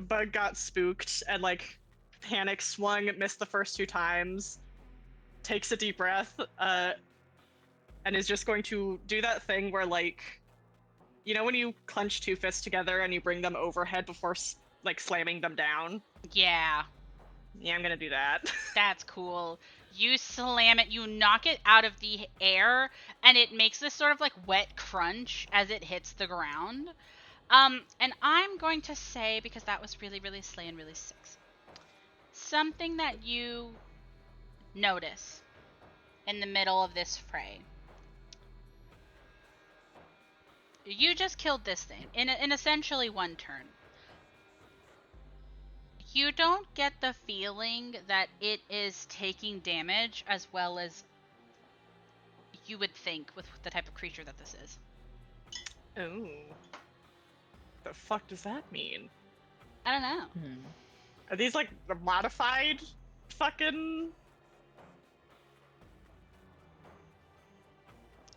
Bug got spooked and like panic swung, missed the first 2 times, takes a deep breath, and is just going to do that thing where, like, you know when you clench 2 fists together and you bring them overhead before like slamming them down? Yeah, Yeah, I'm gonna do that. that's cool. You slam it, you knock it out of the air, and it makes this sort of like wet crunch as it hits the ground. And I'm going to say, because that was really, really slay and really sexy, something that you notice in the middle of this fray. You just killed this thing in essentially one turn. You don't get the feeling that it is taking damage as well as you would think with the type of creature that this is. Ooh. The fuck does that mean? I don't know. Are these like the modified fucking...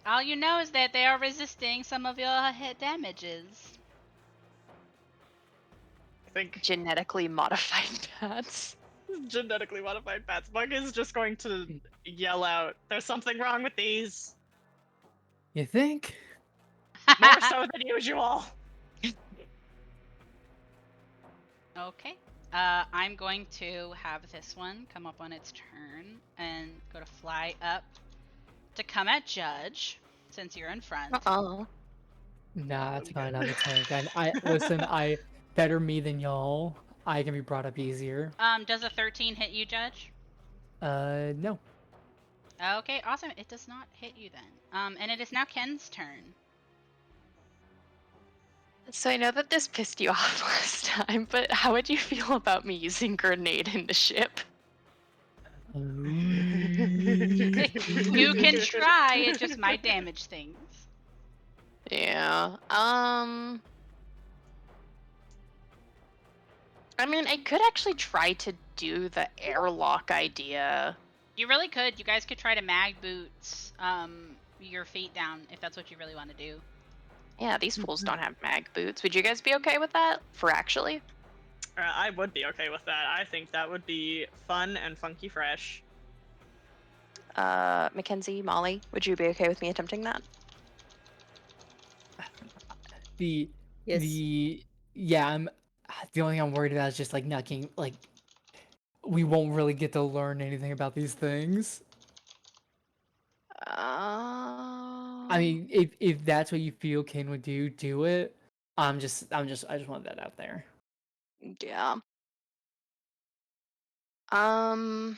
All you know is that they are resisting some of your hit damages. I think Genetically modified bats. genetically modified bats. Bug is just going to yell out, "There's something wrong with these! You think? More so than usual!" Okay. I'm going to have this one come up on its turn and go to fly up to come at Judge, since you're in front. Uh-oh. Nah, it's fine. I'm a tank. I listen. I better me than y'all. I can be brought up easier. Does a 13 hit you, Judge? No. Okay, awesome. It does not hit you then. And it is now Ken's turn. So I know that this pissed you off last time, but how would you feel about me using grenade in the ship? You can try, it just might damage things. Yeah. I mean, I could actually try to do the airlock idea. You really could. You guys could try to mag boots your feet down if that's what you really want to do. Yeah, these fools don't have mag boots. Would you guys be okay with that? For actually? I would be okay with that. I think that would be fun and funky fresh. Mackenzie, Molly, would you be okay with me attempting that? The Yes. I'm the only thing I'm worried about is just like not getting like we won't really get to learn anything about these things. I mean, if that's what you feel Kane would do it. I just want that out there. Yeah. Um.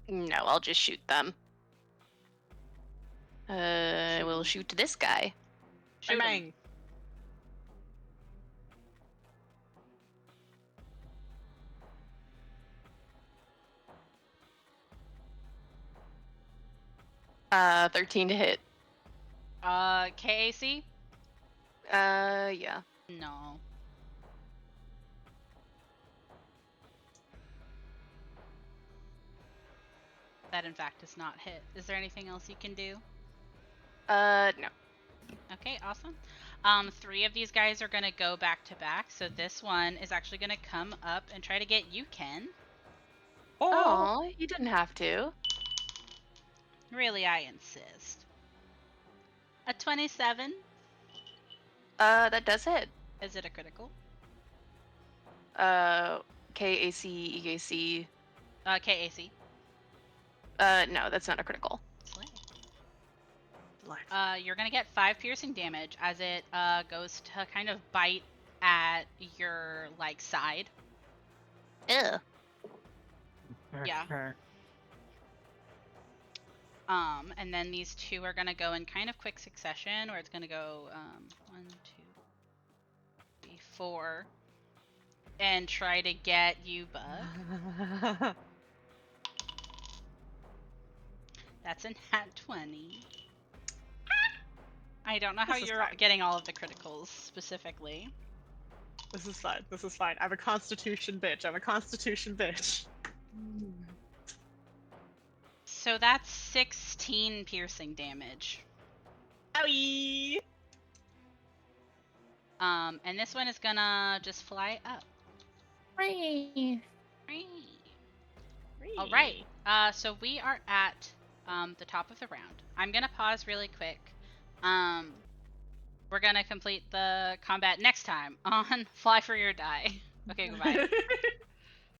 No, I'll just shoot them. We'll shoot this guy. Shoot 'em. Bang. 13 to hit. KAC? Yeah. No. That in fact does not hit. Is there anything else you can do? No. Okay, awesome. 3 of these guys are gonna go back to back, so this one is actually gonna come up and try to get you, Ken. Oh, you didn't have to. Really, I insist. A 27. That does hit. Is it a critical? KAC, EAC. KAC. No, that's not a critical. Slay. Delightful. You're gonna get 5 piercing damage as it goes to kind of bite at your like side. Ew. Yeah. And then these 2 are gonna go in kind of quick succession, where it's gonna go 1, 2, 3, 4, and try to get you, Bug. That's a nat 20. I don't know how This is you're fine. getting all of the criticals specifically. This is fine. This is fine. I'm a constitution bitch. I'm a constitution bitch. So that's 16 piercing damage. Owie! And this one is gonna just fly up. Whee! All right. So we are at the top of the round. I'm gonna pause really quick. We're gonna complete the combat next time on Fly for Your Die. Okay, goodbye.